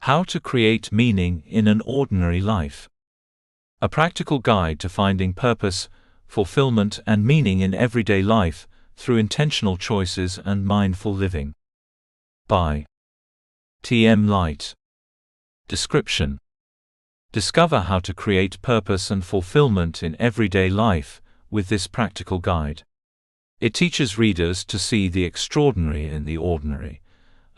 How to create meaning in an ordinary life. A practical guide to finding purpose, fulfillment, and meaning in everyday life through intentional choices and mindful living. By T.M. Light. Description: discover how to create purpose and fulfillment in everyday life with this practical guide. It teaches readers to see the extraordinary in the ordinary,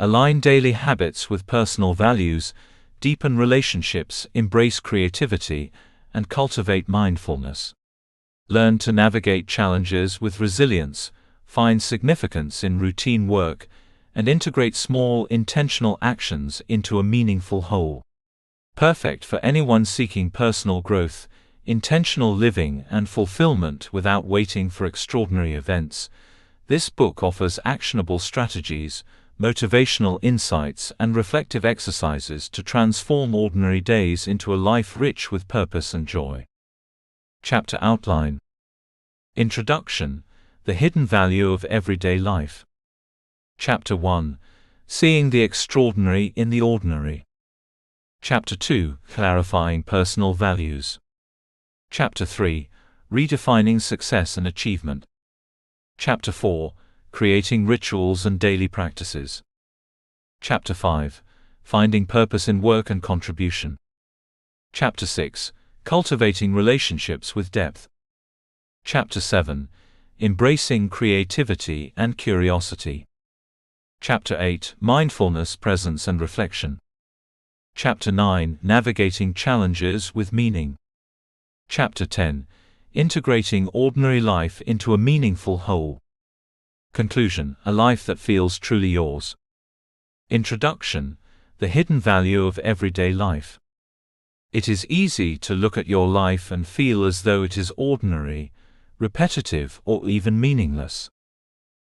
align daily habits with personal values, deepen relationships, embrace creativity, and cultivate mindfulness. Learn to navigate challenges with resilience, find significance in routine work, and integrate small, intentional actions into a meaningful whole. Perfect for anyone seeking personal growth, intentional living, and fulfillment without waiting for extraordinary events, this book offers actionable strategies, motivational insights, and reflective exercises to transform ordinary days into a life rich with purpose and joy. Chapter Outline. Introduction: the hidden value of everyday life. Chapter 1: Seeing the extraordinary in the ordinary. Chapter 2: Clarifying personal values. Chapter 3: Redefining success and achievement. Chapter 4: Creating rituals and daily practices. Chapter 5: Finding purpose in work and contribution. Chapter 6: Cultivating relationships with depth. Chapter 7: Embracing creativity and curiosity. Chapter 8: Mindfulness, presence and reflection. Chapter 9: Navigating challenges with meaning. Chapter 10: Integrating ordinary life into a meaningful whole. Conclusion: a life that feels truly yours. Introduction: the hidden value of everyday life. It is easy to look at your life and feel as though it is ordinary, repetitive, or even meaningless.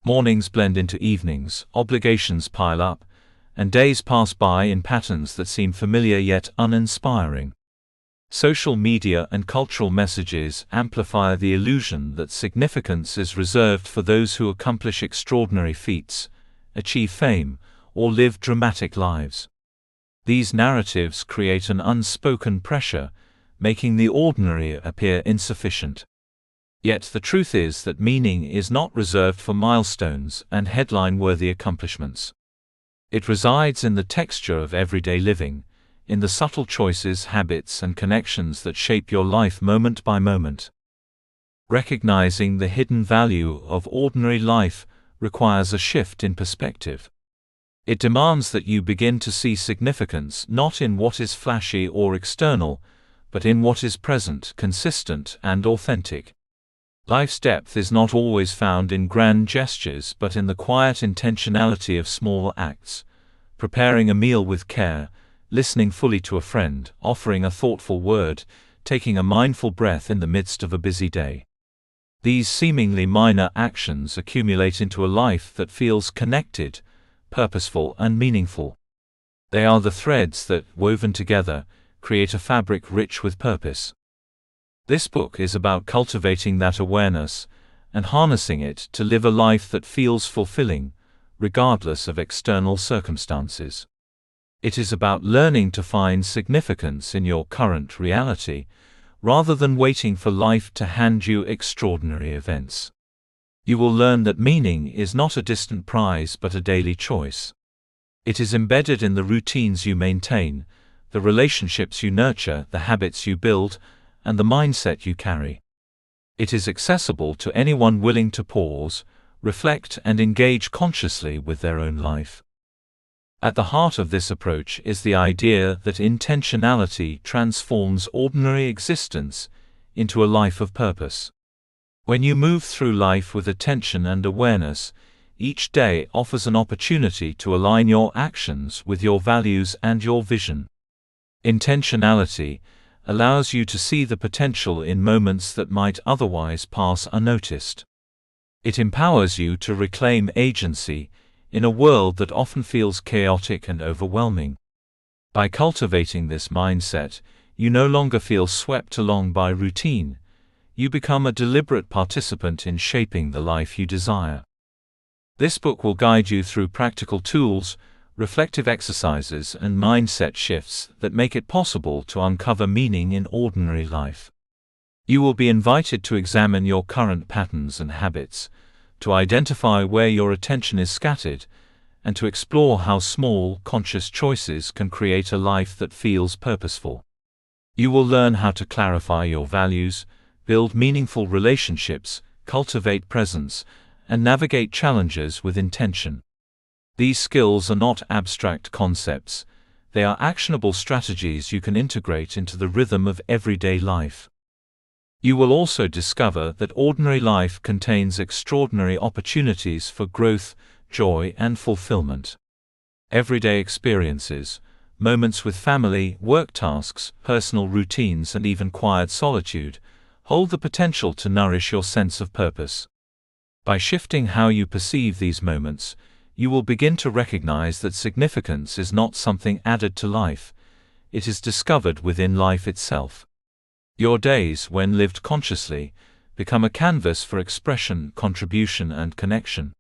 Mornings blend into evenings, obligations pile up, and days pass by in patterns that seem familiar yet uninspiring. Social media and cultural messages amplify the illusion that significance is reserved for those who accomplish extraordinary feats, achieve fame, or live dramatic lives. These narratives create an unspoken pressure, making the ordinary appear insufficient. Yet the truth is that meaning is not reserved for milestones and headline-worthy accomplishments. It resides in the texture of everyday living, in the subtle choices, habits, and connections that shape your life moment by moment. Recognizing the hidden value of ordinary life requires a shift in perspective. It demands that you begin to see significance not in what is flashy or external, but in what is present, consistent, and authentic. Life's depth is not always found in grand gestures but in the quiet intentionality of small acts: preparing a meal with care, listening fully to a friend, offering a thoughtful word, taking a mindful breath in the midst of a busy day. These seemingly minor actions accumulate into a life that feels connected, purposeful, and meaningful. They are the threads that, woven together, create a fabric rich with purpose. This book is about cultivating that awareness and harnessing it to live a life that feels fulfilling, regardless of external circumstances. It is about learning to find significance in your current reality, rather than waiting for life to hand you extraordinary events. You will learn that meaning is not a distant prize but a daily choice. It is embedded in the routines you maintain, the relationships you nurture, the habits you build, and the mindset you carry. It is accessible to anyone willing to pause, reflect, and engage consciously with their own life. At the heart of this approach is the idea that intentionality transforms ordinary existence into a life of purpose. When you move through life with attention and awareness, each day offers an opportunity to align your actions with your values and your vision. Intentionality allows you to see the potential in moments that might otherwise pass unnoticed. It empowers you to reclaim agency in a world that often feels chaotic and overwhelming. By cultivating this mindset, you no longer feel swept along by routine. You become a deliberate participant in shaping the life you desire. This book will guide you through practical tools, reflective exercises and mindset shifts that make it possible to uncover meaning in ordinary life. You will be invited to examine your current patterns and habits, to identify where your attention is scattered, and to explore how small, conscious choices can create a life that feels purposeful. You will learn how to clarify your values, build meaningful relationships, cultivate presence, and navigate challenges with intention. These skills are not abstract concepts, they are actionable strategies you can integrate into the rhythm of everyday life. You will also discover that ordinary life contains extraordinary opportunities for growth, joy, and fulfillment. Everyday experiences, moments with family, work tasks, personal routines, and even quiet solitude, hold the potential to nourish your sense of purpose. By shifting how you perceive these moments, you will begin to recognize that significance is not something added to life, it is discovered within life itself. Your days, when lived consciously, become a canvas for expression, contribution, and connection.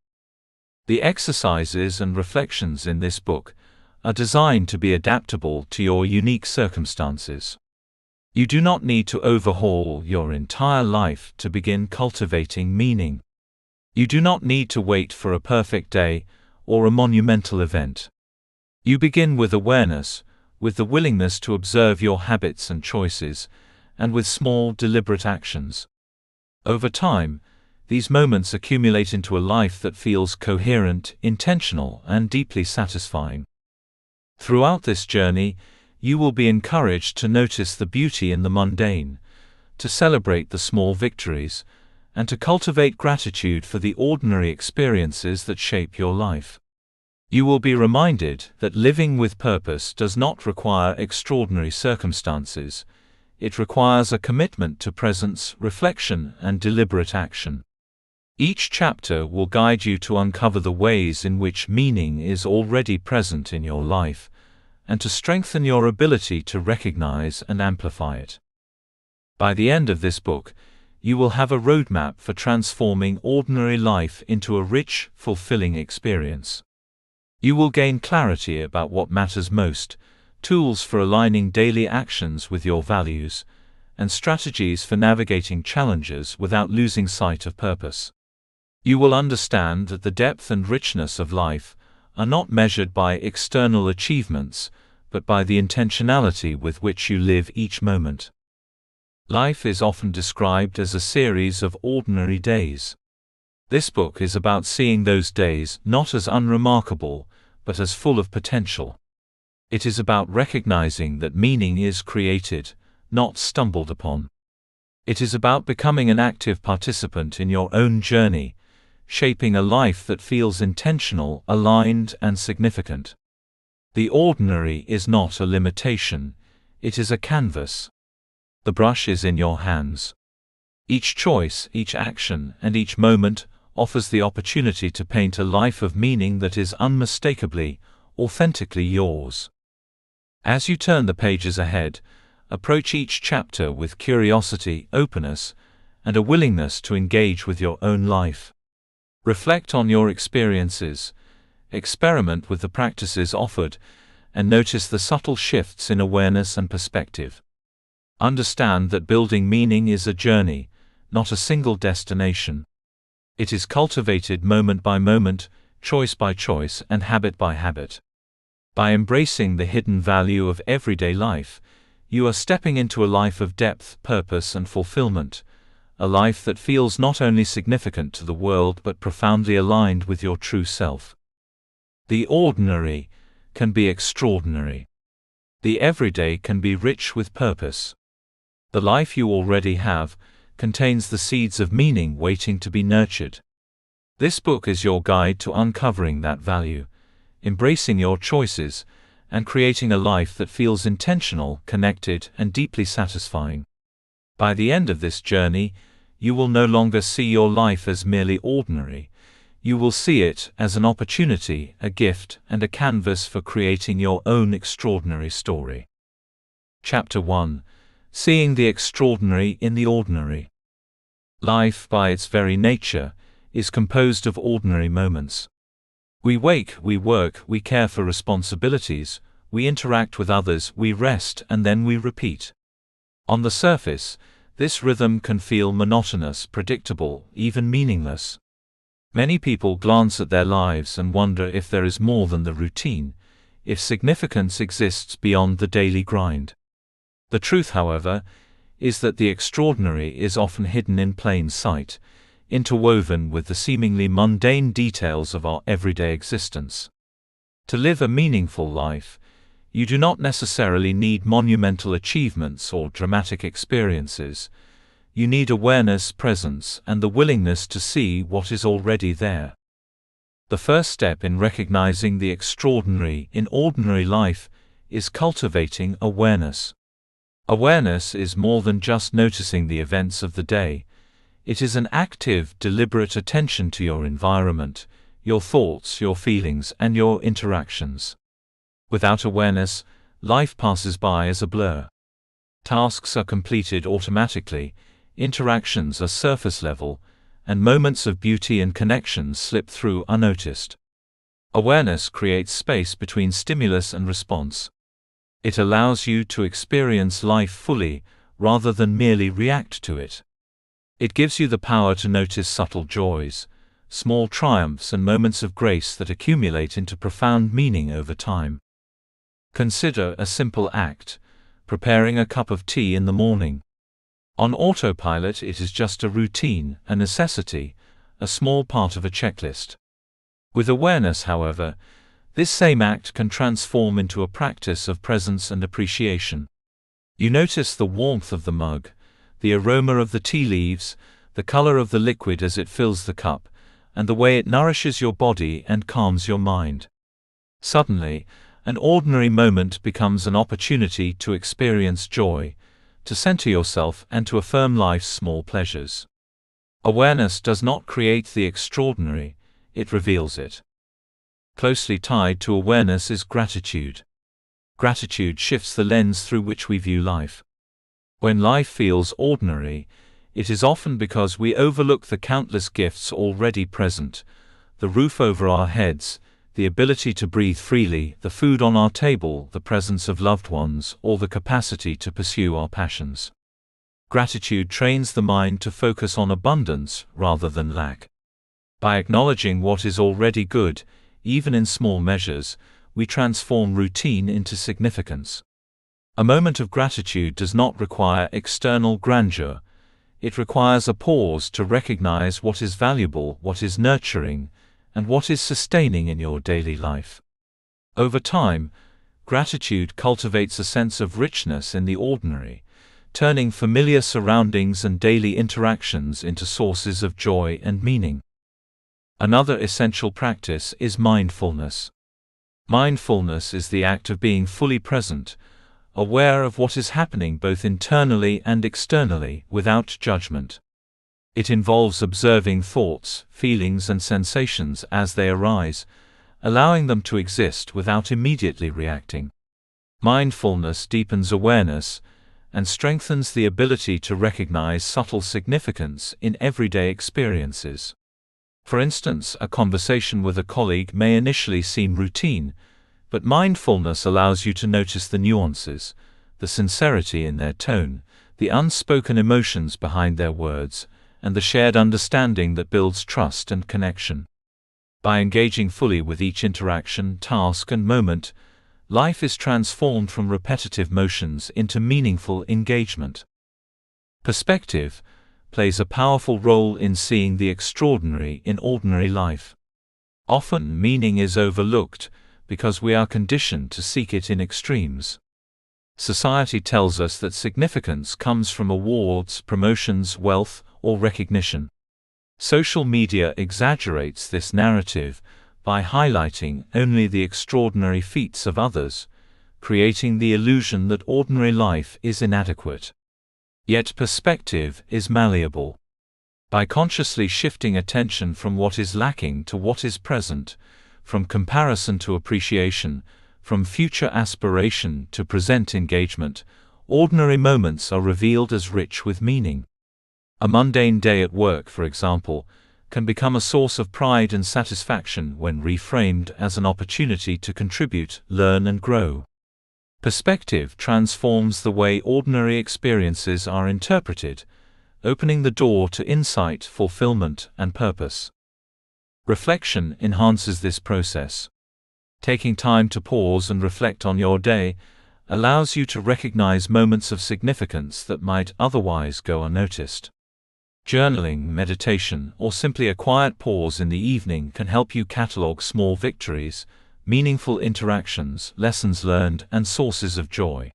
The exercises and reflections in this book are designed to be adaptable to your unique circumstances. You do not need to overhaul your entire life to begin cultivating meaning. You do not need to wait for a perfect day or a monumental event. You begin with awareness, with the willingness to observe your habits and choices, and with small, deliberate actions. Over time, these moments accumulate into a life that feels coherent, intentional, and deeply satisfying. Throughout this journey, you will be encouraged to notice the beauty in the mundane, to celebrate the small victories, and to cultivate gratitude for the ordinary experiences that shape your life. You will be reminded that living with purpose does not require extraordinary circumstances. It requires a commitment to presence, reflection, and deliberate action. Each chapter will guide you to uncover the ways in which meaning is already present in your life, and to strengthen your ability to recognize and amplify it. By the end of this book, you will have a roadmap for transforming ordinary life into a rich, fulfilling experience. You will gain clarity about what matters most, tools for aligning daily actions with your values, and strategies for navigating challenges without losing sight of purpose. You will understand that the depth and richness of life are not measured by external achievements, but by the intentionality with which you live each moment. Life is often described as a series of ordinary days. This book is about seeing those days not as unremarkable, but as full of potential. It is about recognizing that meaning is created, not stumbled upon. It is about becoming an active participant in your own journey, shaping a life that feels intentional, aligned, and significant. The ordinary is not a limitation, it is a canvas. The brush is in your hands. Each choice, each action, and each moment offers the opportunity to paint a life of meaning that is unmistakably, authentically yours. As you turn the pages ahead, approach each chapter with curiosity, openness, and a willingness to engage with your own life. Reflect on your experiences, experiment with the practices offered, and notice the subtle shifts in awareness and perspective. Understand that building meaning is a journey, not a single destination. It is cultivated moment by moment, choice by choice, and habit by habit. By embracing the hidden value of everyday life, you are stepping into a life of depth, purpose, and fulfillment, a life that feels not only significant to the world but profoundly aligned with your true self. The ordinary can be extraordinary. The everyday can be rich with purpose. The life you already have contains the seeds of meaning waiting to be nurtured. This book is your guide to uncovering that value, embracing your choices, and creating a life that feels intentional, connected, and deeply satisfying. By the end of this journey, you will no longer see your life as merely ordinary. You will see it as an opportunity, a gift, and a canvas for creating your own extraordinary story. Chapter 1: Seeing the Extraordinary in the Ordinary. Life, by its very nature, is composed of ordinary moments. We wake, we work, we care for responsibilities, we interact with others, we rest, and then we repeat. On the surface, this rhythm can feel monotonous, predictable, even meaningless. Many people glance at their lives and wonder if there is more than the routine, if significance exists beyond the daily grind. The truth, however, is that the extraordinary is often hidden in plain sight, interwoven with the seemingly mundane details of our everyday existence. To live a meaningful life, you do not necessarily need monumental achievements or dramatic experiences. You need awareness, presence, and the willingness to see what is already there. The first step in recognizing the extraordinary in ordinary life is cultivating awareness. Awareness is more than just noticing the events of the day. It is an active, deliberate attention to your environment, your thoughts, your feelings, and your interactions. Without awareness, life passes by as a blur. Tasks are completed automatically, interactions are surface level, and moments of beauty and connection slip through unnoticed. Awareness creates space between stimulus and response. It allows you to experience life fully, rather than merely react to it. It gives you the power to notice subtle joys, small triumphs, and moments of grace that accumulate into profound meaning over time. Consider a simple act: preparing a cup of tea in the morning. On autopilot, it is just a routine, a necessity, a small part of a checklist. With awareness, however, this same act can transform into a practice of presence and appreciation. You notice the warmth of the mug, the aroma of the tea leaves, the color of the liquid as it fills the cup, and the way it nourishes your body and calms your mind. Suddenly, an ordinary moment becomes an opportunity to experience joy, to center yourself, and to affirm life's small pleasures. Awareness does not create the extraordinary, it reveals it. Closely tied to awareness is gratitude. Gratitude shifts the lens through which we view life. When life feels ordinary, it is often because we overlook the countless gifts already present: the roof over our heads, the ability to breathe freely, the food on our table, the presence of loved ones, or the capacity to pursue our passions. Gratitude trains the mind to focus on abundance rather than lack. By acknowledging what is already good, even in small measures, we transform routine into significance. A moment of gratitude does not require external grandeur. It requires a pause to recognize what is valuable, what is nurturing, and what is sustaining in your daily life. Over time, gratitude cultivates a sense of richness in the ordinary, turning familiar surroundings and daily interactions into sources of joy and meaning. Another essential practice is mindfulness. Mindfulness is the act of being fully present, aware of what is happening both internally and externally, without judgment. It involves observing thoughts, feelings, and sensations as they arise, allowing them to exist without immediately reacting. Mindfulness deepens awareness and strengthens the ability to recognize subtle significance in everyday experiences. For instance, a conversation with a colleague may initially seem routine, but mindfulness allows you to notice the nuances, the sincerity in their tone, the unspoken emotions behind their words, and the shared understanding that builds trust and connection. By engaging fully with each interaction, task, and moment, life is transformed from repetitive motions into meaningful engagement. Perspective plays a powerful role in seeing the extraordinary in ordinary life. Often, meaning is overlooked because we are conditioned to seek it in extremes. Society tells us that significance comes from awards, promotions, wealth, or recognition. Social media exaggerates this narrative by highlighting only the extraordinary feats of others, creating the illusion that ordinary life is inadequate. Yet perspective is malleable. By consciously shifting attention from what is lacking to what is present, from comparison to appreciation, from future aspiration to present engagement, ordinary moments are revealed as rich with meaning. A mundane day at work, for example, can become a source of pride and satisfaction when reframed as an opportunity to contribute, learn and grow. Perspective transforms the way ordinary experiences are interpreted, opening the door to insight, fulfillment, and purpose. Reflection enhances this process. Taking time to pause and reflect on your day allows you to recognize moments of significance that might otherwise go unnoticed. Journaling, meditation, or simply a quiet pause in the evening can help you catalog small victories, meaningful interactions, lessons learned, and sources of joy.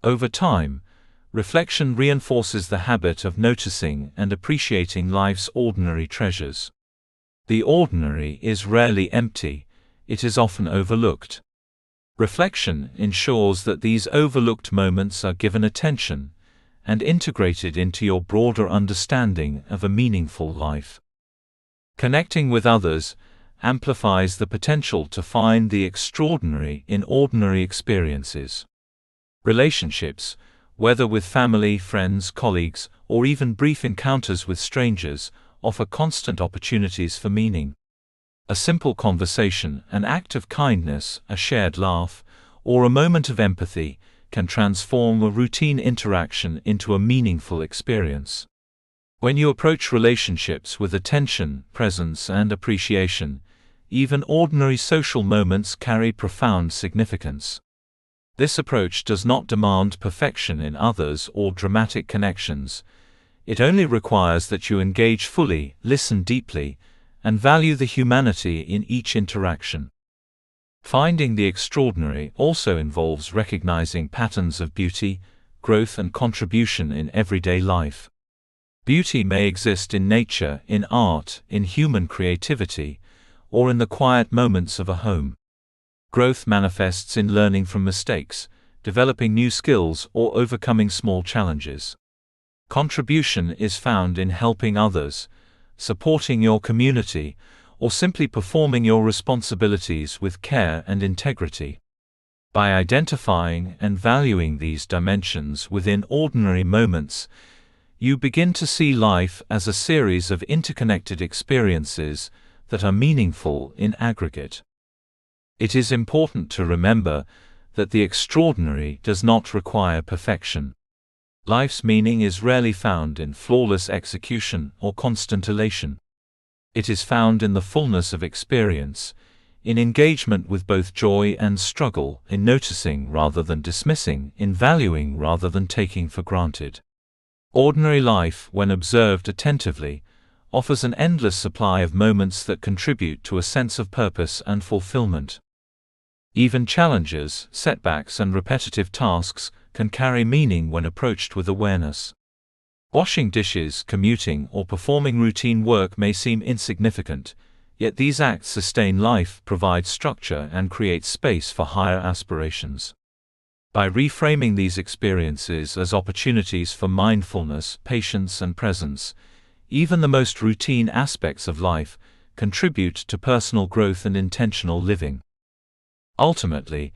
Over time, reflection reinforces the habit of noticing and appreciating life's ordinary treasures. The ordinary is rarely empty, it is often overlooked. Reflection ensures that these overlooked moments are given attention and integrated into your broader understanding of a meaningful life. Connecting with others amplifies the potential to find the extraordinary in ordinary experiences. Relationships, whether with family, friends, colleagues, or even brief encounters with strangers, offer constant opportunities for meaning. A simple conversation, an act of kindness, a shared laugh, or a moment of empathy can transform a routine interaction into a meaningful experience. When you approach relationships with attention, presence, and appreciation, even ordinary social moments carry profound significance. This approach does not demand perfection in others or dramatic connections. It only requires that you engage fully, listen deeply, and value the humanity in each interaction. Finding the extraordinary also involves recognizing patterns of beauty, growth, and contribution in everyday life. Beauty may exist in nature, in art, in human creativity, or in the quiet moments of a home. Growth manifests in learning from mistakes, developing new skills, or overcoming small challenges. Contribution is found in helping others, supporting your community, or simply performing your responsibilities with care and integrity. By identifying and valuing these dimensions within ordinary moments, you begin to see life as a series of interconnected experiences that are meaningful in aggregate. It is important to remember that the extraordinary does not require perfection. Life's meaning is rarely found in flawless execution or constant elation. It is found in the fullness of experience, in engagement with both joy and struggle, in noticing rather than dismissing, in valuing rather than taking for granted. Ordinary life, when observed attentively, offers an endless supply of moments that contribute to a sense of purpose and fulfillment. Even challenges, setbacks, and repetitive tasks can carry meaning when approached with awareness. Washing dishes, commuting, or performing routine work may seem insignificant, yet these acts sustain life, provide structure, and create space for higher aspirations. By reframing these experiences as opportunities for mindfulness, patience, and presence, even the most routine aspects of life contribute to personal growth and intentional living. Ultimately,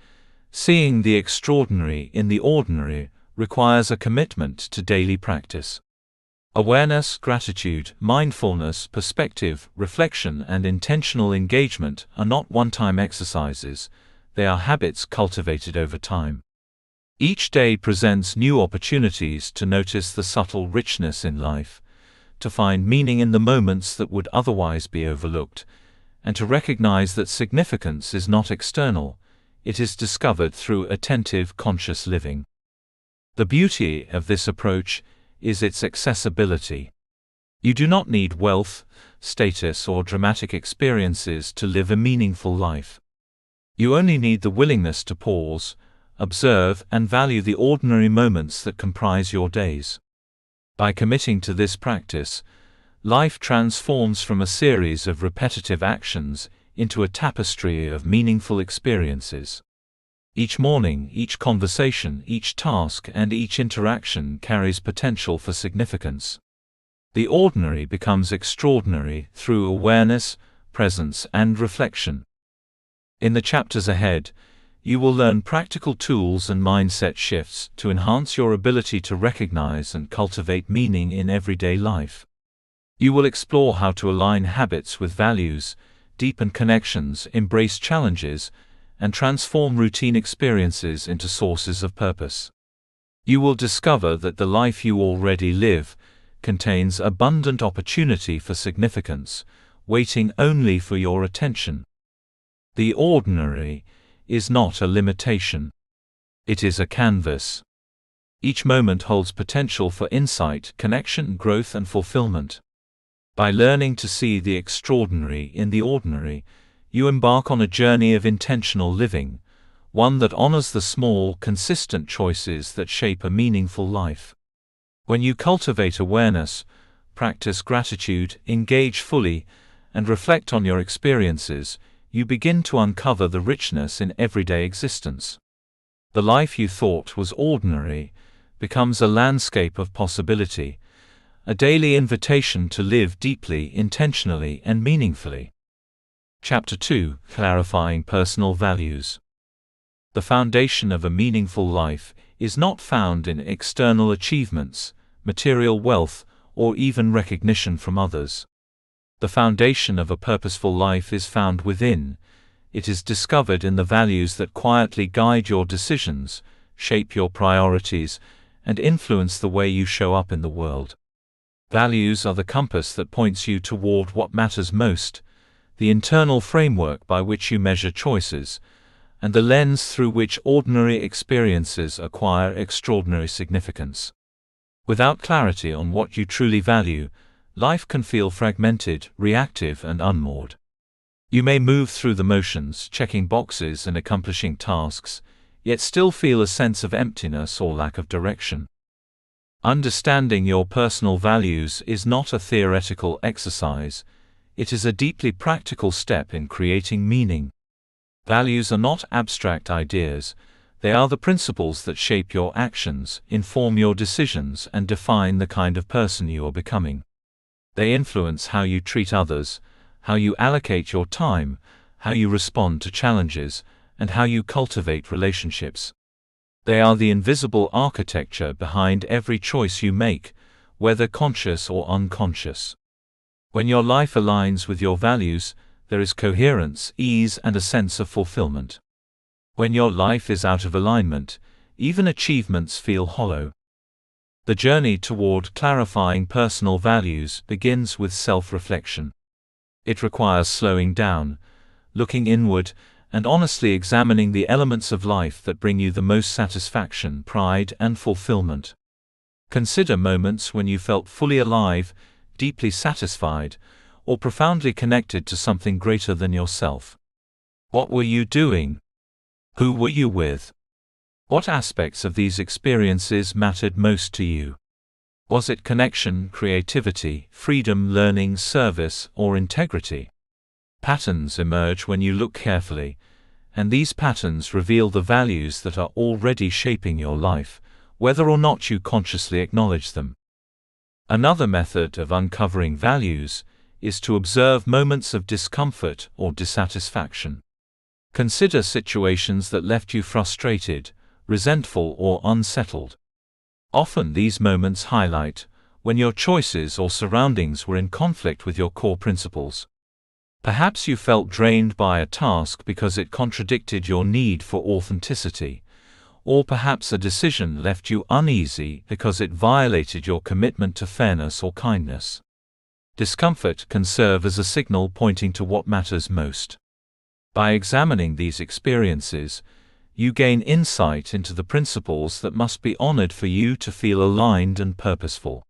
seeing the extraordinary in the ordinary requires a commitment to daily practice. Awareness, gratitude, mindfulness, perspective, reflection, and intentional engagement are not one-time exercises, they are habits cultivated over time. Each day presents new opportunities to notice the subtle richness in life, to find meaning in the moments that would otherwise be overlooked, and to recognize that significance is not external, it is discovered through attentive, conscious living. The beauty of this approach is its accessibility. You do not need wealth, status, or dramatic experiences to live a meaningful life. You only need the willingness to pause, observe, and value the ordinary moments that comprise your days. By committing to this practice, life transforms from a series of repetitive actions into a tapestry of meaningful experiences. Each morning, each conversation, each task, and each interaction carries potential for significance. The ordinary becomes extraordinary through awareness, presence, and reflection. In the chapters ahead, you will learn practical tools and mindset shifts to enhance your ability to recognize and cultivate meaning in everyday life. You will explore how to align habits with values, deepen connections, embrace challenges, and transform routine experiences into sources of purpose. You will discover that the life you already live contains abundant opportunity for significance, waiting only for your attention. The ordinary is not a limitation. It is a canvas. Each moment holds potential for insight, connection, growth, and fulfillment. By learning to see the extraordinary in the ordinary, you embark on a journey of intentional living, one that honors the small, consistent choices that shape a meaningful life. When you cultivate awareness, practice gratitude, engage fully, and reflect on your experiences, you begin to uncover the richness in everyday existence. The life you thought was ordinary becomes a landscape of possibility, a daily invitation to live deeply, intentionally, and meaningfully. Chapter 2: Clarifying Personal Values. The foundation of a meaningful life is not found in external achievements, material wealth, or even recognition from others. The foundation of a purposeful life is found within. It is discovered in the values that quietly guide your decisions, shape your priorities, and influence the way you show up in the world. Values are the compass that points you toward what matters most, the internal framework by which you measure choices, and the lens through which ordinary experiences acquire extraordinary significance. Without clarity on what you truly value, life can feel fragmented, reactive, and unmoored. You may move through the motions, checking boxes and accomplishing tasks, yet still feel a sense of emptiness or lack of direction. Understanding your personal values is not a theoretical exercise, it is a deeply practical step in creating meaning. Values are not abstract ideas, they are the principles that shape your actions, inform your decisions, and define the kind of person you are becoming. They influence how you treat others, how you allocate your time, how you respond to challenges, and how you cultivate relationships. They are the invisible architecture behind every choice you make, whether conscious or unconscious. When your life aligns with your values, there is coherence, ease, and a sense of fulfillment. When your life is out of alignment, even achievements feel hollow. The journey toward clarifying personal values begins with self-reflection. It requires slowing down, looking inward, and honestly examining the elements of life that bring you the most satisfaction, pride, and fulfillment. Consider moments when you felt fully alive, deeply satisfied, or profoundly connected to something greater than yourself. What were you doing? Who were you with? What aspects of these experiences mattered most to you? Was it connection, creativity, freedom, learning, service, or integrity? Patterns emerge when you look carefully, and these patterns reveal the values that are already shaping your life, whether or not you consciously acknowledge them. Another method of uncovering values is to observe moments of discomfort or dissatisfaction. Consider situations that left you frustrated, resentful, or unsettled. Often these moments highlight when your choices or surroundings were in conflict with your core principles. Perhaps you felt drained by a task because it contradicted your need for authenticity, or perhaps a decision left you uneasy because it violated your commitment to fairness or kindness. Discomfort can serve as a signal pointing to what matters most. By examining these experiences, you gain insight into the principles that must be honored for you to feel aligned and purposeful.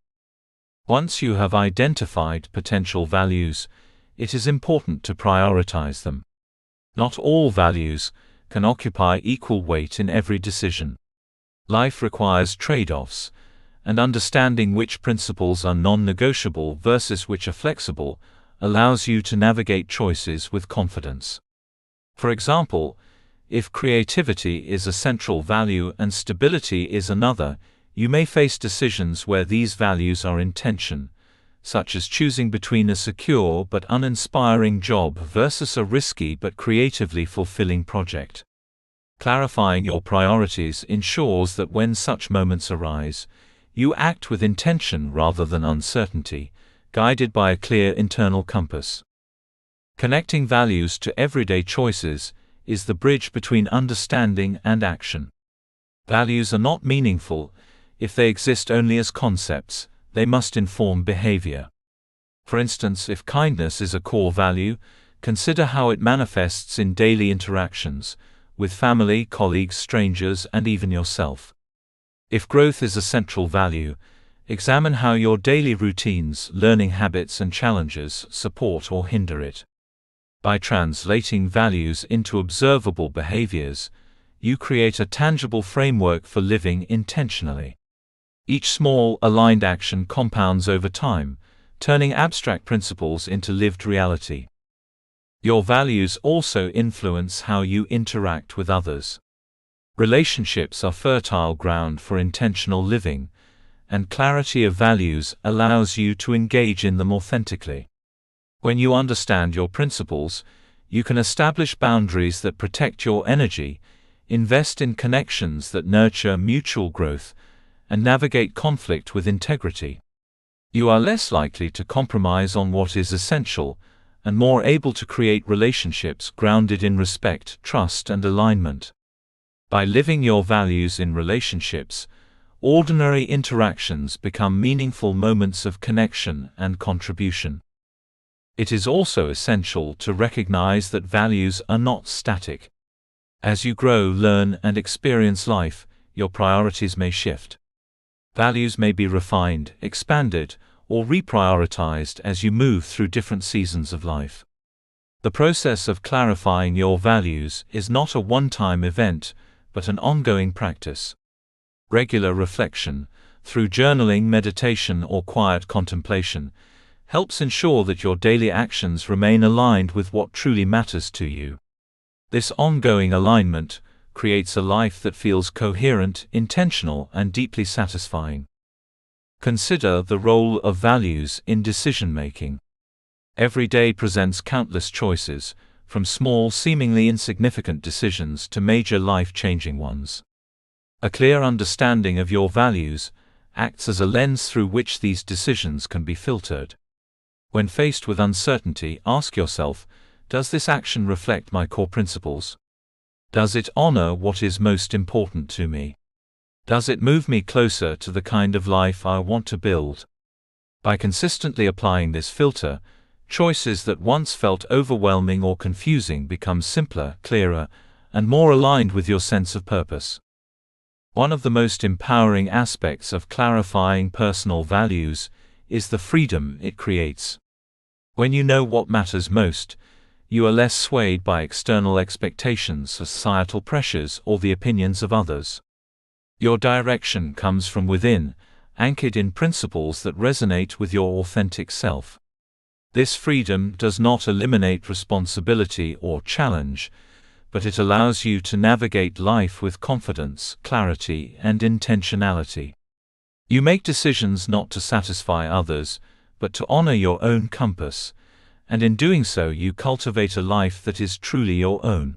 Once you have identified potential values, it is important to prioritize them. Not all values can occupy equal weight in every decision. Life requires trade-offs, and understanding which principles are non-negotiable versus which are flexible allows you to navigate choices with confidence. For example, if creativity is a central value and stability is another, you may face decisions where these values are in tension, such as choosing between a secure but uninspiring job versus a risky but creatively fulfilling project. Clarifying your priorities ensures that when such moments arise, you act with intention rather than uncertainty, guided by a clear internal compass. Connecting values to everyday choices is the bridge between understanding and action. Values are not meaningful if they exist only as concepts. They must inform behavior. For instance, if kindness is a core value, consider how it manifests in daily interactions with family, colleagues, strangers, and even yourself. If growth is a central value, examine how your daily routines, learning habits, and challenges support or hinder it. By translating values into observable behaviors, you create a tangible framework for living intentionally. Each small, aligned action compounds over time, turning abstract principles into lived reality. Your values also influence how you interact with others. Relationships are fertile ground for intentional living, and clarity of values allows you to engage in them authentically. When you understand your principles, you can establish boundaries that protect your energy, invest in connections that nurture mutual growth, and navigate conflict with integrity. You are less likely to compromise on what is essential, and more able to create relationships grounded in respect, trust, and alignment. By living your values in relationships, ordinary interactions become meaningful moments of connection and contribution. It is also essential to recognize that values are not static. As you grow, learn, and experience life, your priorities may shift. Values may be refined, expanded, or reprioritized as you move through different seasons of life. The process of clarifying your values is not a one-time event, but an ongoing practice. Regular reflection, through journaling, meditation, or quiet contemplation, helps ensure that your daily actions remain aligned with what truly matters to you. This ongoing alignment creates a life that feels coherent, intentional, and deeply satisfying. Consider the role of values in decision-making. Every day presents countless choices, from small, seemingly insignificant decisions to major life-changing ones. A clear understanding of your values acts as a lens through which these decisions can be filtered. When faced with uncertainty, ask yourself, does this action reflect my core principles? Does it honor what is most important to me? Does it move me closer to the kind of life I want to build? By consistently applying this filter, choices that once felt overwhelming or confusing become simpler, clearer, and more aligned with your sense of purpose. One of the most empowering aspects of clarifying personal values is the freedom it creates. When you know what matters most, you are less swayed by external expectations, societal pressures, or the opinions of others. Your direction comes from within, anchored in principles that resonate with your authentic self. This freedom does not eliminate responsibility or challenge, but it allows you to navigate life with confidence, clarity, and intentionality. You make decisions not to satisfy others, but to honor your own compass, and in doing so you cultivate a life that is truly your own.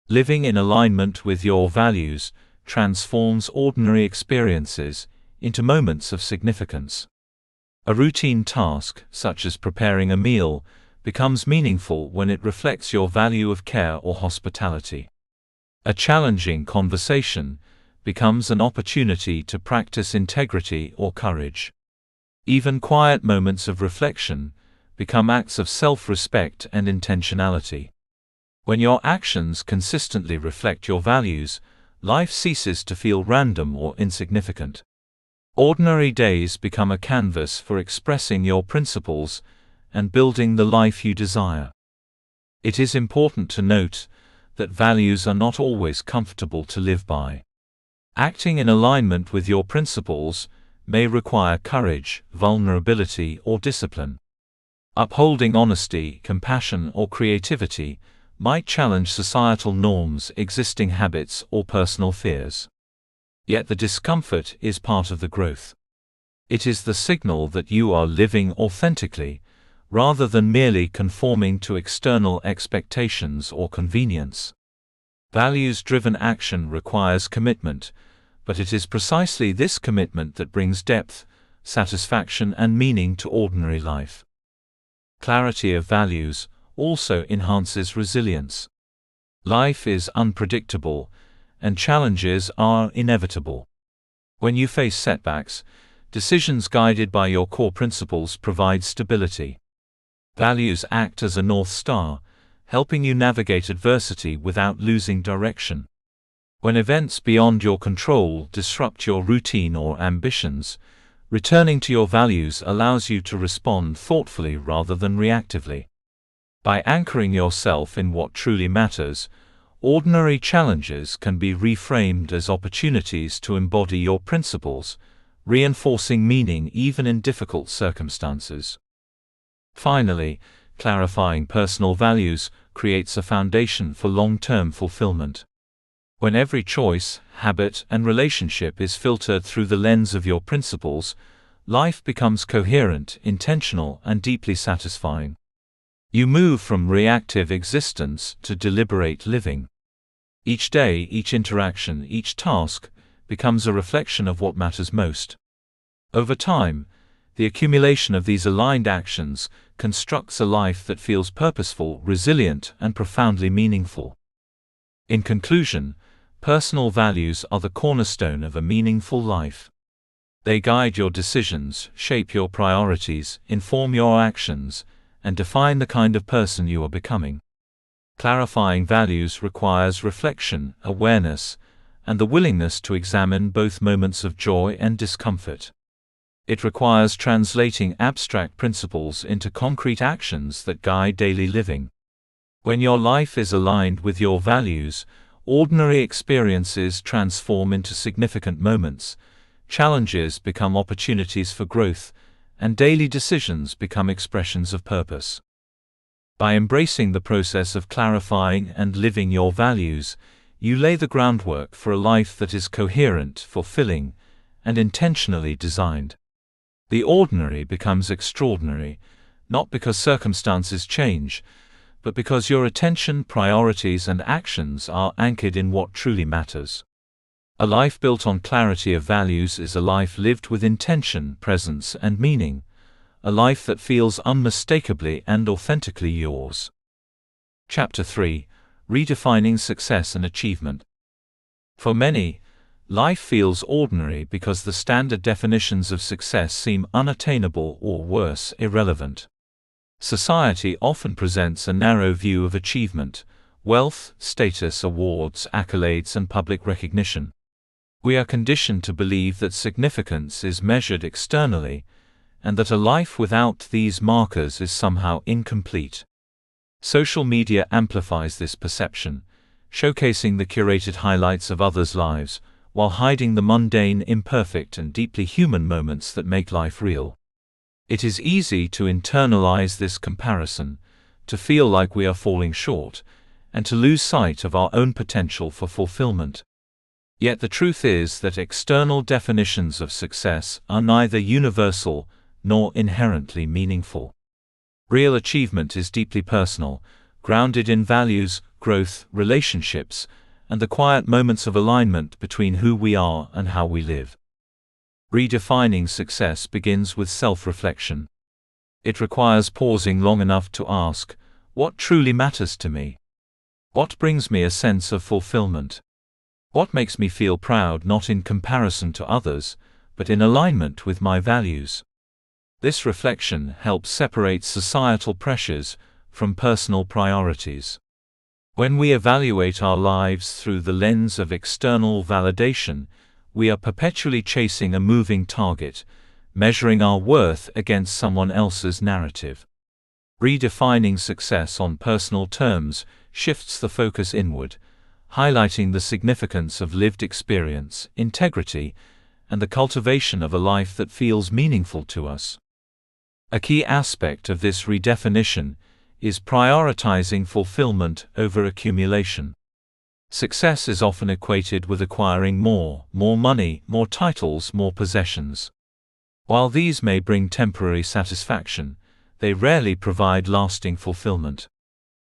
Living in alignment with your values transforms ordinary experiences into moments of significance. A routine task, such as preparing a meal, becomes meaningful when it reflects your value of care or hospitality. A challenging conversation becomes an opportunity to practice integrity or courage. Even quiet moments of reflection become acts of self-respect and intentionality. When your actions consistently reflect your values, life ceases to feel random or insignificant. Ordinary days become a canvas for expressing your principles and building the life you desire. It is important to note that values are not always comfortable to live by. Acting in alignment with your principles may require courage, vulnerability, or discipline. Upholding honesty, compassion, or creativity might challenge societal norms, existing habits, or personal fears. Yet the discomfort is part of the growth. It is the signal that you are living authentically, rather than merely conforming to external expectations or convenience. Values-driven action requires commitment, but it is precisely this commitment that brings depth, satisfaction and meaning to ordinary life. Clarity of values also enhances resilience. Life is unpredictable, and challenges are inevitable. When you face setbacks, decisions guided by your core principles provide stability. Values act as a North Star, helping you navigate adversity without losing direction. When events beyond your control disrupt your routine or ambitions, returning to your values allows you to respond thoughtfully rather than reactively. By anchoring yourself in what truly matters, ordinary challenges can be reframed as opportunities to embody your principles, reinforcing meaning even in difficult circumstances. Finally, clarifying personal values creates a foundation for long-term fulfillment. When every choice, habit, and relationship is filtered through the lens of your principles, life becomes coherent, intentional, and deeply satisfying. You move from reactive existence to deliberate living. Each day, each interaction, each task becomes a reflection of what matters most. Over time, the accumulation of these aligned actions constructs a life that feels purposeful, resilient, and profoundly meaningful. In conclusion, personal values are the cornerstone of a meaningful life. They guide your decisions, shape your priorities, inform your actions, and define the kind of person you are becoming. Clarifying values requires reflection, awareness, and the willingness to examine both moments of joy and discomfort. It requires translating abstract principles into concrete actions that guide daily living. When your life is aligned with your values, ordinary experiences transform into significant moments, challenges become opportunities for growth, and daily decisions become expressions of purpose. By embracing the process of clarifying and living your values, you lay the groundwork for a life that is coherent, fulfilling, and intentionally designed. The ordinary becomes extraordinary, not because circumstances change, but because your attention, priorities, and actions are anchored in what truly matters. A life built on clarity of values is a life lived with intention, presence, and meaning, a life that feels unmistakably and authentically yours. Chapter 3: Redefining Success and Achievement. For many, life feels ordinary because the standard definitions of success seem unattainable or worse, irrelevant. Society often presents a narrow view of achievement: wealth, status, awards, accolades, and public recognition. We are conditioned to believe that significance is measured externally, and that a life without these markers is somehow incomplete. Social media amplifies this perception, showcasing the curated highlights of others' lives, while hiding the mundane, imperfect, and deeply human moments that make life real. It is easy to internalize this comparison, to feel like we are falling short, and to lose sight of our own potential for fulfillment. Yet the truth is that external definitions of success are neither universal nor inherently meaningful. Real achievement is deeply personal, grounded in values, growth, relationships, and the quiet moments of alignment between who we are and how we live. Redefining success begins with self-reflection. It requires pausing long enough to ask, what truly matters to me? What brings me a sense of fulfillment? What makes me feel proud not in comparison to others, but in alignment with my values? This reflection helps separate societal pressures from personal priorities. When we evaluate our lives through the lens of external validation, we are perpetually chasing a moving target, measuring our worth against someone else's narrative. Redefining success on personal terms shifts the focus inward, highlighting the significance of lived experience, integrity, and the cultivation of a life that feels meaningful to us. A key aspect of this redefinition is prioritizing fulfillment over accumulation. Success is often equated with acquiring more money, more titles, more possessions. While these may bring temporary satisfaction, they rarely provide lasting fulfillment.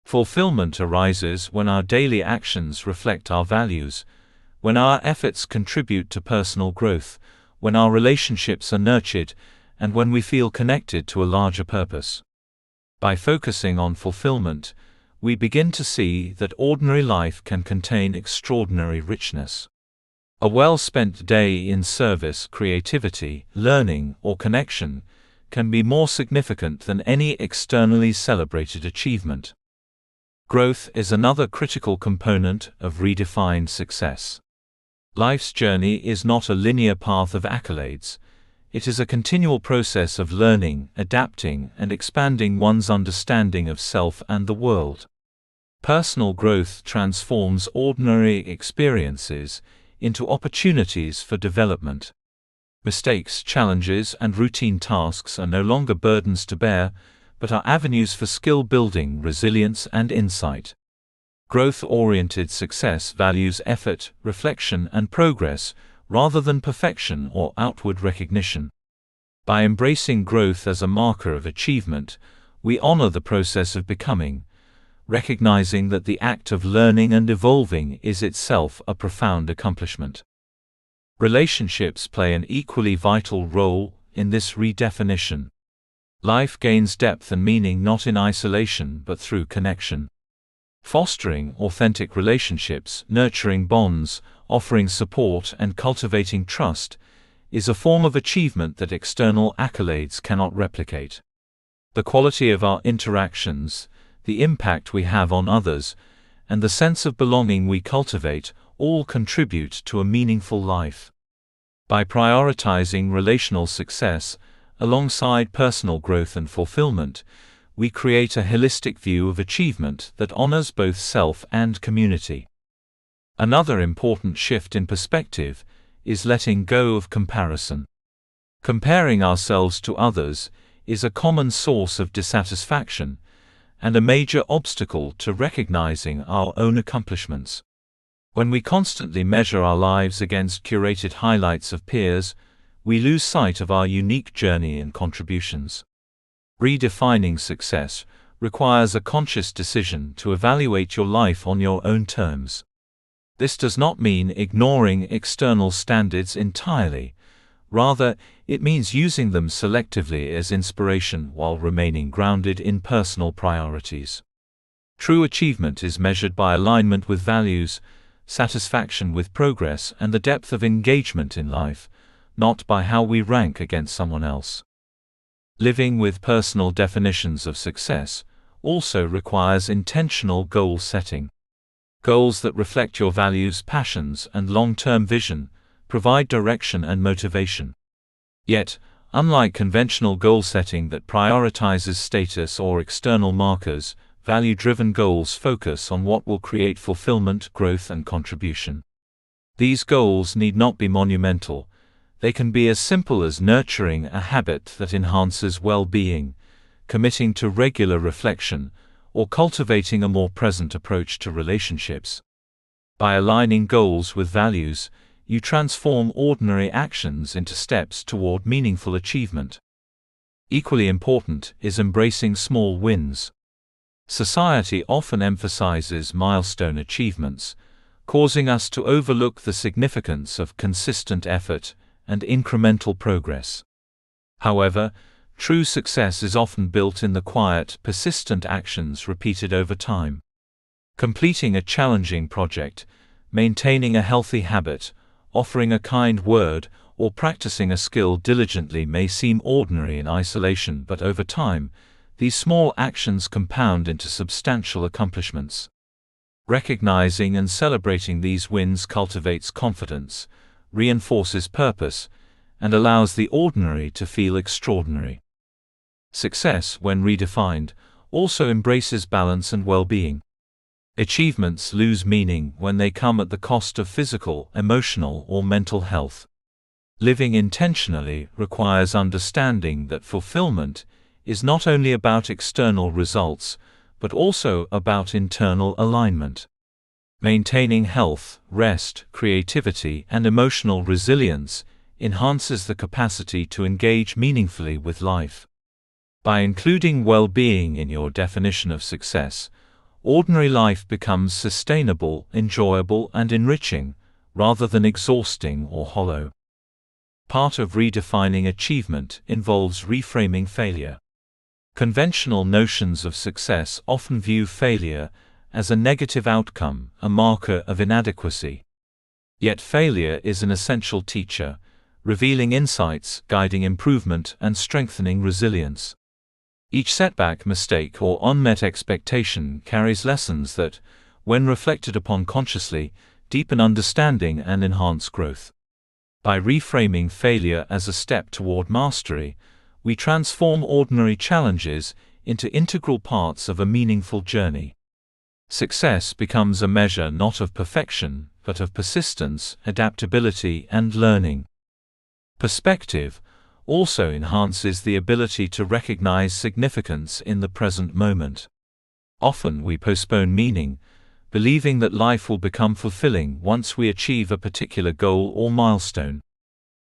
Fulfillment arises when our daily actions reflect our values, when our efforts contribute to personal growth, when our relationships are nurtured, and when we feel connected to a larger purpose. By focusing on fulfillment, we begin to see that ordinary life can contain extraordinary richness. A well-spent day in service, creativity, learning, or connection can be more significant than any externally celebrated achievement. Growth is another critical component of redefined success. Life's journey is not a linear path of accolades. It is a continual process of learning, adapting, and expanding one's understanding of self and the world. Personal growth transforms ordinary experiences into opportunities for development. Mistakes, challenges, and routine tasks are no longer burdens to bear, but are avenues for skill building, resilience, and insight. Growth-oriented success values effort, reflection, and progress, rather than perfection or outward recognition. By embracing growth as a marker of achievement, we honor the process of becoming, recognizing that the act of learning and evolving is itself a profound accomplishment. Relationships play an equally vital role in this redefinition. Life gains depth and meaning not in isolation but through connection. Fostering authentic relationships, nurturing bonds, offering support, and cultivating trust is a form of achievement that external accolades cannot replicate. The quality of our interactions, the impact we have on others, and the sense of belonging we cultivate all contribute to a meaningful life. By prioritizing relational success alongside personal growth and fulfillment, we create a holistic view of achievement that honors both self and community. Another important shift in perspective is letting go of comparison. Comparing ourselves to others is a common source of dissatisfaction and a major obstacle to recognizing our own accomplishments. When we constantly measure our lives against curated highlights of peers, we lose sight of our unique journey and contributions. Redefining success requires a conscious decision to evaluate your life on your own terms. This does not mean ignoring external standards entirely. Rather, it means using them selectively as inspiration while remaining grounded in personal priorities. True achievement is measured by alignment with values, satisfaction with progress, and the depth of engagement in life, not by how we rank against someone else. Living with personal definitions of success also requires intentional goal setting. Goals that reflect your values, passions, and long-term vision provide direction and motivation. Yet, unlike conventional goal setting that prioritizes status or external markers, value-driven goals focus on what will create fulfillment, growth, and contribution. These goals need not be monumental. They can be as simple as nurturing a habit that enhances well-being, committing to regular reflection, or cultivating a more present approach to relationships. By aligning goals with values, you transform ordinary actions into steps toward meaningful achievement. Equally important is embracing small wins. Society often emphasizes milestone achievements, causing us to overlook the significance of consistent effort and incremental progress. However, true success is often built in the quiet, persistent actions repeated over time. Completing a challenging project, maintaining a healthy habit, offering a kind word, or practicing a skill diligently may seem ordinary in isolation, but over time, these small actions compound into substantial accomplishments. Recognizing and celebrating these wins cultivates confidence, reinforces purpose, and allows the ordinary to feel extraordinary. Success, when redefined, also embraces balance and well-being. Achievements lose meaning when they come at the cost of physical, emotional, or mental health. Living intentionally requires understanding that fulfillment is not only about external results, but also about internal alignment. Maintaining health, rest, creativity, and emotional resilience enhances the capacity to engage meaningfully with life. By including well-being in your definition of success, ordinary life becomes sustainable, enjoyable, and enriching, rather than exhausting or hollow. Part of redefining achievement involves reframing failure. Conventional notions of success often view failure as a negative outcome, a marker of inadequacy. Yet failure is an essential teacher, revealing insights, guiding improvement, and strengthening resilience. Each setback, mistake, or unmet expectation carries lessons that, when reflected upon consciously, deepen understanding and enhance growth. By reframing failure as a step toward mastery, we transform ordinary challenges into integral parts of a meaningful journey. Success becomes a measure not of perfection, but of persistence, adaptability, and learning. Perspective also enhances the ability to recognize significance in the present moment. Often we postpone meaning, believing that life will become fulfilling once we achieve a particular goal or milestone.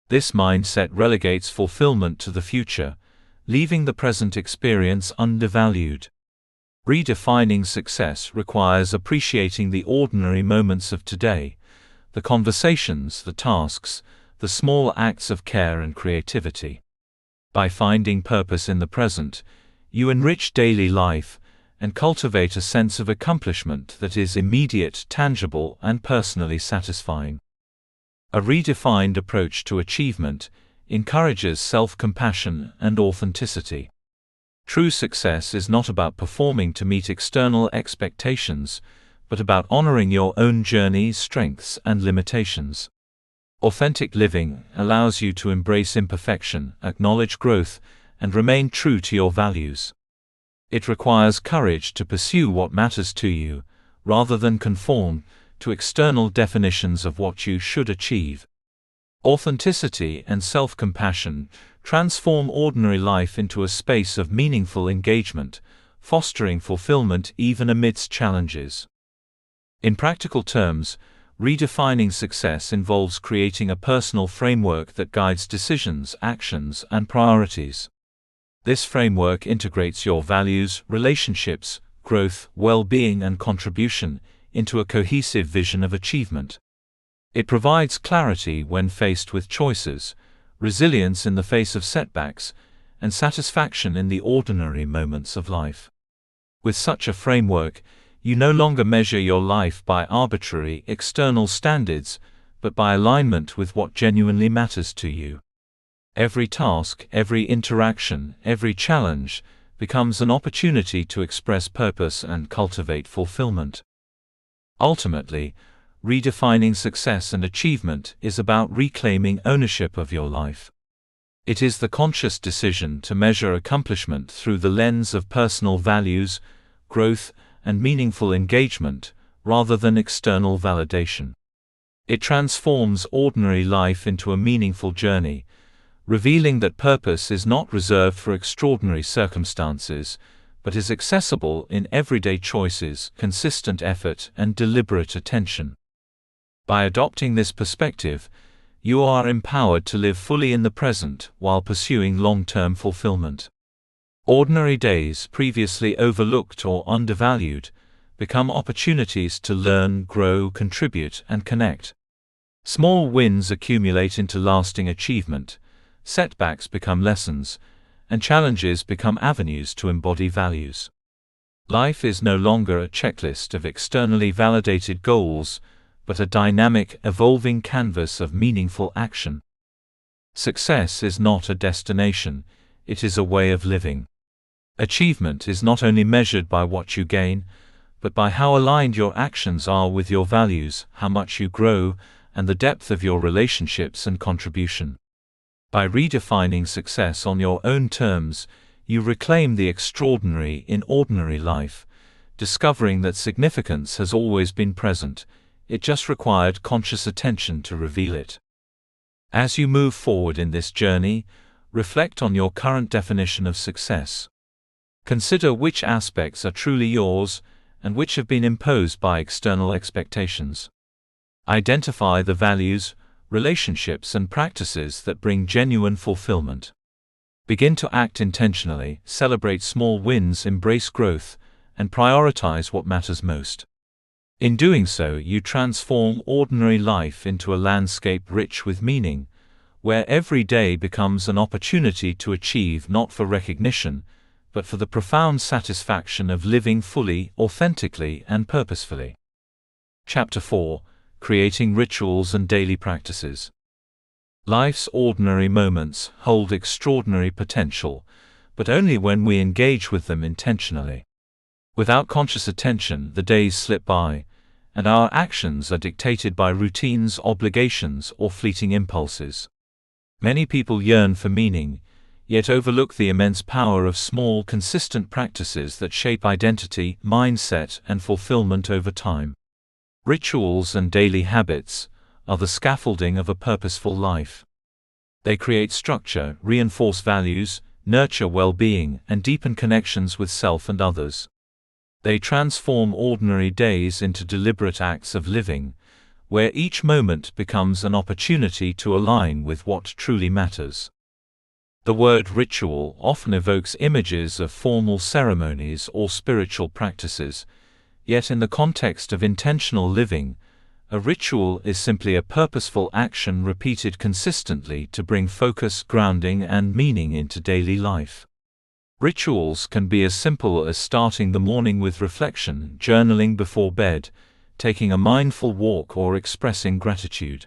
This mindset relegates fulfillment to the future, leaving the present experience undervalued. Redefining success requires appreciating the ordinary moments of today, the conversations, the tasks, the small acts of care and creativity. By finding purpose in the present, you enrich daily life and cultivate a sense of accomplishment that is immediate, tangible, and personally satisfying. A redefined approach to achievement encourages self-compassion and authenticity. True success is not about performing to meet external expectations, but about honoring your own journey, strengths, and limitations. Authentic living allows you to embrace imperfection, acknowledge growth, and remain true to your values. It requires courage to pursue what matters to you, rather than conform to external definitions of what you should achieve. Authenticity and self-compassion transform ordinary life into a space of meaningful engagement, fostering fulfillment even amidst challenges. In practical terms, redefining success involves creating a personal framework that guides decisions, actions, and priorities. This framework integrates your values, relationships, growth, well-being, and contribution into a cohesive vision of achievement. It provides clarity when faced with choices, resilience in the face of setbacks, and satisfaction in the ordinary moments of life. With such a framework, you no longer measure your life by arbitrary external standards, but by alignment with what genuinely matters to you. Every task, every interaction, every challenge becomes an opportunity to express purpose and cultivate fulfillment. Ultimately, redefining success and achievement is about reclaiming ownership of your life. It is the conscious decision to measure accomplishment through the lens of personal values, growth, and meaningful engagement, rather than external validation. It transforms ordinary life into a meaningful journey, revealing that purpose is not reserved for extraordinary circumstances, but is accessible in everyday choices, consistent effort, and deliberate attention. By adopting this perspective, you are empowered to live fully in the present while pursuing long-term fulfillment. Ordinary days, previously overlooked or undervalued, become opportunities to learn, grow, contribute, and connect. Small wins accumulate into lasting achievement, setbacks become lessons, and challenges become avenues to embody values. Life is no longer a checklist of externally validated goals, but a dynamic, evolving canvas of meaningful action. Success is not a destination, it is a way of living. Achievement is not only measured by what you gain, but by how aligned your actions are with your values, how much you grow, and the depth of your relationships and contribution. By redefining success on your own terms, you reclaim the extraordinary in ordinary life, discovering that significance has always been present, it just required conscious attention to reveal it. As you move forward in this journey, reflect on your current definition of success. Consider which aspects are truly yours, and which have been imposed by external expectations. Identify the values, relationships, and practices that bring genuine fulfillment. Begin to act intentionally, celebrate small wins, embrace growth, and prioritize what matters most. In doing so, you transform ordinary life into a landscape rich with meaning, where every day becomes an opportunity to achieve not for recognition, but for the profound satisfaction of living fully, authentically, and purposefully. Chapter 4: Creating Rituals and Daily Practices. Life's ordinary moments hold extraordinary potential, but only when we engage with them intentionally. Without conscious attention, the days slip by, and our actions are dictated by routines, obligations, or fleeting impulses. Many people yearn for meaning, yet overlook the immense power of small, consistent practices that shape identity, mindset, and fulfillment over time. Rituals and daily habits are the scaffolding of a purposeful life. They create structure, reinforce values, nurture well-being, and deepen connections with self and others. They transform ordinary days into deliberate acts of living, where each moment becomes an opportunity to align with what truly matters. The word ritual often evokes images of formal ceremonies or spiritual practices, yet in the context of intentional living, a ritual is simply a purposeful action repeated consistently to bring focus, grounding, and meaning into daily life. Rituals can be as simple as starting the morning with reflection, journaling before bed, taking a mindful walk, or expressing gratitude.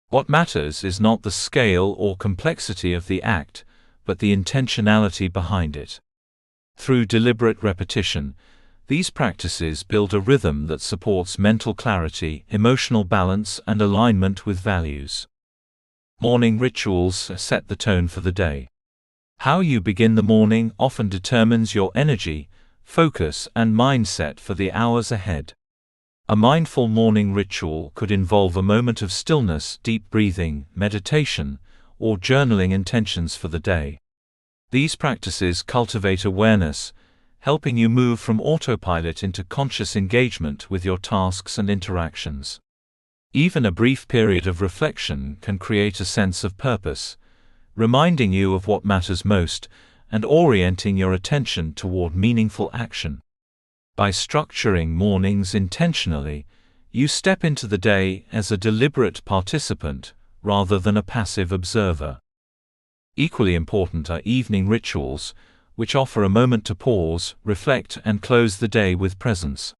What matters is not the scale or complexity of the act, but the intentionality behind it. Through deliberate repetition, these practices build a rhythm that supports mental clarity, emotional balance, and alignment with values. Morning rituals set the tone for the day. How you begin the morning often determines your energy, focus, and mindset for the hours ahead. A mindful morning ritual could involve a moment of stillness, deep breathing, meditation, or journaling intentions for the day. These practices cultivate awareness, helping you move from autopilot into conscious engagement with your tasks and interactions. Even a brief period of reflection can create a sense of purpose, reminding you of what matters most and orienting your attention toward meaningful action. By structuring mornings intentionally, you step into the day as a deliberate participant rather than a passive observer. Equally important are evening rituals, which offer a moment to pause, reflect, and close the day with presence.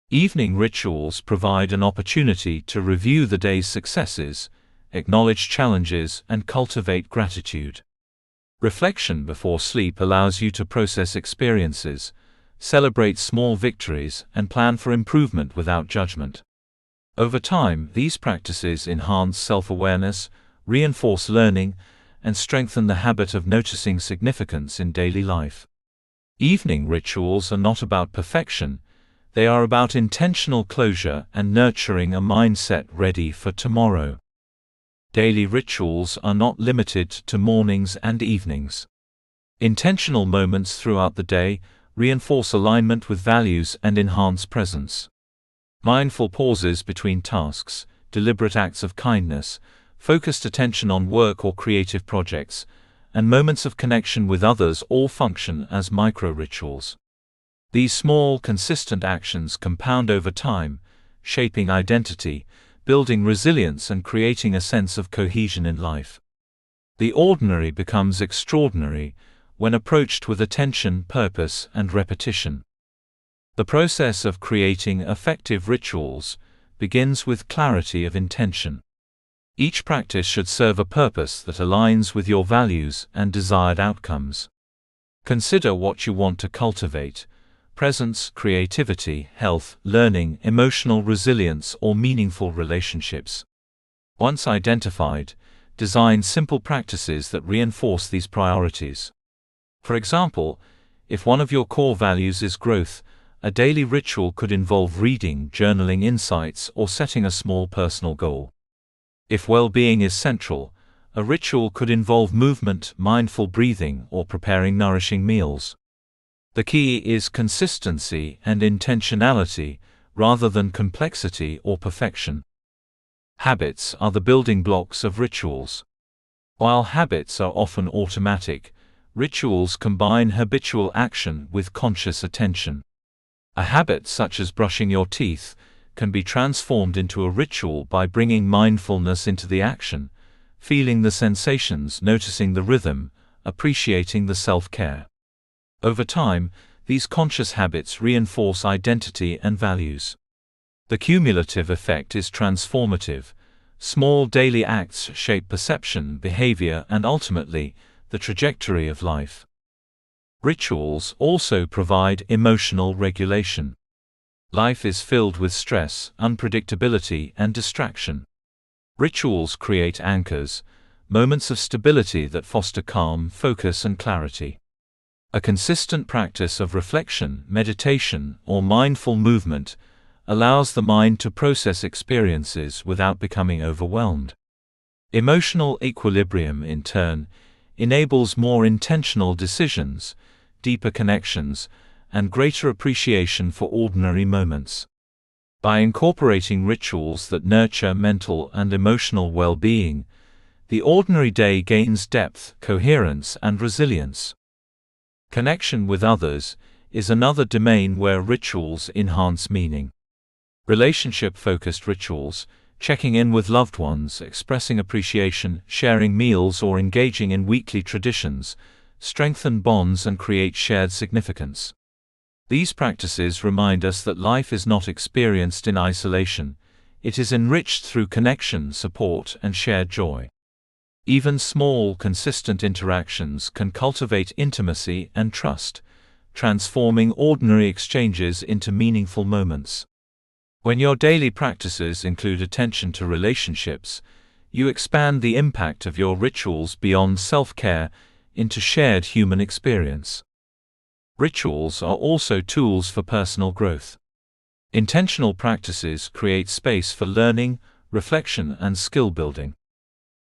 Evening rituals provide an opportunity to review the day's successes, acknowledge challenges, and cultivate gratitude. Reflection before sleep allows you to process experiences, celebrate small victories, and plan for improvement without judgment. Over time, these practices enhance self-awareness, reinforce learning, and strengthen the habit of noticing significance in daily life. Evening rituals are not about perfection, they are about intentional closure and nurturing a mindset ready for tomorrow. Daily rituals are not limited to mornings and evenings. Intentional moments throughout the day reinforce alignment with values and enhance presence. Mindful pauses between tasks, deliberate acts of kindness, focused attention on work or creative projects, and moments of connection with others all function as micro-rituals. These small, consistent actions compound over time, shaping identity, building resilience, and creating a sense of cohesion in life. The ordinary becomes extraordinary when approached with attention, purpose, and repetition. The process of creating effective rituals begins with clarity of intention. Each practice should serve a purpose that aligns with your values and desired outcomes. Consider what you want to cultivate: presence, creativity, health, learning, emotional resilience, or meaningful relationships. Once identified, design simple practices that reinforce these priorities. For example, if one of your core values is growth, a daily ritual could involve reading, journaling insights, or setting a small personal goal. If well-being is central, a ritual could involve movement, mindful breathing, or preparing nourishing meals. The key is consistency and intentionality, rather than complexity or perfection. Habits are the building blocks of rituals. While habits are often automatic, rituals combine habitual action with conscious attention. A habit such as brushing your teeth can be transformed into a ritual by bringing mindfulness into the action, feeling the sensations, noticing the rhythm, appreciating the self-care. Over time, these conscious habits reinforce identity and values. The cumulative effect is transformative. Small daily acts shape perception, behavior, and ultimately, the trajectory of life. Rituals also provide emotional regulation. Life is filled with stress, unpredictability, and distraction. Rituals create anchors, moments of stability that foster calm, focus, and clarity. A consistent practice of reflection, meditation, or mindful movement allows the mind to process experiences without becoming overwhelmed. Emotional equilibrium, in turn, enables more intentional decisions, deeper connections, and greater appreciation for ordinary moments. By incorporating rituals that nurture mental and emotional well-being, the ordinary day gains depth, coherence, and resilience. Connection with others is another domain where rituals enhance meaning. Relationship-focused rituals, checking in with loved ones, expressing appreciation, sharing meals, or engaging in weekly traditions, strengthen bonds and create shared significance. These practices remind us that life is not experienced in isolation, it is enriched through connection, support, and shared joy. Even small, consistent interactions can cultivate intimacy and trust, transforming ordinary exchanges into meaningful moments. When your daily practices include attention to relationships, you expand the impact of your rituals beyond self-care into shared human experience. Rituals are also tools for personal growth. Intentional practices create space for learning, reflection, and skill building.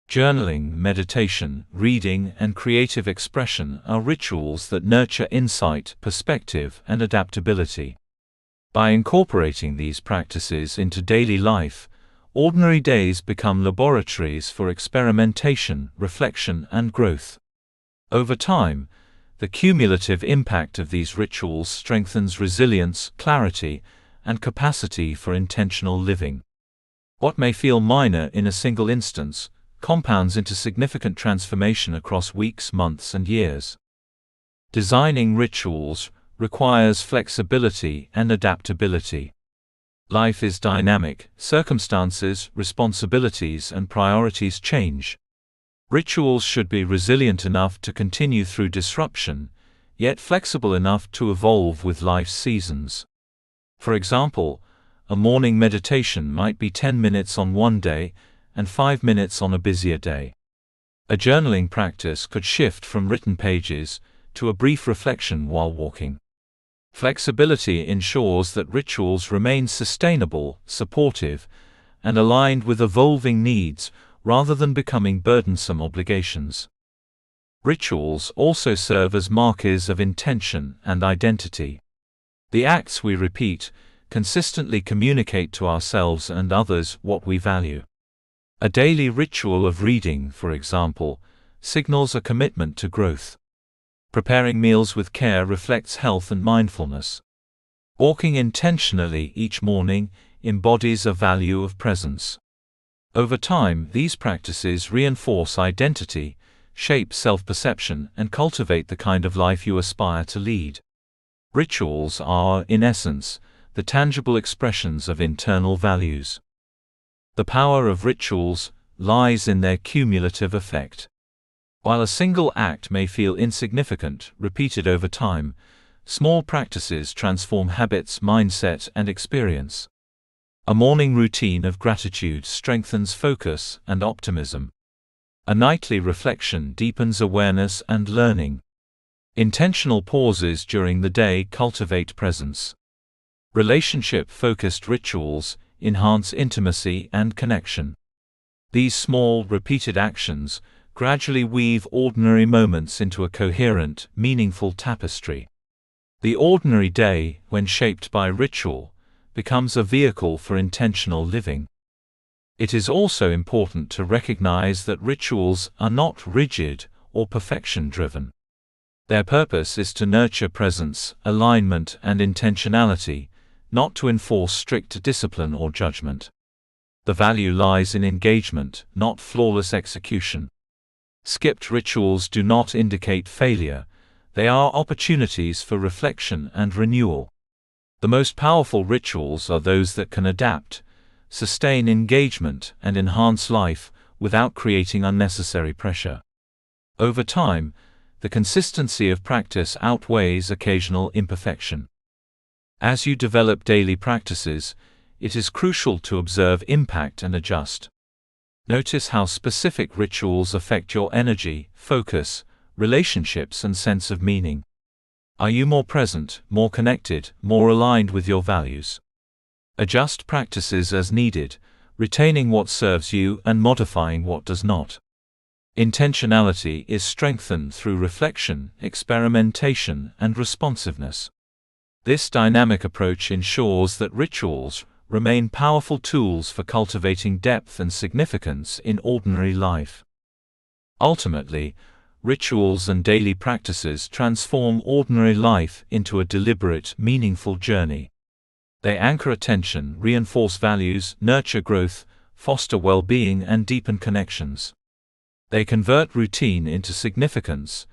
Journaling, meditation, reading, and creative expression are rituals that nurture insight, perspective, and adaptability. By incorporating these practices into daily life, ordinary days become laboratories for experimentation, reflection, and growth. Over time, the cumulative impact of these rituals strengthens resilience, clarity, and capacity for intentional living. What may feel minor in a single instance compounds into significant transformation across weeks, months, and years. Designing rituals requires flexibility and adaptability. Life is dynamic, circumstances, responsibilities, and priorities change. Rituals should be resilient enough to continue through disruption, yet flexible enough to evolve with life's seasons. For example, a morning meditation might be 10 minutes on one day and 5 minutes on a busier day. A journaling practice could shift from written pages to a brief reflection while walking. Flexibility ensures that rituals remain sustainable, supportive, and aligned with evolving needs rather than becoming burdensome obligations. Rituals also serve as markers of intention and identity. The acts we repeat consistently communicate to ourselves and others what we value. A daily ritual of reading, for example, signals a commitment to growth. Preparing meals with care reflects health and mindfulness. Walking intentionally each morning embodies a value of presence. Over time, these practices reinforce identity, shape self-perception, and cultivate the kind of life you aspire to lead. Rituals are, in essence, the tangible expressions of internal values. The power of rituals lies in their cumulative effect. While a single act may feel insignificant, repeated over time, small practices transform habits, mindset, and experience. A morning routine of gratitude strengthens focus and optimism. A nightly reflection deepens awareness and learning. Intentional pauses during the day cultivate presence. Relationship-focused rituals enhance intimacy and connection. These small, repeated actions gradually weave ordinary moments into a coherent, meaningful tapestry. The ordinary day, when shaped by ritual, becomes a vehicle for intentional living. It is also important to recognize that rituals are not rigid or perfection-driven. Their purpose is to nurture presence, alignment, and intentionality, not to enforce strict discipline or judgment. The value lies in engagement, not flawless execution. Skipped rituals do not indicate failure, they are opportunities for reflection and renewal. The most powerful rituals are those that can adapt, sustain engagement, and enhance life without creating unnecessary pressure. Over time, the consistency of practice outweighs occasional imperfection. As you develop daily practices, it is crucial to observe impact and adjust. Notice how specific rituals affect your energy, focus, relationships, and sense of meaning. Are you more present, more connected, more aligned with your values? Adjust practices as needed, retaining what serves you and modifying what does not. Intentionality is strengthened through reflection, experimentation, and responsiveness. This dynamic approach ensures that rituals remain powerful tools for cultivating depth and significance in ordinary life. Ultimately, rituals and daily practices transform ordinary life into a deliberate, meaningful journey. They anchor attention, reinforce values, nurture growth, foster well-being, and deepen connections. They convert routine into significance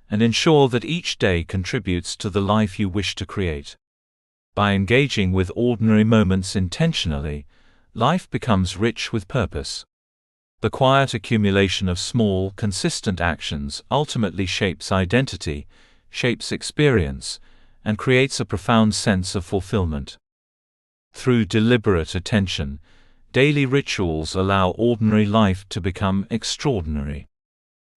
and ensure that each day contributes to the life you wish to create. By engaging with ordinary moments intentionally, life becomes rich with purpose. The quiet accumulation of small, consistent actions ultimately shapes identity, shapes experience, and creates a profound sense of fulfillment. Through deliberate attention, daily rituals allow ordinary life to become extraordinary.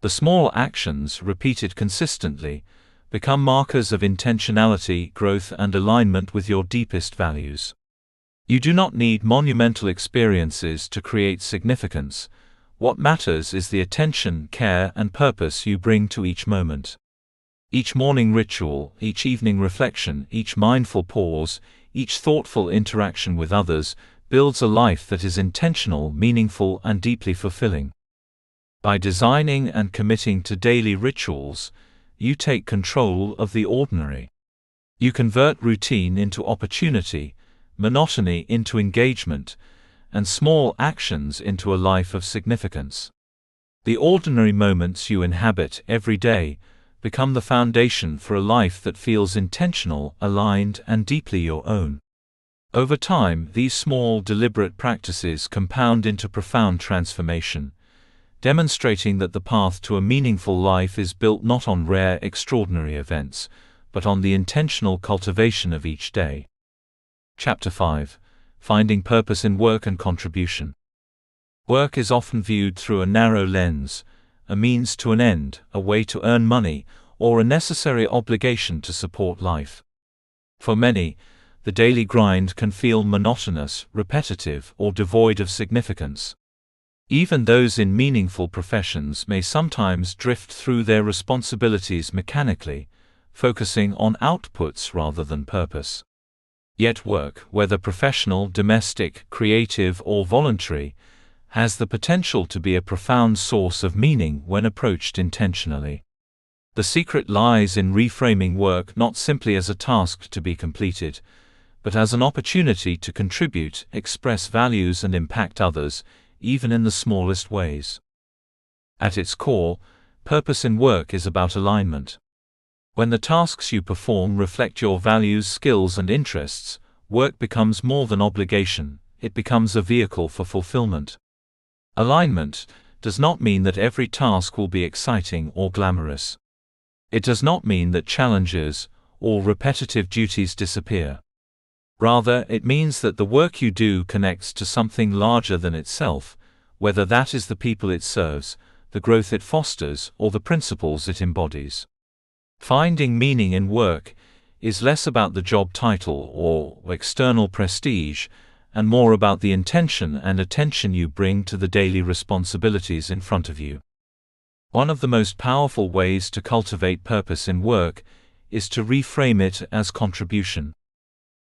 The small actions, repeated consistently, become markers of intentionality, growth, and alignment with your deepest values. You do not need monumental experiences to create significance. What matters is the attention, care, and purpose you bring to each moment. Each morning ritual, each evening reflection, each mindful pause, each thoughtful interaction with others builds a life that is intentional, meaningful, and deeply fulfilling. By designing and committing to daily rituals, you take control of the ordinary. You convert routine into opportunity, monotony into engagement, and small actions into a life of significance. The ordinary moments you inhabit every day become the foundation for a life that feels intentional, aligned, and deeply your own. Over time, these small, deliberate practices compound into profound transformation, demonstrating that the path to a meaningful life is built not on rare, extraordinary events, but on the intentional cultivation of each day. Chapter 5: Finding Purpose in Work and Contribution. Work is often viewed through a narrow lens, a means to an end, a way to earn money, or a necessary obligation to support life. For many, the daily grind can feel monotonous, repetitive, or devoid of significance. Even those in meaningful professions may sometimes drift through their responsibilities mechanically, focusing on outputs rather than purpose. Yet work, whether professional, domestic, creative, or voluntary, has the potential to be a profound source of meaning when approached intentionally. The secret lies in reframing work not simply as a task to be completed, but as an opportunity to contribute, express values, and impact others, even in the smallest ways. At its core, purpose in work is about alignment. When the tasks you perform reflect your values, skills, and interests, work becomes more than obligation, it becomes a vehicle for fulfillment. Alignment does not mean that every task will be exciting or glamorous. It does not mean that challenges or repetitive duties disappear. Rather, it means that the work you do connects to something larger than itself, whether that is the people it serves, the growth it fosters, or the principles it embodies. Finding meaning in work is less about the job title or external prestige, and more about the intention and attention you bring to the daily responsibilities in front of you. One of the most powerful ways to cultivate purpose in work is to reframe it as contribution.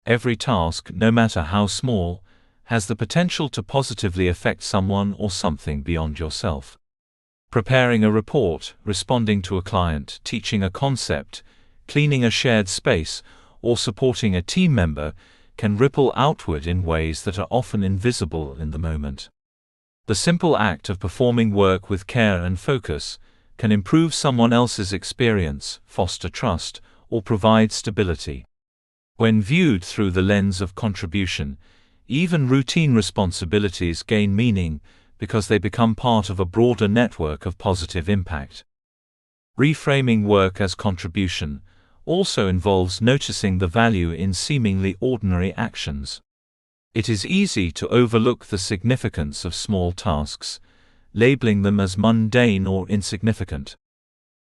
Every task, no matter how small, has the potential to positively affect someone or something beyond yourself. Preparing a report, responding to a client, teaching a concept, cleaning a shared space, or supporting a team member can ripple outward in ways that are often invisible in the moment. The simple act of performing work with care and focus can improve someone else's experience, foster trust, or provide stability. When viewed through the lens of contribution, even routine responsibilities gain meaning because they become part of a broader network of positive impact. Reframing work as contribution also involves noticing the value in seemingly ordinary actions. It is easy to overlook the significance of small tasks, labeling them as mundane or insignificant.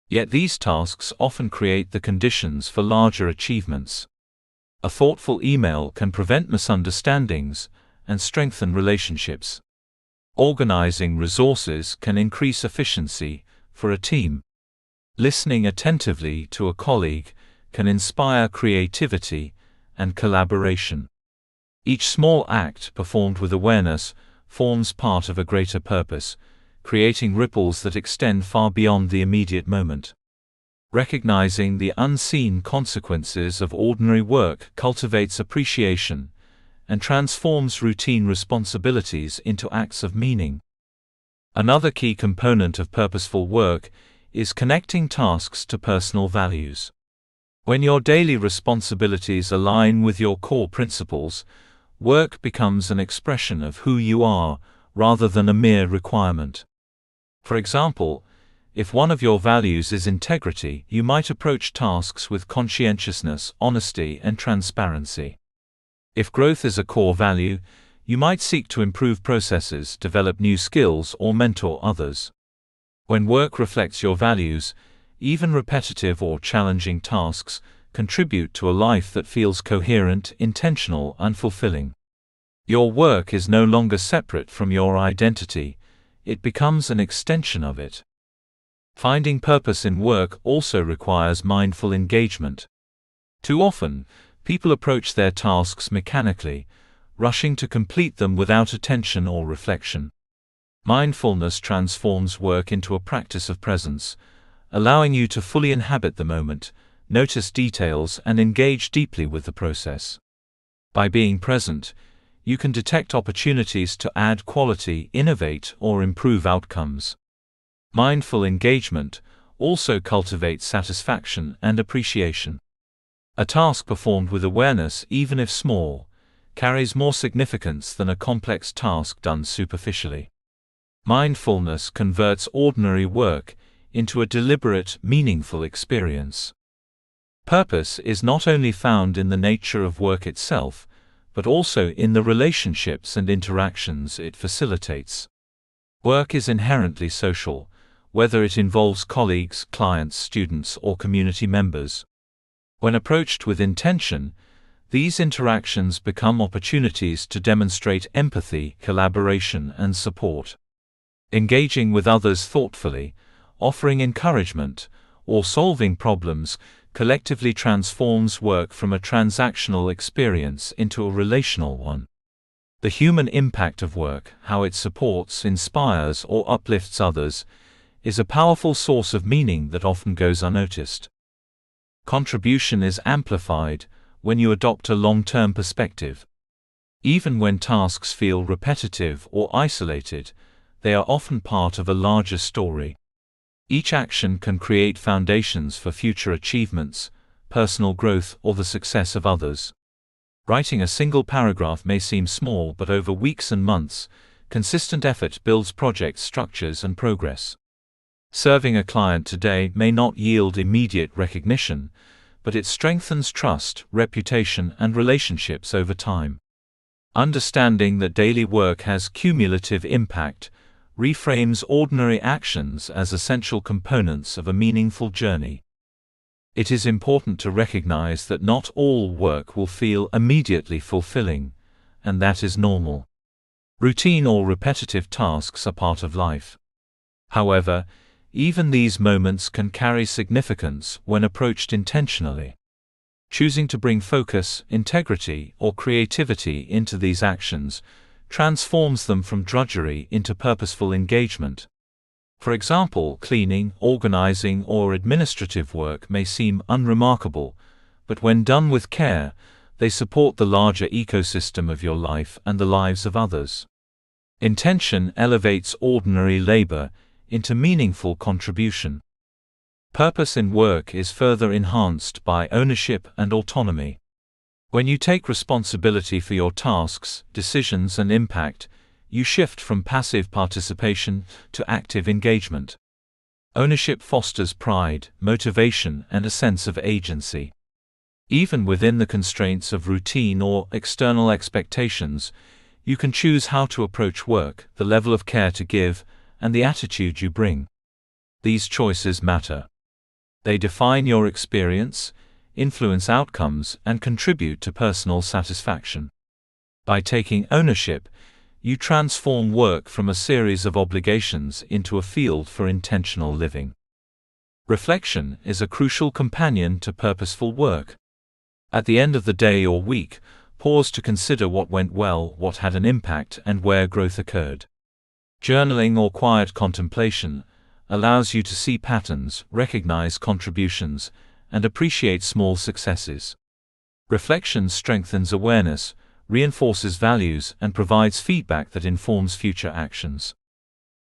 Yet these tasks often create the conditions for larger achievements. A thoughtful email can prevent misunderstandings and strengthen relationships. Organizing resources can increase efficiency for a team. Listening attentively to a colleague can inspire creativity and collaboration. Each small act performed with awareness forms part of a greater purpose, creating ripples that extend far beyond the immediate moment. Recognizing the unseen consequences of ordinary work cultivates appreciation and transforms routine responsibilities into acts of meaning. Another key component of purposeful work is connecting tasks to personal values. When your daily responsibilities align with your core principles, work becomes an expression of who you are rather than a mere requirement. For example, if one of your values is integrity, you might approach tasks with conscientiousness, honesty, and transparency. If growth is a core value, you might seek to improve processes, develop new skills, or mentor others. When work reflects your values, even repetitive or challenging tasks contribute to a life that feels coherent, intentional, and fulfilling. Your work is no longer separate from your identity, it becomes an extension of it. Finding purpose in work also requires mindful engagement. Too often, people approach their tasks mechanically, rushing to complete them without attention or reflection. Mindfulness transforms work into a practice of presence, allowing you to fully inhabit the moment, notice details, and engage deeply with the process. By being present, you can detect opportunities to add quality, innovate, or improve outcomes. Mindful engagement also cultivates satisfaction and appreciation. A task performed with awareness, even if small, carries more significance than a complex task done superficially. Mindfulness converts ordinary work into a deliberate, meaningful experience. Purpose is not only found in the nature of work itself, but also in the relationships and interactions it facilitates. Work is inherently social, whether it involves colleagues, clients, students, or community members. When approached with intention, these interactions become opportunities to demonstrate empathy, collaboration, and support. Engaging with others thoughtfully, offering encouragement, or solving problems collectively transforms work from a transactional experience into a relational one. The human impact of work, how it supports, inspires, or uplifts others, is a powerful source of meaning that often goes unnoticed. Contribution is amplified when you adopt a long-term perspective. Even when tasks feel repetitive or isolated, they are often part of a larger story. Each action can create foundations for future achievements, personal growth, or the success of others. Writing a single paragraph may seem small, but over weeks and months, consistent effort builds project structures and progress. Serving a client today may not yield immediate recognition, but it strengthens trust, reputation, and relationships over time. Understanding that daily work has cumulative impact reframes ordinary actions as essential components of a meaningful journey. It is important to recognize that not all work will feel immediately fulfilling, and that is normal. Routine or repetitive tasks are part of life. However, even these moments can carry significance when approached intentionally. Choosing to bring focus, integrity, or creativity into these actions transforms them from drudgery into purposeful engagement. For example, cleaning, organizing, or administrative work may seem unremarkable, but when done with care, They support the larger ecosystem of your life and the lives of others. Intention elevates ordinary labor into meaningful contribution. Purpose in work is further enhanced by ownership and autonomy. When you take responsibility for your tasks, decisions, and impact, you shift from passive participation to active engagement. Ownership fosters pride, motivation, and a sense of agency. Even within the constraints of routine or external expectations, you can choose how to approach work, the level of care to give, and the attitude you bring. These choices matter. They define your experience, influence outcomes, and contribute to personal satisfaction. By taking ownership, you transform work from a series of obligations into a field for intentional living. Reflection is a crucial companion to purposeful work. At the end of the day or week, pause to consider what went well, what had an impact, and where growth occurred. Journaling or quiet contemplation allows you to see patterns, recognize contributions, and appreciate small successes. Reflection strengthens awareness, reinforces values, and provides feedback that informs future actions.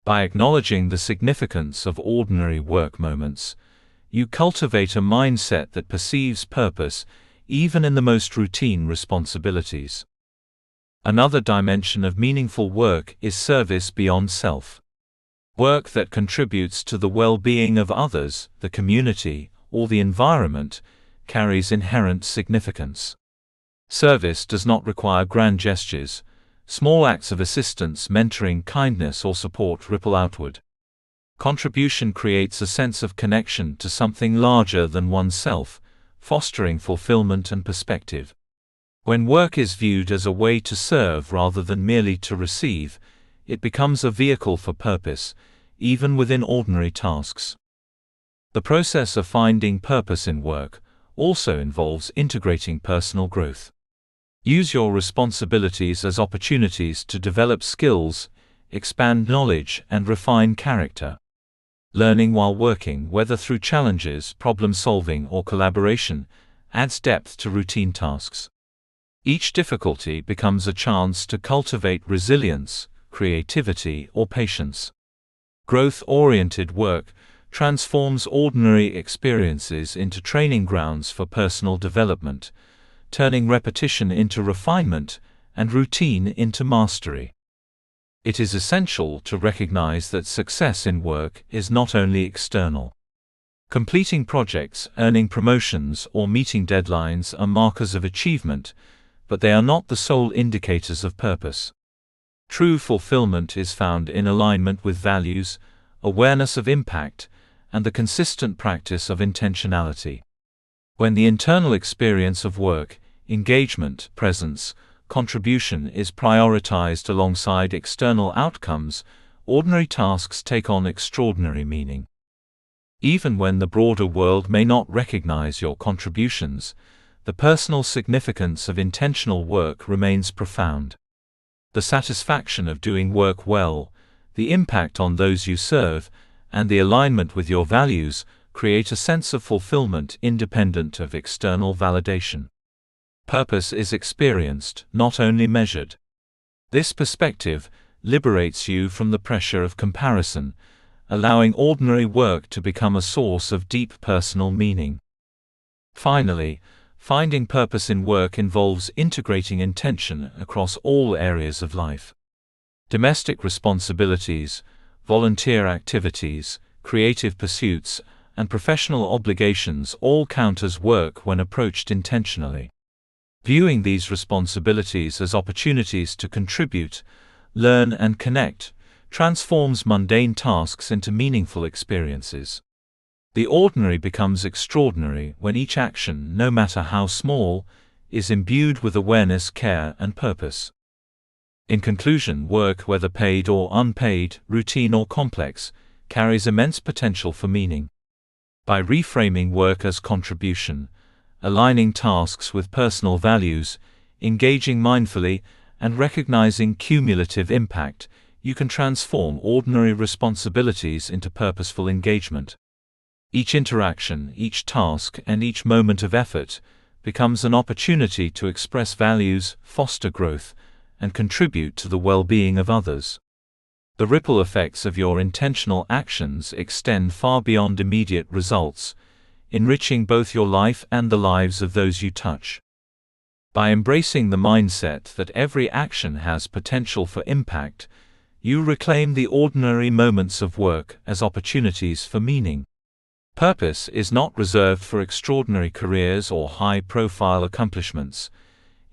By acknowledging the significance of ordinary work moments, you cultivate a mindset that perceives purpose even in the most routine responsibilities. Another dimension of meaningful work is service beyond self. Work that contributes to the well-being of others, the community, or the environment carries inherent significance. Service does not require grand gestures. Small acts of assistance, mentoring, kindness, or support ripple outward. Contribution creates a sense of connection to something larger than oneself, fostering fulfillment and perspective. When work is viewed as a way to serve rather than merely to receive, it becomes a vehicle for purpose, even within ordinary tasks. The process of finding purpose in work also involves integrating personal growth. Use your responsibilities as opportunities to develop skills, expand knowledge, and refine character. Learning while working, whether through challenges, problem-solving, or collaboration, adds depth to routine tasks. Each difficulty becomes a chance to cultivate resilience, creativity, or patience. Growth-oriented work transforms ordinary experiences into training grounds for personal development, turning repetition into refinement and routine into mastery. It is essential to recognize that success in work is not only external. Completing projects, earning promotions, or meeting deadlines are markers of achievement, but they are not the sole indicators of purpose. True fulfillment is found in alignment with values, awareness of impact, and the consistent practice of intentionality. When the internal experience of work, engagement, presence, contribution is prioritized alongside external outcomes, ordinary tasks take on extraordinary meaning. Even when the broader world may not recognize your contributions, the personal significance of intentional work remains profound. The satisfaction of doing work well, the impact on those you serve, and the alignment with your values create a sense of fulfillment independent of external validation. Purpose is experienced, not only measured. This perspective liberates you from the pressure of comparison, allowing ordinary work to become a source of deep personal meaning. Finally, finding purpose in work involves integrating intention across all areas of life. Domestic responsibilities, volunteer activities, creative pursuits, and professional obligations all count as work when approached intentionally. Viewing these responsibilities as opportunities to contribute, learn, and connect transforms mundane tasks into meaningful experiences. The ordinary becomes extraordinary when each action, no matter how small, is imbued with awareness, care, and purpose. In conclusion, work, whether paid or unpaid, routine or complex, carries immense potential for meaning. By reframing work as contribution, aligning tasks with personal values, engaging mindfully, and recognizing cumulative impact, you can transform ordinary responsibilities into purposeful engagement. Each interaction, each task, and each moment of effort becomes an opportunity to express values, foster growth, and contribute to the well-being of others. The ripple effects of your intentional actions extend far beyond immediate results, enriching both your life and the lives of those you touch. By embracing the mindset that every action has potential for impact, you reclaim the ordinary moments of work as opportunities for meaning. Purpose is not reserved for extraordinary careers or high-profile accomplishments.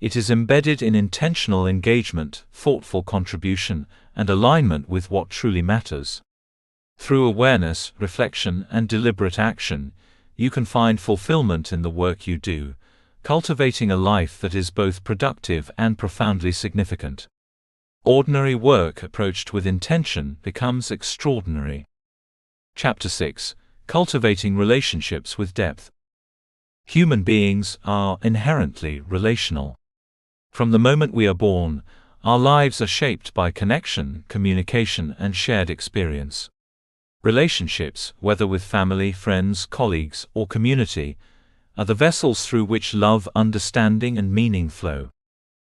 It is embedded in intentional engagement, thoughtful contribution, and alignment with what truly matters. Through awareness, reflection, and deliberate action, you can find fulfillment in the work you do, cultivating a life that is both productive and profoundly significant. Ordinary work approached with intention becomes extraordinary. Chapter 6: Cultivating Relationships with Depth. Human beings are inherently relational. From the moment we are born, our lives are shaped by connection, communication, and shared experience. Relationships, whether with family, friends, colleagues, or community, are the vessels through which love, understanding, and meaning flow.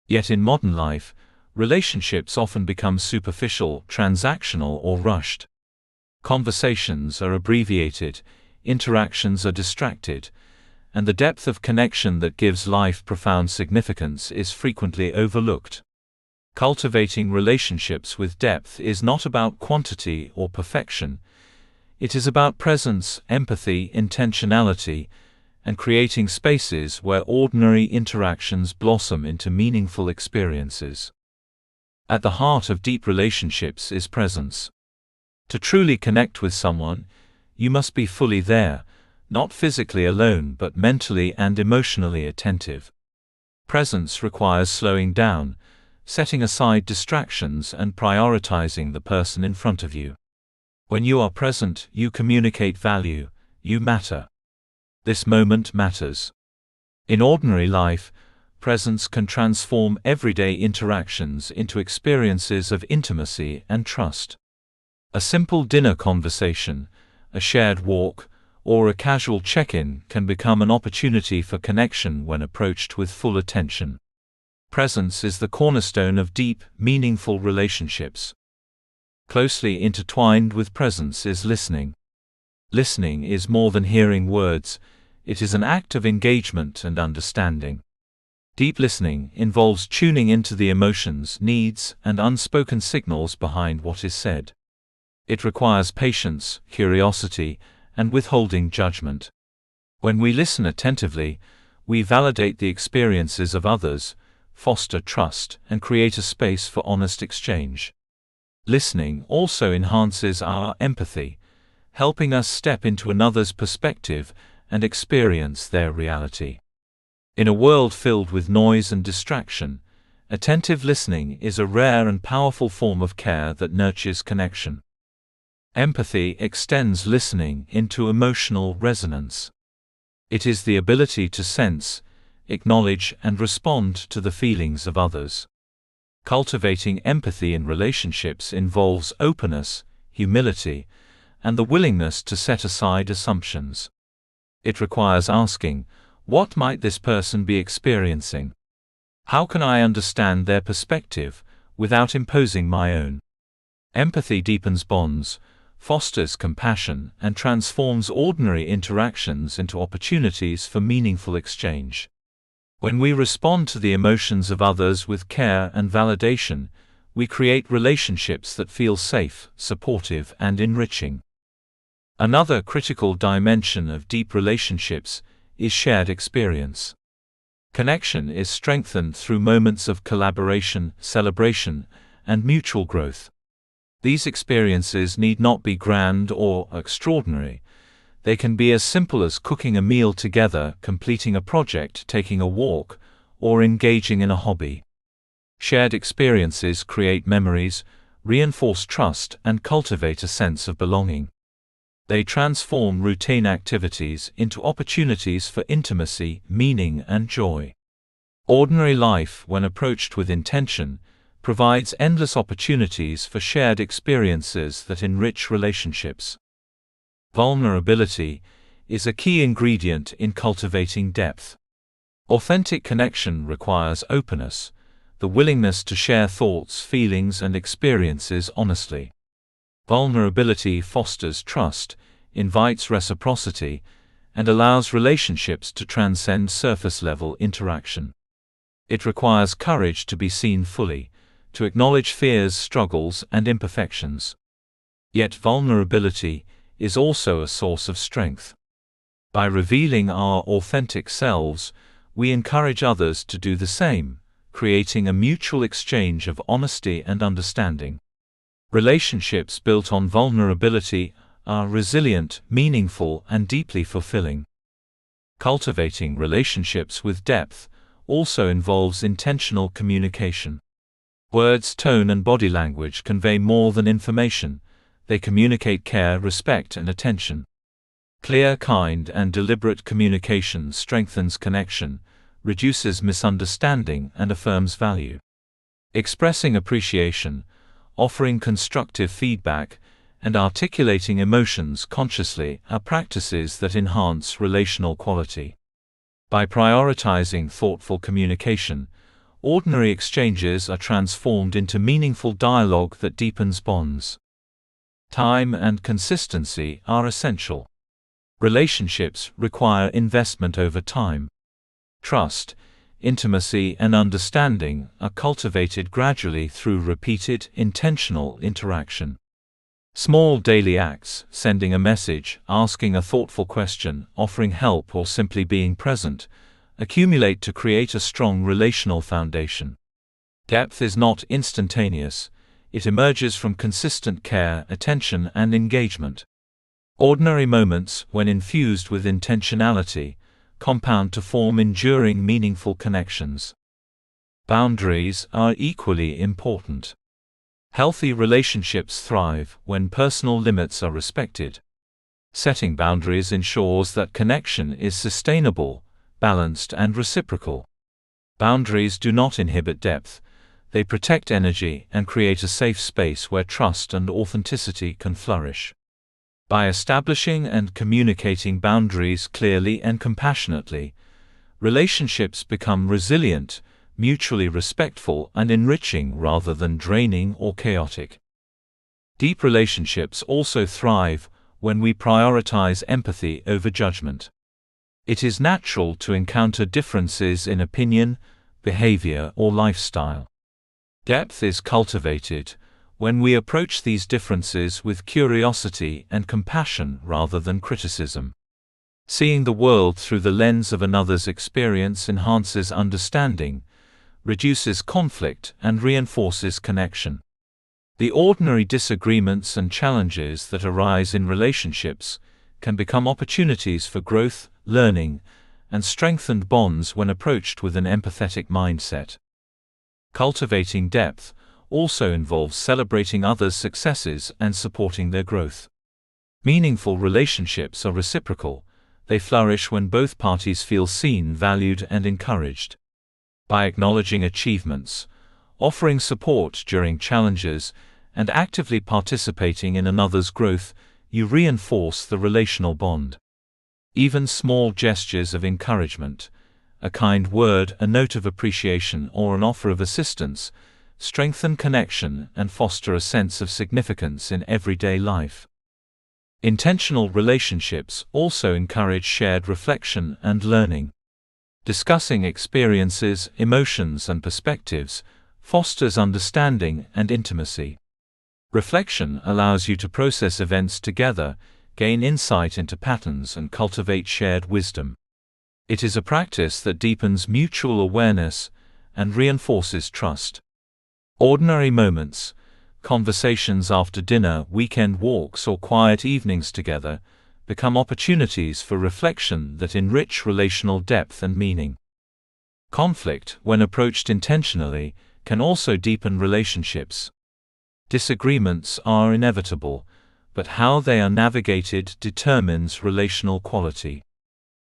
Yet in modern life, relationships often become superficial, transactional, or rushed. Conversations are abbreviated, interactions are distracted, and the depth of connection that gives life profound significance is frequently overlooked. Cultivating relationships with depth is not about quantity or perfection. It is about presence, empathy, intentionality, and creating spaces where ordinary interactions blossom into meaningful experiences. At the heart of deep relationships is presence. To truly connect with someone, you must be fully there, not physically alone but mentally and emotionally attentive. Presence requires slowing down, setting aside distractions, and prioritizing the person in front of you. When you are present, you communicate value, you matter. This moment matters. In ordinary life, presence can transform everyday interactions into experiences of intimacy and trust. A simple dinner conversation, a shared walk, or a casual check-in can become an opportunity for connection when approached with full attention. Presence is the cornerstone of deep, meaningful relationships. Closely intertwined with presence is listening. Listening is more than hearing words, it is an act of engagement and understanding. Deep listening involves tuning into the emotions, needs, and unspoken signals behind what is said. It requires patience, curiosity, and withholding judgment. When we listen attentively, we validate the experiences of others, foster trust, and create a space for honest exchange. Listening also enhances our empathy, helping us step into another's perspective and experience their reality. In a world filled with noise and distraction, attentive listening is a rare and powerful form of care that nurtures connection. Empathy extends listening into emotional resonance. It is the ability to sense, acknowledge, and respond to the feelings of others. Cultivating empathy in relationships involves openness, humility, and the willingness to set aside assumptions. It requires asking, what might this person be experiencing? How can I understand their perspective, without imposing my own? Empathy deepens bonds, fosters compassion, and transforms ordinary interactions into opportunities for meaningful exchange. When we respond to the emotions of others with care and validation, we create relationships that feel safe, supportive, and enriching. Another critical dimension of deep relationships is shared experience. Connection is strengthened through moments of collaboration, celebration, and mutual growth. These experiences need not be grand or extraordinary. They can be as simple as cooking a meal together, completing a project, taking a walk, or engaging in a hobby. Shared experiences create memories, reinforce trust, and cultivate a sense of belonging. They transform routine activities into opportunities for intimacy, meaning, and joy. Ordinary life, when approached with intention, provides endless opportunities for shared experiences that enrich relationships. Vulnerability is a key ingredient in cultivating depth. Authentic connection requires openness, the willingness to share thoughts, feelings, and experiences honestly. Vulnerability fosters trust, invites reciprocity, and allows relationships to transcend surface-level interaction. It requires courage to be seen fully, to acknowledge fears, struggles, and imperfections. Yet vulnerability is also a source of strength. By revealing our authentic selves, we encourage others to do the same, creating a mutual exchange of honesty and understanding. Relationships built on vulnerability are resilient, meaningful, and deeply fulfilling. Cultivating relationships with depth also involves intentional communication. Words, tone, and body language convey more than information. They communicate care, respect, and attention. Clear, kind, and deliberate communication strengthens connection, reduces misunderstanding, and affirms value. Expressing appreciation, offering constructive feedback, and articulating emotions consciously are practices that enhance relational quality. By prioritizing thoughtful communication, ordinary exchanges are transformed into meaningful dialogue that deepens bonds. Time and consistency are essential. Relationships require investment over time. Trust, intimacy, and understanding are cultivated gradually through repeated, intentional interaction. Small daily acts, sending a message, asking a thoughtful question, offering help, or simply being present, accumulate to create a strong relational foundation. Depth is not instantaneous. It emerges from consistent care, attention, and engagement. Ordinary moments, when infused with intentionality, compound to form enduring, meaningful connections. Boundaries are equally important. Healthy relationships thrive when personal limits are respected. Setting boundaries ensures that connection is sustainable, balanced, and reciprocal. Boundaries do not inhibit depth. They protect energy and create a safe space where trust and authenticity can flourish. By establishing and communicating boundaries clearly and compassionately, relationships become resilient, mutually respectful, and enriching rather than draining or chaotic. Deep relationships also thrive when we prioritize empathy over judgment. It is natural to encounter differences in opinion, behavior, or lifestyle. Depth is cultivated when we approach these differences with curiosity and compassion rather than criticism. Seeing the world through the lens of another's experience enhances understanding, reduces conflict, and reinforces connection. The ordinary disagreements and challenges that arise in relationships can become opportunities for growth, learning, and strengthened bonds when approached with an empathetic mindset. Cultivating depth also involves celebrating others' successes and supporting their growth. Meaningful relationships are reciprocal. They flourish when both parties feel seen, valued, and encouraged. By acknowledging achievements, offering support during challenges, and actively participating in another's growth, you reinforce the relational bond. Even small gestures of encouragement, a kind word, a note of appreciation, or an offer of assistance, strengthen connection and foster a sense of significance in everyday life. Intentional relationships also encourage shared reflection and learning. Discussing experiences, emotions, and perspectives fosters understanding and intimacy. Reflection allows you to process events together, gain insight into patterns, and cultivate shared wisdom. It is a practice that deepens mutual awareness and reinforces trust. Ordinary moments, conversations after dinner, weekend walks, or quiet evenings together become opportunities for reflection that enrich relational depth and meaning. Conflict, when approached intentionally, can also deepen relationships. Disagreements are inevitable, but how they are navigated determines relational quality.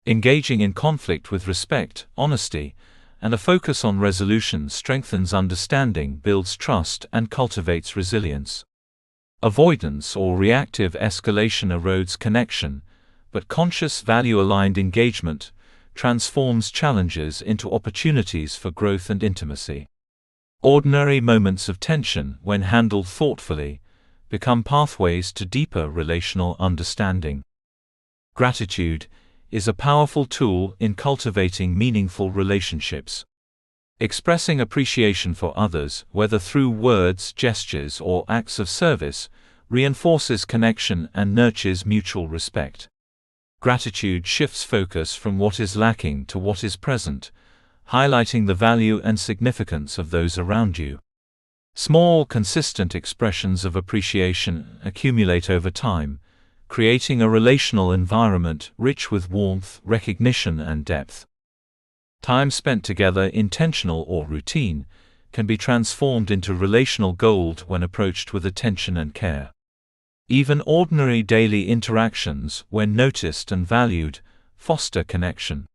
Engaging in conflict with respect, honesty, and a focus on resolution strengthens understanding, builds trust, and cultivates resilience. Avoidance or reactive escalation erodes connection, but conscious, value-aligned engagement transforms challenges into opportunities for growth and intimacy. Ordinary moments of tension, when handled thoughtfully, become pathways to deeper relational understanding. Gratitude is a powerful tool in cultivating meaningful relationships. Expressing appreciation for others, whether through words, gestures, or acts of service, reinforces connection and nurtures mutual respect. Gratitude shifts focus from what is lacking to what is present, highlighting the value and significance of those around you. Small, consistent expressions of appreciation accumulate over time, creating a relational environment rich with warmth, recognition, and depth. Time spent together, intentional or routine, can be transformed into relational gold when approached with attention and care. Even ordinary daily interactions, when noticed and valued, foster connection.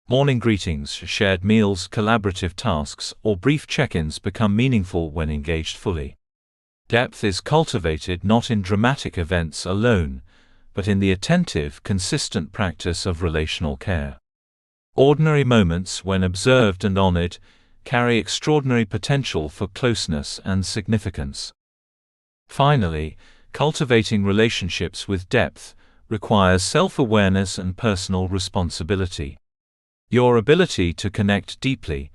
Morning greetings, shared meals, collaborative tasks, or brief check-ins become meaningful when engaged fully. Depth is cultivated not in dramatic events alone, but in the attentive, consistent practice of relational care. Ordinary moments, when observed and honored, carry extraordinary potential for closeness and significance. Finally, cultivating relationships with depth requires self-awareness and personal responsibility. Your ability to connect deeply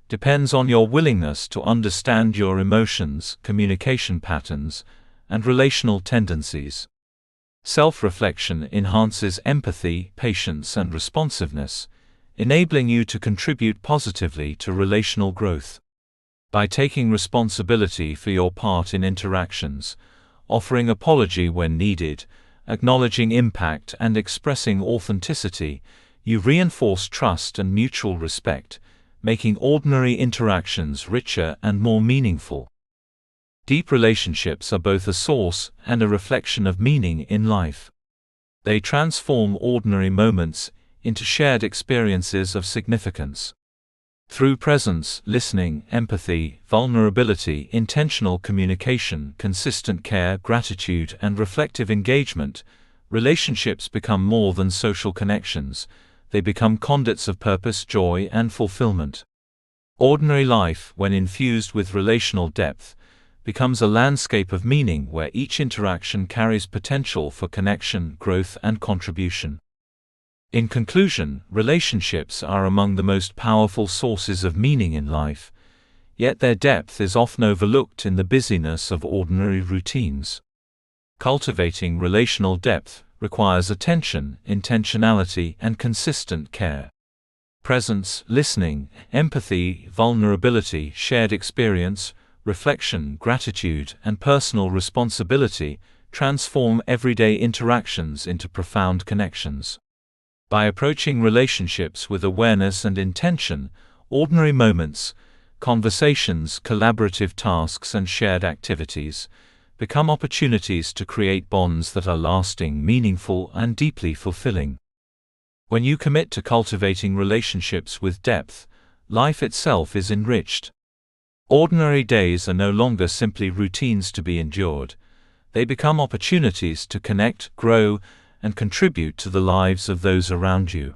depends on your willingness to understand your emotions, communication patterns, and relational tendencies. Self-reflection enhances empathy, patience, and responsiveness, enabling you to contribute positively to relational growth. By taking responsibility for your part in interactions, offering apology when needed, acknowledging impact, and expressing authenticity, you reinforce trust and mutual respect, making ordinary interactions richer and more meaningful. Deep relationships are both a source and a reflection of meaning in life. They transform ordinary moments into shared experiences of significance. Through presence, listening, empathy, vulnerability, intentional communication, consistent care, gratitude, and reflective engagement, relationships become more than social connections. They become conduits of purpose, joy, and fulfillment. Ordinary life, when infused with relational depth, becomes a landscape of meaning where each interaction carries potential for connection, growth, and contribution. In conclusion, relationships are among the most powerful sources of meaning in life, yet their depth is often overlooked in the busyness of ordinary routines. Cultivating relational depth requires attention, intentionality, and consistent care. Presence, listening, empathy, vulnerability, shared experience, reflection, gratitude, and personal responsibility transform everyday interactions into profound connections. By approaching relationships with awareness and intention, ordinary moments, conversations, collaborative tasks, and shared activities become opportunities to create bonds that are lasting, meaningful, and deeply fulfilling. When you commit to cultivating relationships with depth, life itself is enriched. Ordinary days are no longer simply routines to be endured. They become opportunities to connect, grow, and contribute to the lives of those around you.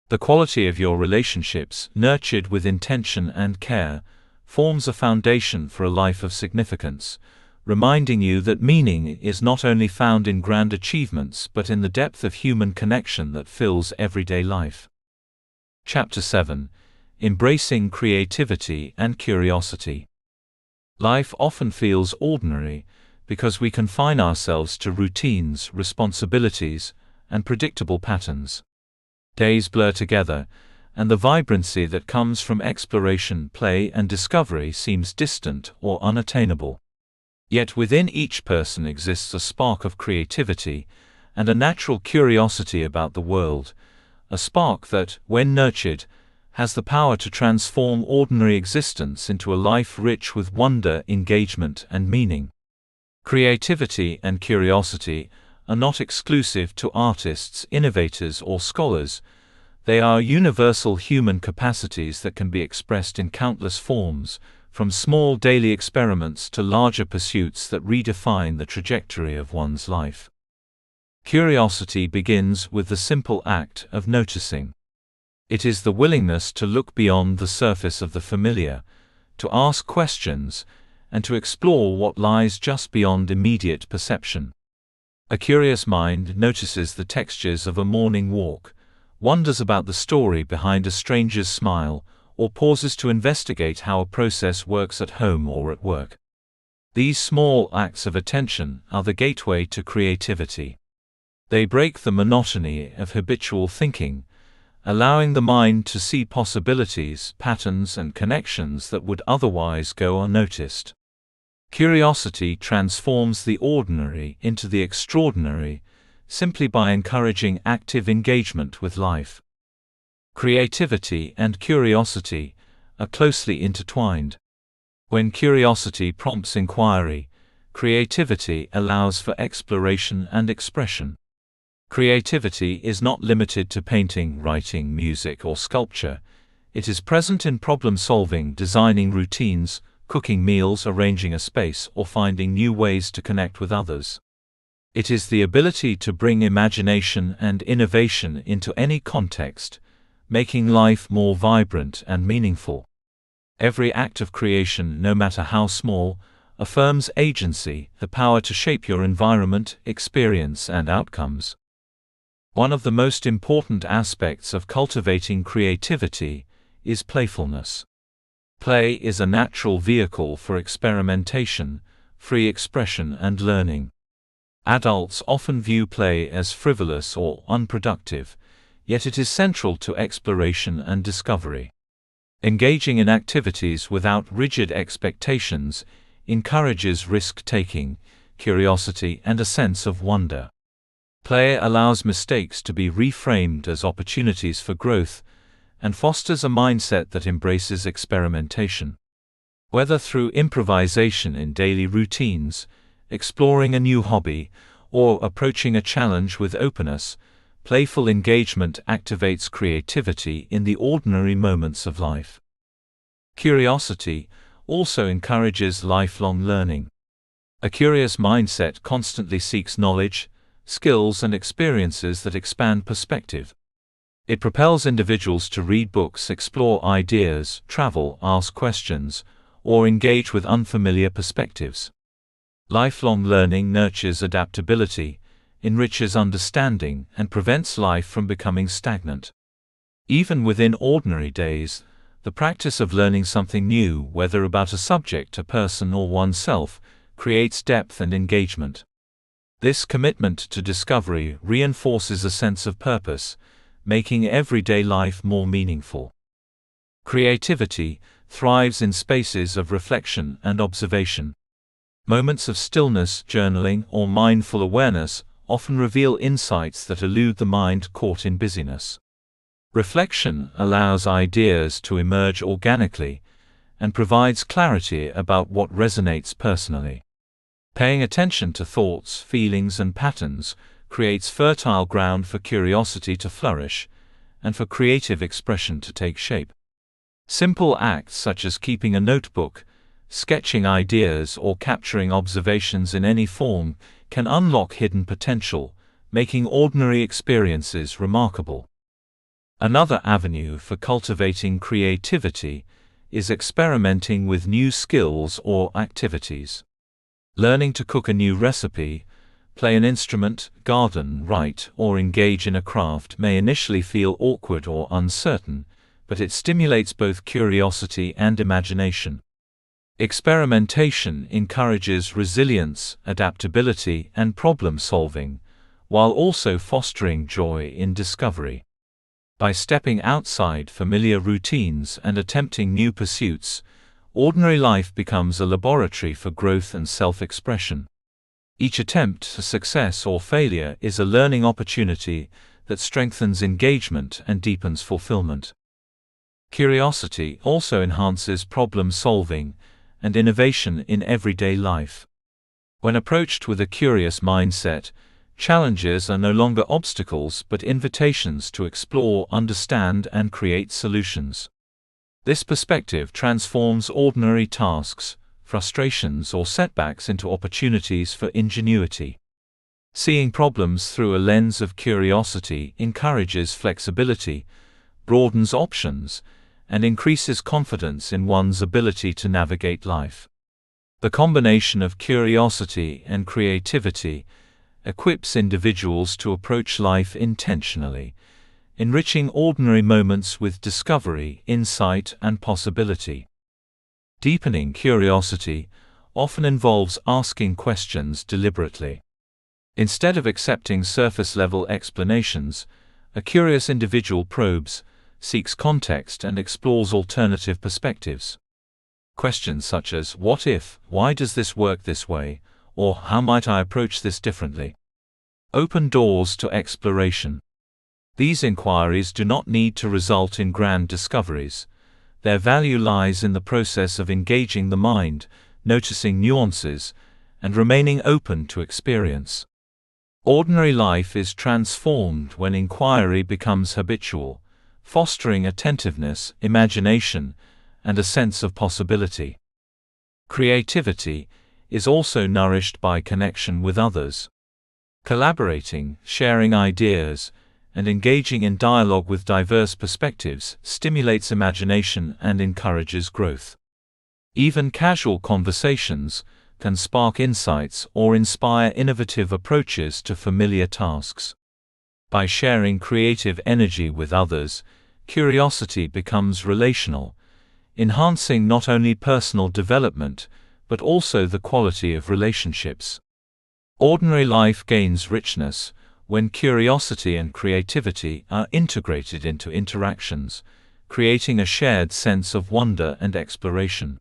The quality of your relationships, nurtured with intention and care, forms a foundation for a life of significance, reminding you that meaning is not only found in grand achievements but in the depth of human connection that fills everyday life. Chapter 7: Embracing Creativity and Curiosity. Life often feels ordinary because we confine ourselves to routines, responsibilities, and predictable patterns. Days blur together, and the vibrancy that comes from exploration, play, and discovery seems distant or unattainable. Yet within each person exists a spark of creativity and a natural curiosity about the world, a spark that, when nurtured, has the power to transform ordinary existence into a life rich with wonder, engagement, and meaning. Creativity and curiosity are not exclusive to artists, innovators, or scholars. They are universal human capacities that can be expressed in countless forms, from small daily experiments to larger pursuits that redefine the trajectory of one's life. Curiosity begins with the simple act of noticing. It is the willingness to look beyond the surface of the familiar, to ask questions, and to explore what lies just beyond immediate perception. A curious mind notices the textures of a morning walk, wonders about the story behind a stranger's smile, or pauses to investigate how a process works at home or at work. These small acts of attention are the gateway to creativity. They break the monotony of habitual thinking, allowing the mind to see possibilities, patterns, and connections that would otherwise go unnoticed. Curiosity transforms the ordinary into the extraordinary, simply by encouraging active engagement with life. Creativity and curiosity are closely intertwined. When curiosity prompts inquiry, creativity allows for exploration and expression. Creativity is not limited to painting, writing, music, or sculpture. It is present in problem-solving, designing routines, cooking meals, arranging a space, or finding new ways to connect with others. It is the ability to bring imagination and innovation into any context, making life more vibrant and meaningful. Every act of creation, no matter how small, affirms agency, the power to shape your environment, experience, and outcomes. One of the most important aspects of cultivating creativity is playfulness. Play is a natural vehicle for experimentation, free expression, and learning. Adults often view play as frivolous or unproductive, yet it is central to exploration and discovery. Engaging in activities without rigid expectations encourages risk-taking, curiosity, and a sense of wonder. Play allows mistakes to be reframed as opportunities for growth and fosters a mindset that embraces experimentation. Whether through improvisation in daily routines, exploring a new hobby, or approaching a challenge with openness, playful engagement activates creativity in the ordinary moments of life. Curiosity also encourages lifelong learning. A curious mindset constantly seeks knowledge, skills, and experiences that expand perspective. It propels individuals to read books, explore ideas, travel, ask questions, or engage with unfamiliar perspectives. Lifelong learning nurtures adaptability, enriches understanding, and prevents life from becoming stagnant. Even within ordinary days, the practice of learning something new, whether about a subject, a person, or oneself, creates depth and engagement. This commitment to discovery reinforces a sense of purpose, making everyday life more meaningful. Creativity thrives in spaces of reflection and observation. Moments of stillness, journaling, or mindful awareness often reveal insights that elude the mind caught in busyness. Reflection allows ideas to emerge organically and provides clarity about what resonates personally. Paying attention to thoughts, feelings, and patterns creates fertile ground for curiosity to flourish and for creative expression to take shape. Simple acts such as keeping a notebook, sketching ideas, or capturing observations in any form can unlock hidden potential, making ordinary experiences remarkable. Another avenue for cultivating creativity is experimenting with new skills or activities. Learning to cook a new recipe, play an instrument, garden, write, or engage in a craft may initially feel awkward or uncertain, but it stimulates both curiosity and imagination. Experimentation encourages resilience, adaptability, and problem-solving, while also fostering joy in discovery. By stepping outside familiar routines and attempting new pursuits, ordinary life becomes a laboratory for growth and self-expression. Each attempt, success or failure, is a learning opportunity that strengthens engagement and deepens fulfillment. Curiosity also enhances problem-solving and innovation in everyday life. When approached with a curious mindset, challenges are no longer obstacles but invitations to explore, understand, and create solutions. This perspective transforms ordinary tasks, frustrations, or setbacks into opportunities for ingenuity. Seeing problems through a lens of curiosity encourages flexibility, broadens options, and increases confidence in one's ability to navigate life. The combination of curiosity and creativity equips individuals to approach life intentionally, enriching ordinary moments with discovery, insight, and possibility. Deepening curiosity often involves asking questions deliberately. Instead of accepting surface-level explanations, a curious individual probes, seeks context, and explores alternative perspectives. Questions such as, "What if?" "Why does this work this way?" or "How might I approach this differently?" open doors to exploration. These inquiries do not need to result in grand discoveries. Their value lies in the process of engaging the mind, noticing nuances, and remaining open to experience. Ordinary life is transformed when inquiry becomes habitual, fostering attentiveness, imagination, and a sense of possibility. Creativity is also nourished by connection with others. Collaborating, sharing ideas, and engaging in dialogue with diverse perspectives stimulates imagination and encourages growth. Even casual conversations can spark insights or inspire innovative approaches to familiar tasks. By sharing creative energy with others, curiosity becomes relational, enhancing not only personal development, but also the quality of relationships. Ordinary life gains richness when curiosity and creativity are integrated into interactions, creating a shared sense of wonder and exploration.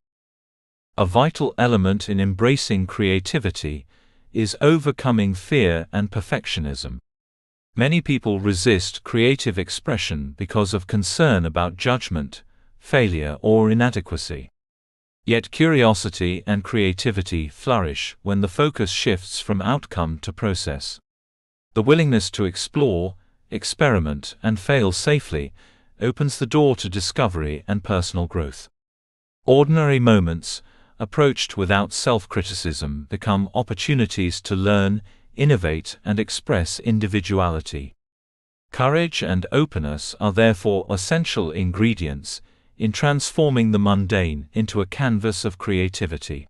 A vital element in embracing creativity is overcoming fear and perfectionism. Many people resist creative expression because of concern about judgment, failure, or inadequacy. Yet curiosity and creativity flourish when the focus shifts from outcome to process. The willingness to explore, experiment, and fail safely opens the door to discovery and personal growth. Ordinary moments, approached without self-criticism, become opportunities to learn, innovate, and express individuality. Courage and openness are therefore essential ingredients in transforming the mundane into a canvas of creativity.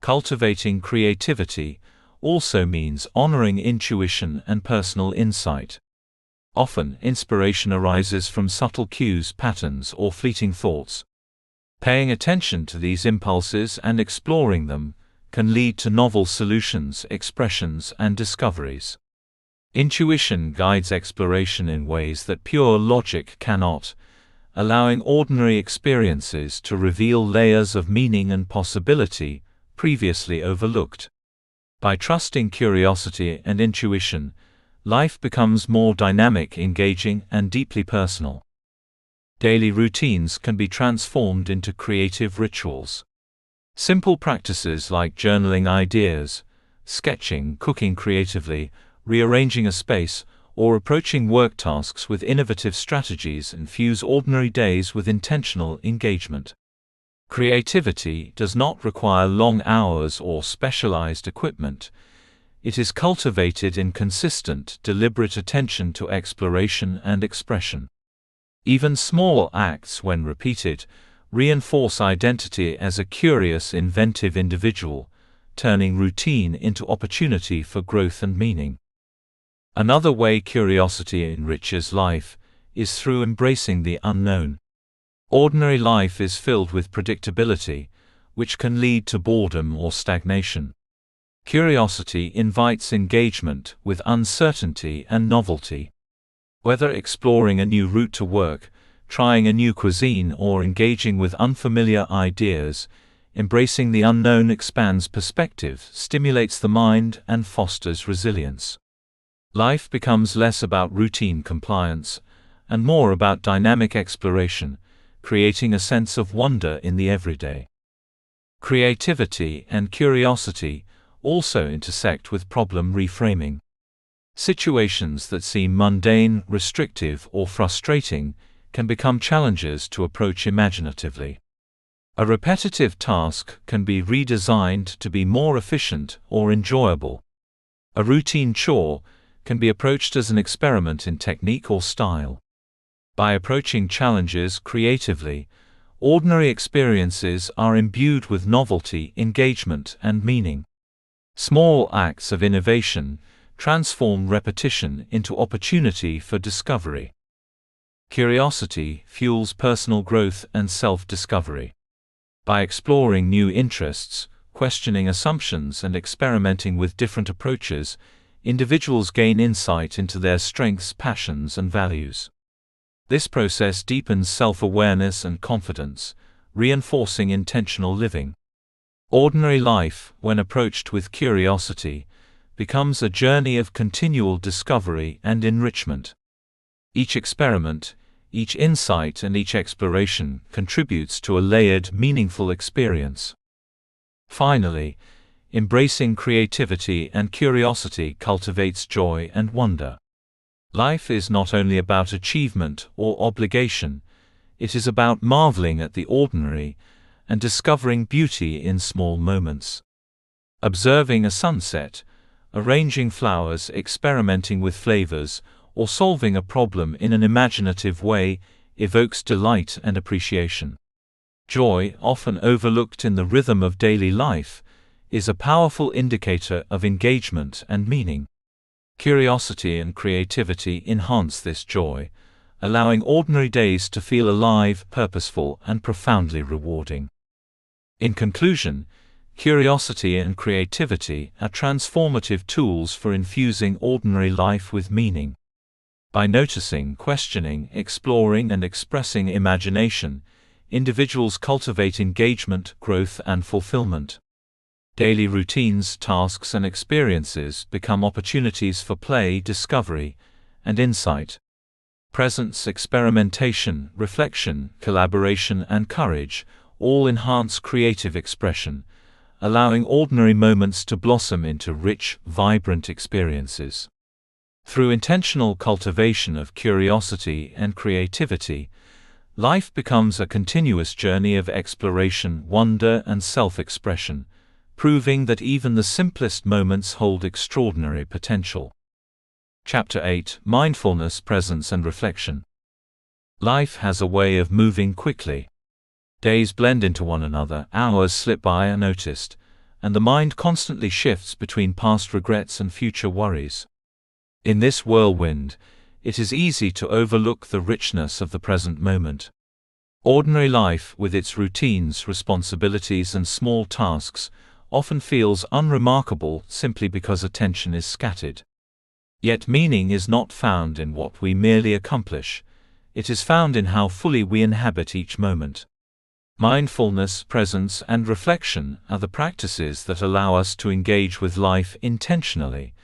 Cultivating creativity also means honoring intuition and personal insight. Often, inspiration arises from subtle cues, patterns, or fleeting thoughts. Paying attention to these impulses and exploring them can lead to novel solutions, expressions, and discoveries. Intuition guides exploration in ways that pure logic cannot, allowing ordinary experiences to reveal layers of meaning and possibility previously overlooked. By trusting curiosity and intuition, life becomes more dynamic, engaging, and deeply personal. Daily routines can be transformed into creative rituals. Simple practices like journaling ideas, sketching, cooking creatively, rearranging a space, or approaching work tasks with innovative strategies infuse ordinary days with intentional engagement. Creativity does not require long hours or specialized equipment. It is cultivated in consistent, deliberate attention to exploration and expression. Even small acts, when repeated, reinforce identity as a curious, inventive individual, turning routine into opportunity for growth and meaning. Another way curiosity enriches life is through embracing the unknown. Ordinary life is filled with predictability, which can lead to boredom or stagnation. Curiosity invites engagement with uncertainty and novelty. Whether exploring a new route to work, trying a new cuisine, or engaging with unfamiliar ideas, embracing the unknown expands perspective, stimulates the mind, and fosters resilience. Life becomes less about routine compliance and more about dynamic exploration, creating a sense of wonder in the everyday. Creativity and curiosity also intersect with problem reframing. Situations that seem mundane, restrictive, or frustrating can become challenges to approach imaginatively. A repetitive task can be redesigned to be more efficient or enjoyable. A routine chore can be approached as an experiment in technique or style. By approaching challenges creatively, ordinary experiences are imbued with novelty, engagement, and meaning. Small acts of innovation transform repetition into opportunity for discovery. Curiosity fuels personal growth and self-discovery. By exploring new interests, questioning assumptions, and experimenting with different approaches, individuals gain insight into their strengths, passions, and values. This process deepens self-awareness and confidence, reinforcing intentional living. Ordinary life, when approached with curiosity, becomes a journey of continual discovery and enrichment. Each experiment, each insight, and each exploration contributes to a layered, meaningful experience. Finally, embracing creativity and curiosity cultivates joy and wonder. Life is not only about achievement or obligation, it is about marveling at the ordinary and discovering beauty in small moments. Observing a sunset, arranging flowers, experimenting with flavors, or solving a problem in an imaginative way evokes delight and appreciation. Joy, often overlooked in the rhythm of daily life, is a powerful indicator of engagement and meaning. Curiosity and creativity enhance this joy, allowing ordinary days to feel alive, purposeful, and profoundly rewarding. In conclusion, curiosity and creativity are transformative tools for infusing ordinary life with meaning. By noticing, questioning, exploring, and expressing imagination, individuals cultivate engagement, growth, and fulfillment. Daily routines, tasks, and experiences become opportunities for play, discovery, and insight. Presence, experimentation, reflection, collaboration, and courage all enhance creative expression, allowing ordinary moments to blossom into rich, vibrant experiences. Through intentional cultivation of curiosity and creativity, life becomes a continuous journey of exploration, wonder, and self-expression, proving that even the simplest moments hold extraordinary potential. Chapter 8: Mindfulness, Presence, and Reflection. Life has a way of moving quickly. Days blend into one another, hours slip by unnoticed, and the mind constantly shifts between past regrets and future worries. In this whirlwind, it is easy to overlook the richness of the present moment. Ordinary life, with its routines, responsibilities, and small tasks, often feels unremarkable simply because attention is scattered. Yet meaning is not found in what we merely accomplish, it is found in how fully we inhabit each moment. Mindfulness, presence, and reflection are the practices that allow us to engage with life intentionally,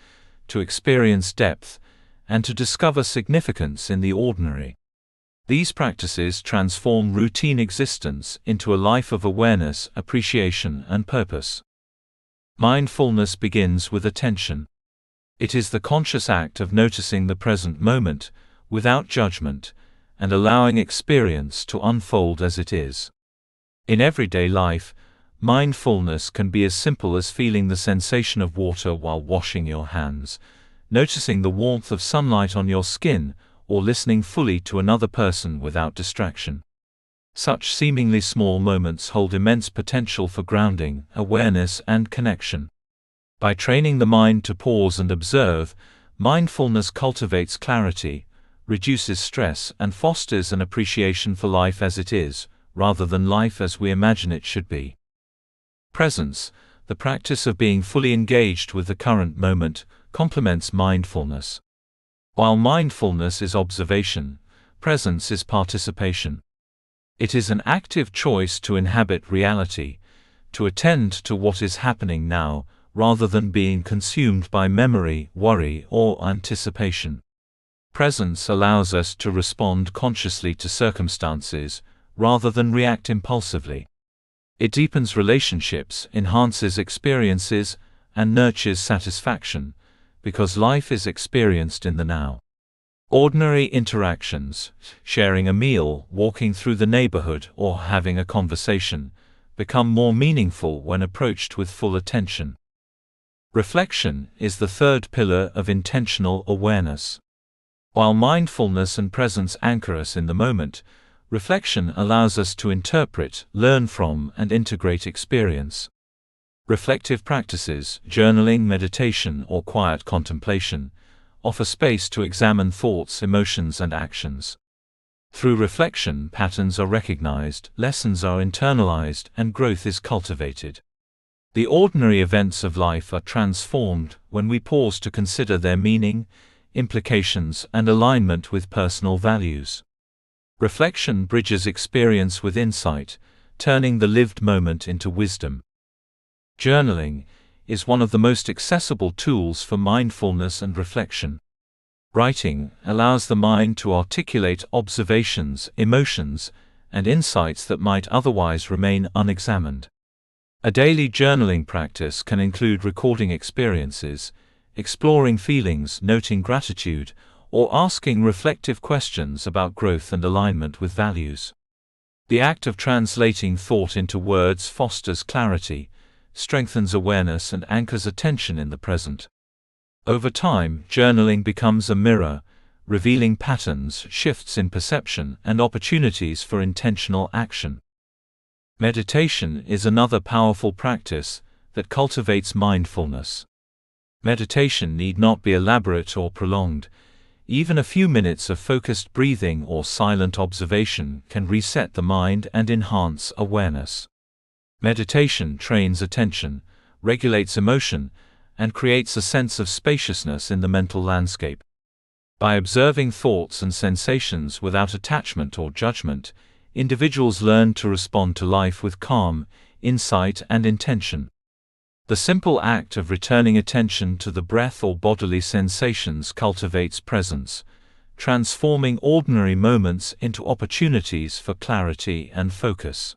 to experience depth, and to discover significance in the ordinary. These practices transform routine existence into a life of awareness, appreciation, and purpose. Mindfulness begins with attention. It is the conscious act of noticing the present moment, without judgment, and allowing experience to unfold as it is. In everyday life, mindfulness can be as simple as feeling the sensation of water while washing your hands, noticing the warmth of sunlight on your skin, or listening fully to another person without distraction. Such seemingly small moments hold immense potential for grounding, awareness, and connection. By training the mind to pause and observe, mindfulness cultivates clarity, reduces stress, and fosters an appreciation for life as it is, rather than life as we imagine it should be. Presence, the practice of being fully engaged with the current moment, complements mindfulness. While mindfulness is observation, presence is participation. It is an active choice to inhabit reality, to attend to what is happening now, rather than being consumed by memory, worry, or anticipation. Presence allows us to respond consciously to circumstances, rather than react impulsively. It deepens relationships, enhances experiences, and nurtures satisfaction, because life is experienced in the now. Ordinary interactions, sharing a meal, walking through the neighborhood, or having a conversation, become more meaningful when approached with full attention. Reflection is the third pillar of intentional awareness. While mindfulness and presence anchor us in the moment, reflection allows us to interpret, learn from, and integrate experience. Reflective practices, journaling, meditation, or quiet contemplation, offer space to examine thoughts, emotions, and actions. Through reflection, patterns are recognized, lessons are internalized, and growth is cultivated. The ordinary events of life are transformed when we pause to consider their meaning, implications, and alignment with personal values. Reflection bridges experience with insight, turning the lived moment into wisdom. Journaling is one of the most accessible tools for mindfulness and reflection. Writing allows the mind to articulate observations, emotions, and insights that might otherwise remain unexamined. A daily journaling practice can include recording experiences, exploring feelings, noting gratitude, or asking reflective questions about growth and alignment with values. The act of translating thought into words fosters clarity, strengthens awareness, and anchors attention in the present. Over time, journaling becomes a mirror, revealing patterns, shifts in perception, and opportunities for intentional action. Meditation is another powerful practice that cultivates mindfulness. Meditation need not be elaborate or prolonged. Even a few minutes of focused breathing or silent observation can reset the mind and enhance awareness. Meditation trains attention, regulates emotion, and creates a sense of spaciousness in the mental landscape. By observing thoughts and sensations without attachment or judgment, individuals learn to respond to life with calm, insight, and intention. The simple act of returning attention to the breath or bodily sensations cultivates presence, transforming ordinary moments into opportunities for clarity and focus.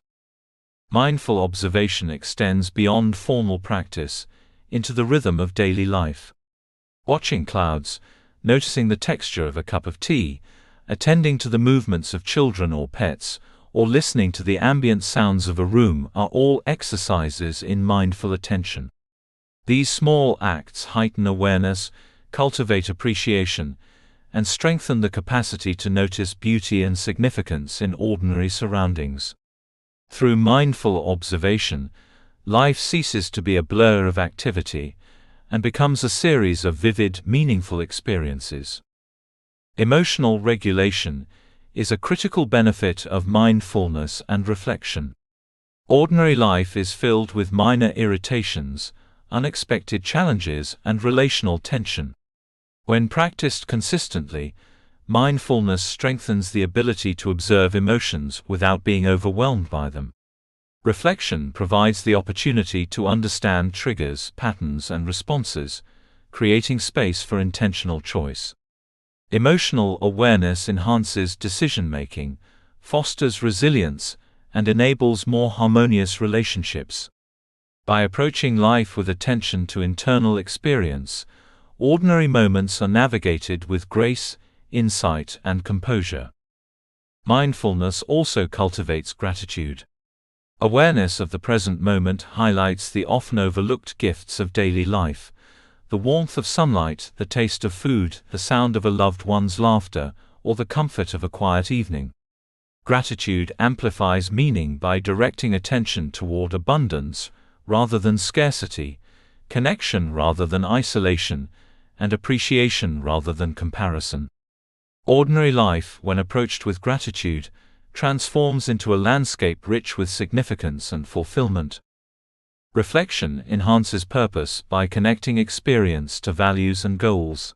Mindful observation extends beyond formal practice into the rhythm of daily life. Watching clouds, noticing the texture of a cup of tea, attending to the movements of children or pets, or listening to the ambient sounds of a room are all exercises in mindful attention. These small acts heighten awareness, cultivate appreciation, and strengthen the capacity to notice beauty and significance in ordinary surroundings. Through mindful observation, life ceases to be a blur of activity and becomes a series of vivid, meaningful experiences. Emotional regulation is a critical benefit of mindfulness and reflection. Ordinary life is filled with minor irritations, unexpected challenges, and relational tension. When practiced consistently, mindfulness strengthens the ability to observe emotions without being overwhelmed by them. Reflection provides the opportunity to understand triggers, patterns, and responses, creating space for intentional choice. Emotional awareness enhances decision-making, fosters resilience, and enables more harmonious relationships. By approaching life with attention to internal experience, ordinary moments are navigated with grace, insight, and composure. Mindfulness also cultivates gratitude. Awareness of the present moment highlights the often overlooked gifts of daily life: the warmth of sunlight, the taste of food, the sound of a loved one's laughter, or the comfort of a quiet evening. Gratitude amplifies meaning by directing attention toward abundance rather than scarcity, connection rather than isolation, and appreciation rather than comparison. Ordinary life, when approached with gratitude, transforms into a landscape rich with significance and fulfillment. Reflection enhances purpose by connecting experience to values and goals.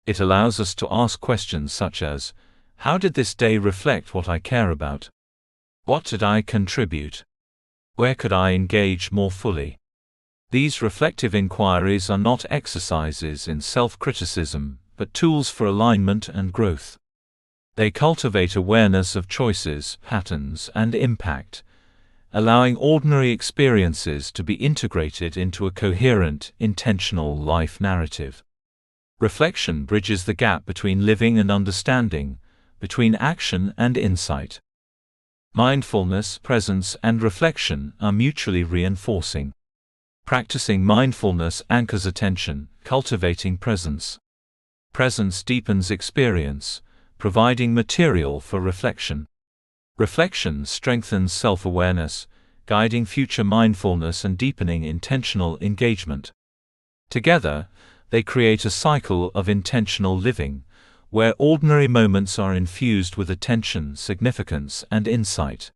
It allows us to ask questions such as, how did this day reflect what I care about? What did I contribute? Where could I engage more fully? These reflective inquiries are not exercises in self-criticism, but tools for alignment and growth. They cultivate awareness of choices, patterns, and impact, allowing ordinary experiences to be integrated into a coherent, intentional life narrative. Reflection bridges the gap between living and understanding, between action and insight. Mindfulness, presence, and reflection are mutually reinforcing. Practicing mindfulness anchors attention, cultivating presence. Presence deepens experience, providing material for reflection. Reflection strengthens self-awareness, guiding future mindfulness and deepening intentional engagement. Together, they create a cycle of intentional living, where ordinary moments are infused with attention, significance, and insight.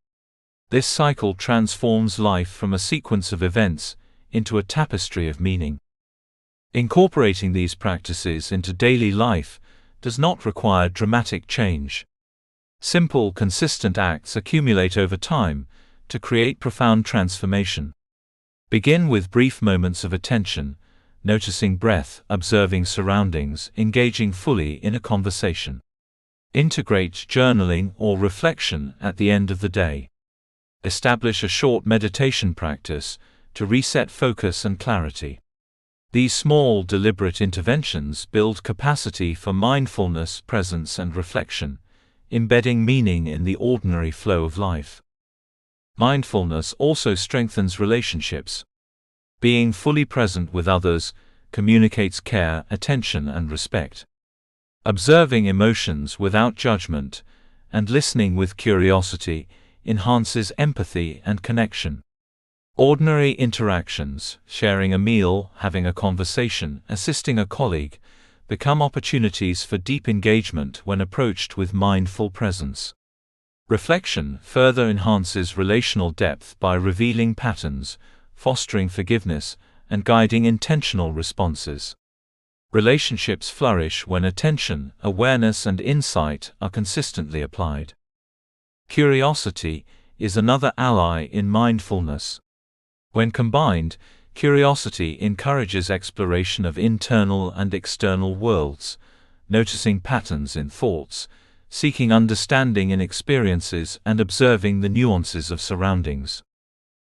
This cycle transforms life from a sequence of events into a tapestry of meaning. Incorporating these practices into daily life does not require dramatic change. Simple, consistent acts accumulate over time to create profound transformation. Begin with brief moments of attention, noticing breath, observing surroundings, engaging fully in a conversation. Integrate journaling or reflection at the end of the day. Establish a short meditation practice to reset focus and clarity. These small, deliberate interventions build capacity for mindfulness, presence, and reflection, embedding meaning in the ordinary flow of life. Mindfulness also strengthens relationships. Being fully present with others communicates care, attention, and respect. Observing emotions without judgment and listening with curiosity enhances empathy and connection. Ordinary interactions, sharing a meal, having a conversation, assisting a colleague, become opportunities for deep engagement when approached with mindful presence. Reflection further enhances relational depth by revealing patterns, fostering forgiveness, and guiding intentional responses. Relationships flourish when attention, awareness, and insight are consistently applied. Curiosity is another ally in mindfulness. When combined, curiosity encourages exploration of internal and external worlds, noticing patterns in thoughts, seeking understanding in experiences, and observing the nuances of surroundings.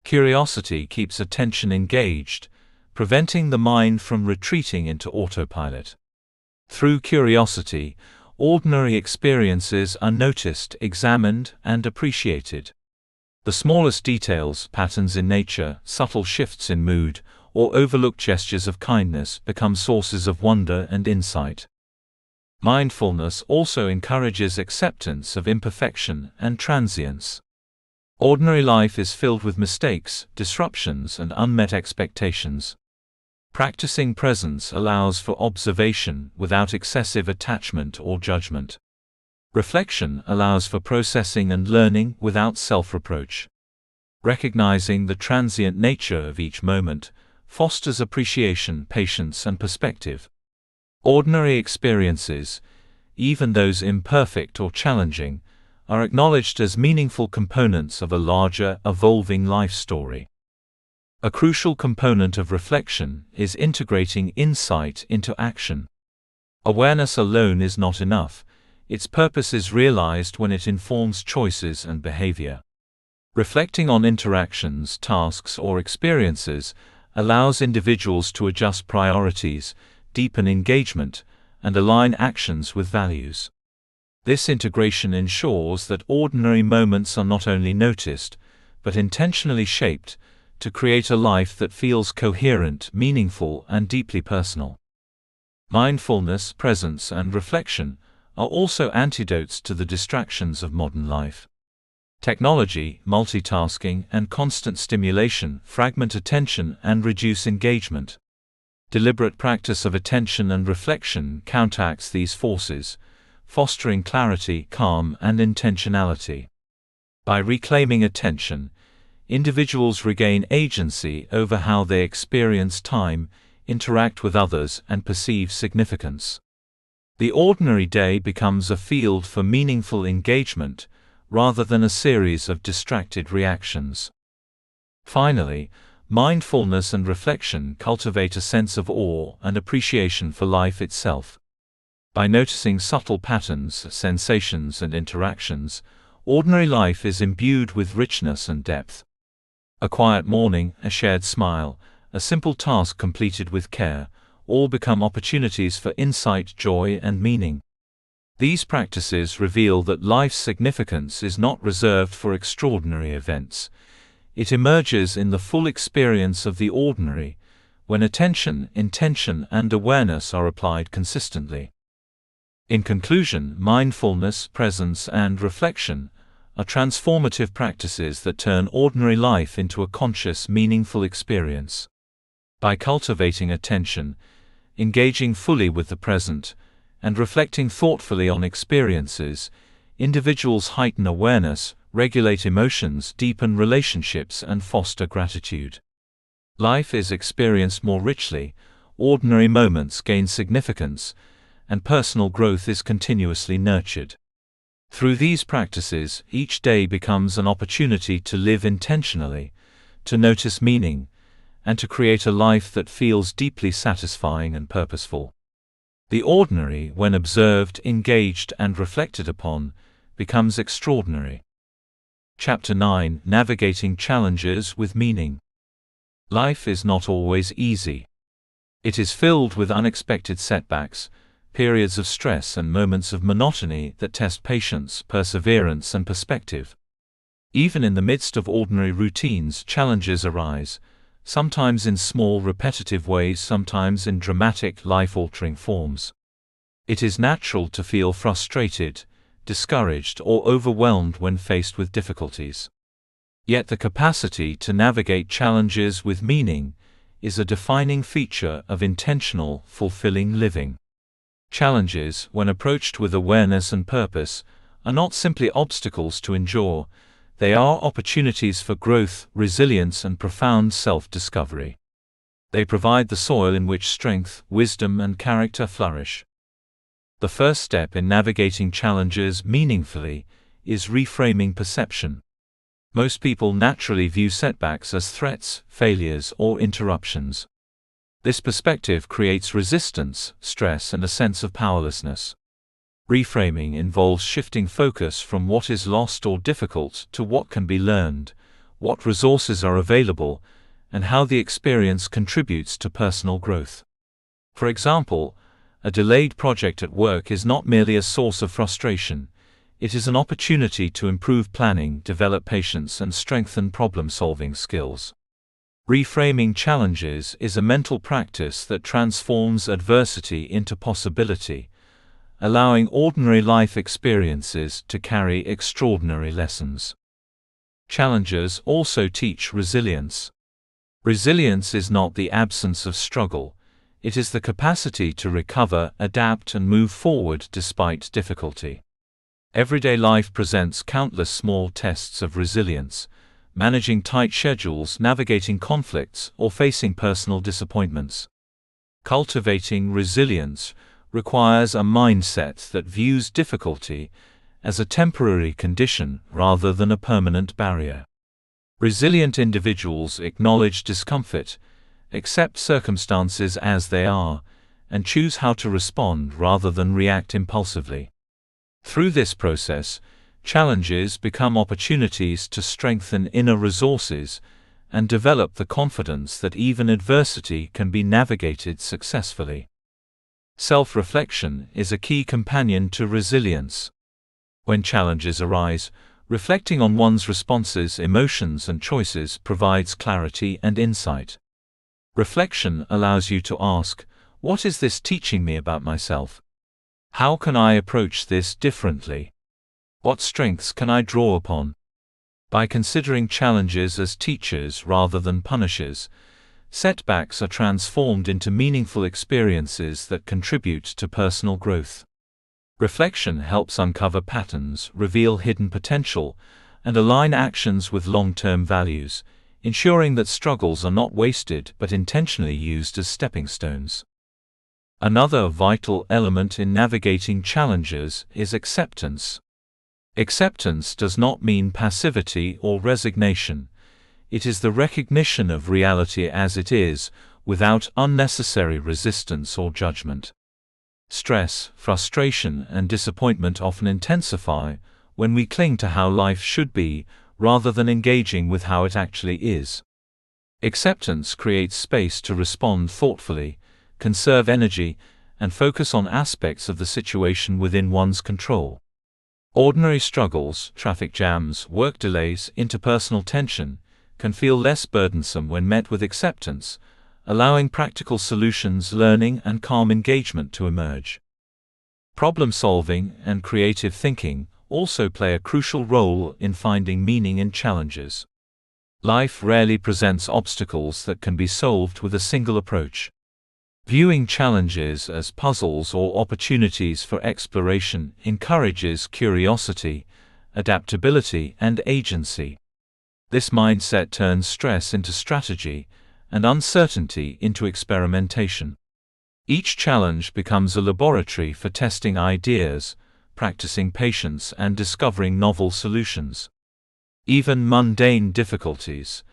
Curiosity keeps attention engaged, preventing the mind from retreating into autopilot. Through curiosity, ordinary experiences are noticed, examined, and appreciated. The smallest details, patterns in nature, subtle shifts in mood, or overlooked gestures of kindness become sources of wonder and insight. Mindfulness also encourages acceptance of imperfection and transience. Ordinary life is filled with mistakes, disruptions, and unmet expectations. Practicing presence allows for observation without excessive attachment or judgment. Reflection allows for processing and learning without self-reproach. Recognizing the transient nature of each moment fosters appreciation, patience, and perspective. Ordinary experiences, even those imperfect or challenging, are acknowledged as meaningful components of a larger, evolving life story. A crucial component of reflection is integrating insight into action. Awareness alone is not enough. Its purpose is realized when it informs choices and behavior. Reflecting on interactions, tasks, or experiences allows individuals to adjust priorities, deepen engagement, and align actions with values. This integration ensures that ordinary moments are not only noticed, but intentionally shaped to create a life that feels coherent, meaningful, and deeply personal. Mindfulness, presence, and reflection are also antidotes to the distractions of modern life. Technology, multitasking, and constant stimulation fragment attention and reduce engagement. Deliberate practice of attention and reflection counteracts these forces, fostering clarity, calm, and intentionality. By reclaiming attention, individuals regain agency over how they experience time, interact with others, and perceive significance. The ordinary day becomes a field for meaningful engagement, rather than a series of distracted reactions. Finally, mindfulness and reflection cultivate a sense of awe and appreciation for life itself. By noticing subtle patterns, sensations, and interactions, ordinary life is imbued with richness and depth. A quiet morning, a shared smile, a simple task completed with care, all become opportunities for insight, joy, and meaning. These practices reveal that life's significance is not reserved for extraordinary events. It emerges in the full experience of the ordinary, when attention, intention, and awareness are applied consistently. In conclusion, mindfulness, presence, and reflection are transformative practices that turn ordinary life into a conscious, meaningful experience. By cultivating attention, engaging fully with the present, and reflecting thoughtfully on experiences, individuals heighten awareness, regulate emotions, deepen relationships, and foster gratitude. Life is experienced more richly, ordinary moments gain significance, and personal growth is continuously nurtured. Through these practices, each day becomes an opportunity to live intentionally, to notice meaning, and to create a life that feels deeply satisfying and purposeful. The ordinary, when observed, engaged, and reflected upon, becomes extraordinary. Chapter 9: Navigating Challenges with Meaning. Life is not always easy. It is filled with unexpected setbacks, periods of stress, and moments of monotony that test patience, perseverance, and perspective. Even in the midst of ordinary routines, challenges arise, sometimes in small, repetitive ways, sometimes in dramatic, life-altering forms. It is natural to feel frustrated, discouraged, or overwhelmed when faced with difficulties. Yet the capacity to navigate challenges with meaning is a defining feature of intentional, fulfilling living. Challenges, when approached with awareness and purpose, are not simply obstacles to endure, they are opportunities for growth, resilience, and profound self-discovery. They provide the soil in which strength, wisdom, and character flourish. The first step in navigating challenges meaningfully is reframing perception. Most people naturally view setbacks as threats, failures, or interruptions. This perspective creates resistance, stress, and a sense of powerlessness. Reframing involves shifting focus from what is lost or difficult to what can be learned, what resources are available, and how the experience contributes to personal growth. For example, a delayed project at work is not merely a source of frustration, it is an opportunity to improve planning, develop patience, and strengthen problem-solving skills. Reframing challenges is a mental practice that transforms adversity into possibility, allowing ordinary life experiences to carry extraordinary lessons. Challenges also teach resilience. Resilience is not the absence of struggle, it is the capacity to recover, adapt, and move forward despite difficulty. Everyday life presents countless small tests of resilience, managing tight schedules, navigating conflicts, or facing personal disappointments. Cultivating resilience requires a mindset that views difficulty as a temporary condition rather than a permanent barrier. Resilient individuals acknowledge discomfort, accept circumstances as they are, and choose how to respond rather than react impulsively. Through this process, challenges become opportunities to strengthen inner resources and develop the confidence that even adversity can be navigated successfully. Self-reflection is a key companion to resilience. When challenges arise, reflecting on one's responses, emotions, and choices provides clarity and insight. Reflection allows you to ask, "What is this teaching me about myself? How can I approach this differently? What strengths can I draw upon?" By considering challenges as teachers rather than punishers, setbacks are transformed into meaningful experiences that contribute to personal growth. Reflection helps uncover patterns, reveal hidden potential, and align actions with long-term values, ensuring that struggles are not wasted but intentionally used as stepping stones. Another vital element in navigating challenges is acceptance. Acceptance does not mean passivity or resignation. It is the recognition of reality as it is, without unnecessary resistance or judgment. Stress, frustration, and disappointment often intensify when we cling to how life should be, rather than engaging with how it actually is. Acceptance creates space to respond thoughtfully, conserve energy, and focus on aspects of the situation within one's control. Ordinary struggles, traffic jams, work delays, interpersonal tension, can feel less burdensome when met with acceptance, allowing practical solutions, learning, and calm engagement to emerge. Problem-solving and creative thinking also play a crucial role in finding meaning in challenges. Life rarely presents obstacles that can be solved with a single approach. Viewing challenges as puzzles or opportunities for exploration encourages curiosity, adaptability, and agency. This mindset turns stress into strategy and uncertainty into experimentation. Each challenge becomes a laboratory for testing ideas, practicing patience, and discovering novel solutions. Even mundane difficulties,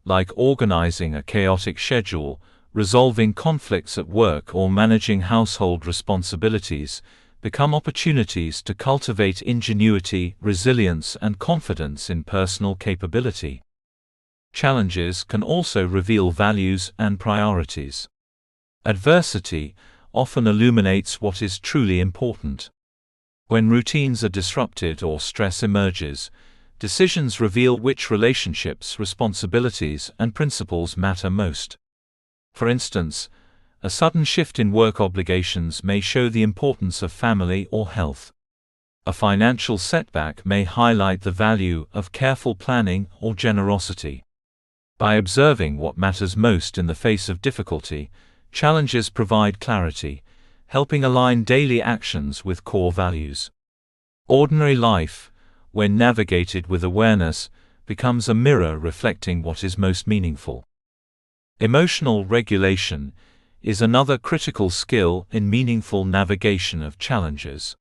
like organizing a chaotic schedule, resolving conflicts at work, or managing household responsibilities, become opportunities to cultivate ingenuity, resilience, and confidence in personal capability. Challenges can also reveal values and priorities. Adversity often illuminates what is truly important. When routines are disrupted or stress emerges, decisions reveal which relationships, responsibilities, and principles matter most. For instance, a sudden shift in work obligations may show the importance of family or health. A financial setback may highlight the value of careful planning or generosity. By observing what matters most in the face of difficulty, challenges provide clarity, helping align daily actions with core values. Ordinary life, when navigated with awareness, becomes a mirror reflecting what is most meaningful. Emotional regulation is another critical skill in meaningful navigation of challenges.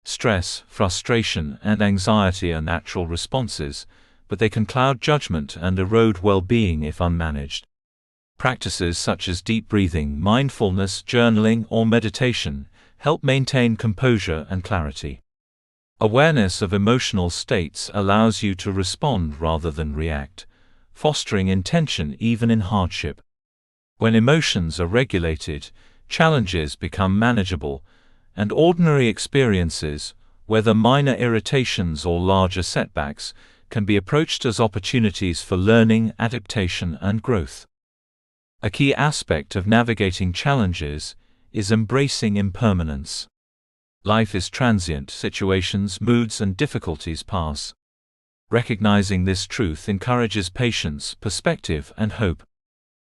Stress, frustration, and anxiety are natural responses, but they can cloud judgment and erode well-being if unmanaged. Practices such as deep breathing, mindfulness, journaling, or meditation help maintain composure and clarity. Awareness of emotional states allows you to respond rather than react, fostering intention even in hardship. When emotions are regulated, challenges become manageable, and ordinary experiences, whether minor irritations or larger setbacks, can be approached as opportunities for learning, adaptation, and growth. A key aspect of navigating challenges is embracing impermanence. Life is transient, situations, moods, and difficulties pass. Recognizing this truth encourages patience, perspective, and hope.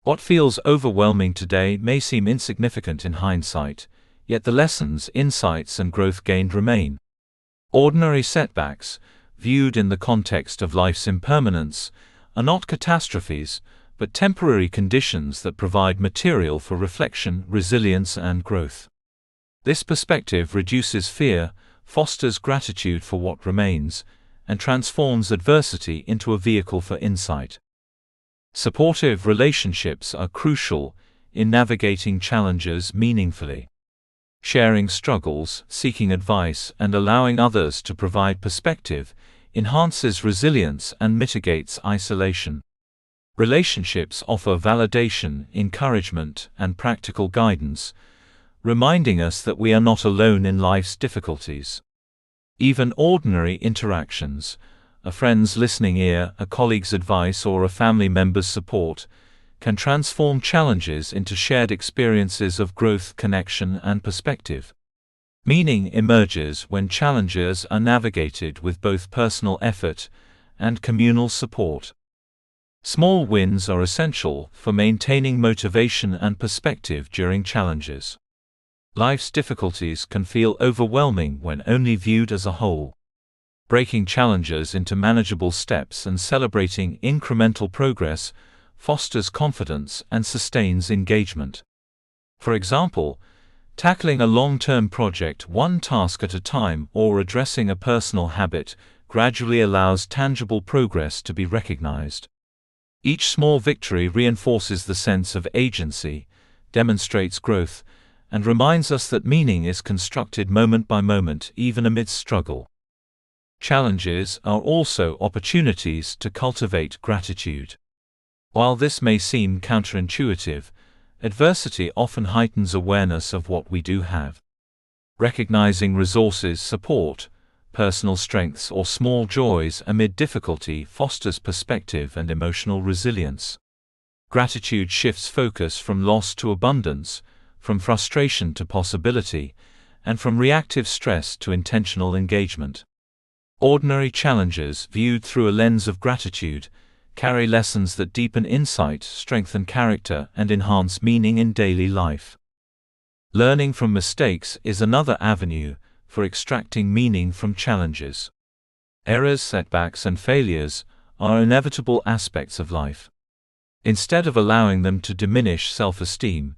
What feels overwhelming today may seem insignificant in hindsight, yet the lessons, insights, and growth gained remain. Ordinary setbacks, viewed in the context of life's impermanence, are not catastrophes, but temporary conditions that provide material for reflection, resilience, and growth. This perspective reduces fear, fosters gratitude for what remains, and transforms adversity into a vehicle for insight. Supportive relationships are crucial in navigating challenges meaningfully. Sharing struggles, seeking advice, and allowing others to provide perspective enhances resilience and mitigates isolation. Relationships offer validation, encouragement, and practical guidance, reminding us that we are not alone in life's difficulties. Even ordinary interactions, a friend's listening ear, a colleague's advice, or a family member's support, can transform challenges into shared experiences of growth, connection, and perspective. Meaning emerges when challenges are navigated with both personal effort and communal support. Small wins are essential for maintaining motivation and perspective during challenges. Life's difficulties can feel overwhelming when only viewed as a whole. Breaking challenges into manageable steps and celebrating incremental progress fosters confidence and sustains engagement. For example, tackling a long-term project one task at a time or addressing a personal habit gradually allows tangible progress to be recognized. Each small victory reinforces the sense of agency, demonstrates growth, and reminds us that meaning is constructed moment by moment, even amidst struggle. Challenges are also opportunities to cultivate gratitude. While this may seem counterintuitive, adversity often heightens awareness of what we do have. Recognizing resources, support, personal strengths, or small joys amid difficulty fosters perspective and emotional resilience. Gratitude shifts focus from loss to abundance, from frustration to possibility, and from reactive stress to intentional engagement. Ordinary challenges, viewed through a lens of gratitude, carry lessons that deepen insight, strengthen character, and enhance meaning in daily life. Learning from mistakes is another avenue for extracting meaning from challenges. Errors, setbacks, and failures are inevitable aspects of life. Instead of allowing them to diminish self-esteem,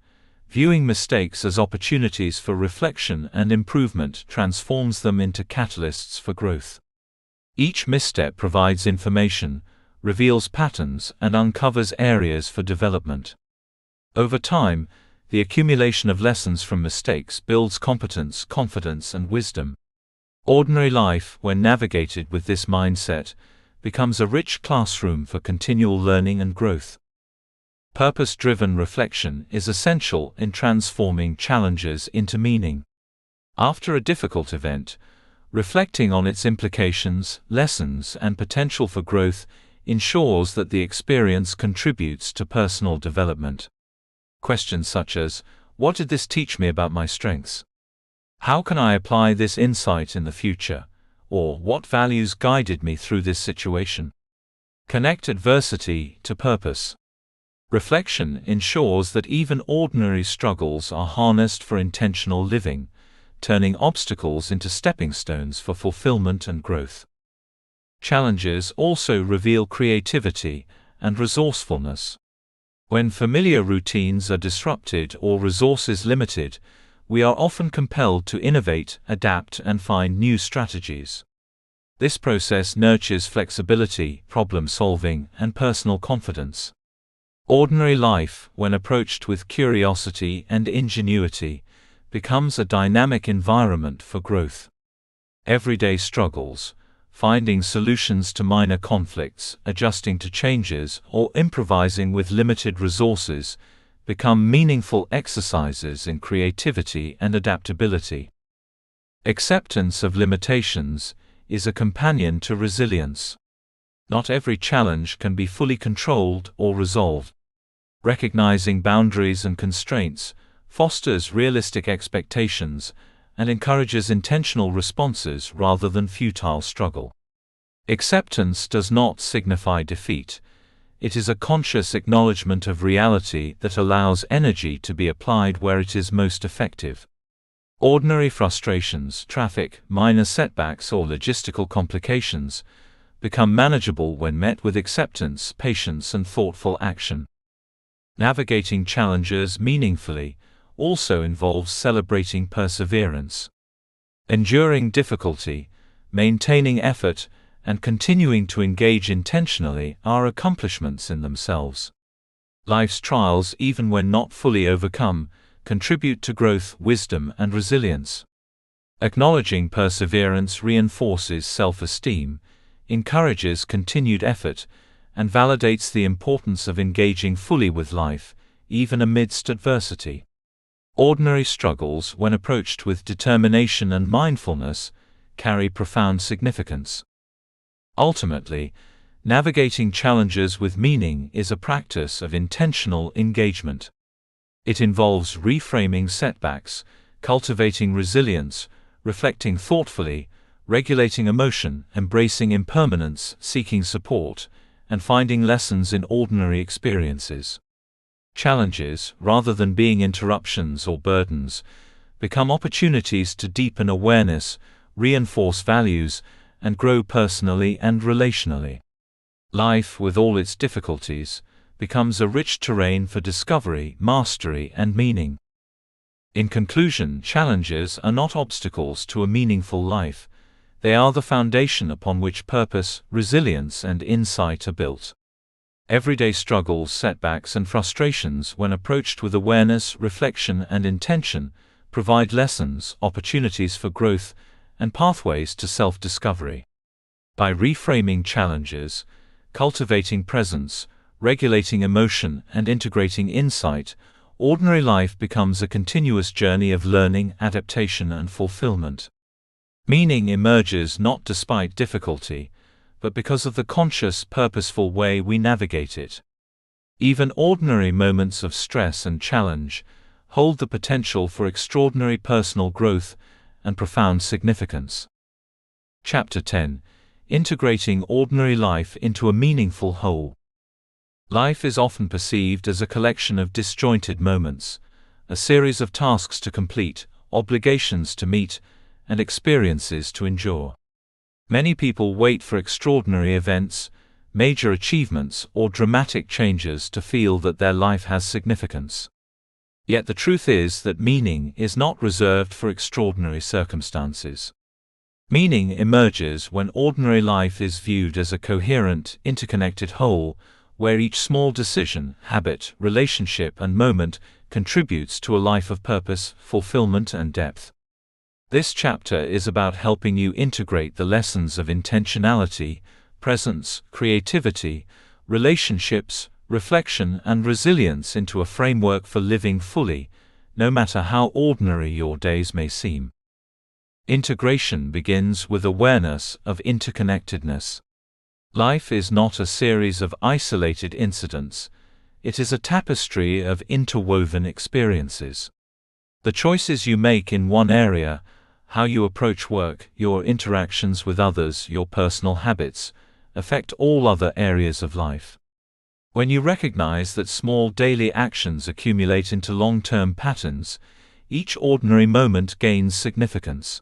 viewing mistakes as opportunities for reflection and improvement transforms them into catalysts for growth. Each misstep provides information, reveals patterns, and uncovers areas for development. Over time, the accumulation of lessons from mistakes builds competence, confidence, and wisdom. Ordinary life, when navigated with this mindset, becomes a rich classroom for continual learning and growth. Purpose-driven reflection is essential in transforming challenges into meaning. After a difficult event, reflecting on its implications, lessons, and potential for growth ensures that the experience contributes to personal development. Questions such as, "What did this teach me about my strengths? How can I apply this insight in the future?" or "What values guided me through this situation?" connect adversity to purpose. Reflection ensures that even ordinary struggles are harnessed for intentional living, turning obstacles into stepping stones for fulfillment and growth. Challenges also reveal creativity and resourcefulness. When familiar routines are disrupted or resources limited, we are often compelled to innovate, adapt, and find new strategies. This process nurtures flexibility, problem-solving, and personal confidence. Ordinary life, when approached with curiosity and ingenuity, becomes a dynamic environment for growth. Everyday struggles, finding solutions to minor conflicts, adjusting to changes, or improvising with limited resources, become meaningful exercises in creativity and adaptability. Acceptance of limitations is a companion to resilience. Not every challenge can be fully controlled or resolved. Recognizing boundaries and constraints fosters realistic expectations and encourages intentional responses rather than futile struggle. Acceptance does not signify defeat. It is a conscious acknowledgement of reality that allows energy to be applied where it is most effective. Ordinary frustrations, traffic, minor setbacks, or logistical complications become manageable when met with acceptance, patience, and thoughtful action. Navigating challenges meaningfully also involves celebrating perseverance. Enduring difficulty, maintaining effort, and continuing to engage intentionally are accomplishments in themselves. Life's trials, even when not fully overcome, contribute to growth, wisdom, and resilience. Acknowledging perseverance reinforces self-esteem, encourages continued effort, and validates the importance of engaging fully with life, even amidst adversity. Ordinary struggles, when approached with determination and mindfulness, carry profound significance. Ultimately, navigating challenges with meaning is a practice of intentional engagement. It involves reframing setbacks, cultivating resilience, reflecting thoughtfully, regulating emotion, embracing impermanence, seeking support, and finding lessons in ordinary experiences. Challenges, rather than being interruptions or burdens, become opportunities to deepen awareness, reinforce values, and grow personally and relationally. Life, with all its difficulties, becomes a rich terrain for discovery, mastery, and meaning. In conclusion, challenges are not obstacles to a meaningful life. They are the foundation upon which purpose, resilience, and insight are built. Everyday struggles, setbacks, and frustrations, when approached with awareness, reflection, and intention, provide lessons, opportunities for growth, and pathways to self-discovery. By reframing challenges, cultivating presence, regulating emotion, and integrating insight, ordinary life becomes a continuous journey of learning, adaptation, and fulfillment. Meaning emerges not despite difficulty, but because of the conscious, purposeful way we navigate it. Even ordinary moments of stress and challenge hold the potential for extraordinary personal growth and profound significance. Chapter 10: Integrating Ordinary Life into a Meaningful Whole. Life is often perceived as a collection of disjointed moments, a series of tasks to complete, obligations to meet, and experiences to endure. Many people wait for extraordinary events, major achievements, or dramatic changes to feel that their life has significance. Yet the truth is that meaning is not reserved for extraordinary circumstances. Meaning emerges when ordinary life is viewed as a coherent, interconnected whole, where each small decision, habit, relationship, and moment contributes to a life of purpose, fulfillment, and depth. This chapter is about helping you integrate the lessons of intentionality, presence, creativity, relationships, reflection, and resilience into a framework for living fully, no matter how ordinary your days may seem. Integration begins with awareness of interconnectedness. Life is not a series of isolated incidents, it is a tapestry of interwoven experiences. The choices you make in one area, how you approach work, your interactions with others, your personal habits, affect all other areas of life. When you recognize that small daily actions accumulate into long-term patterns, each ordinary moment gains significance.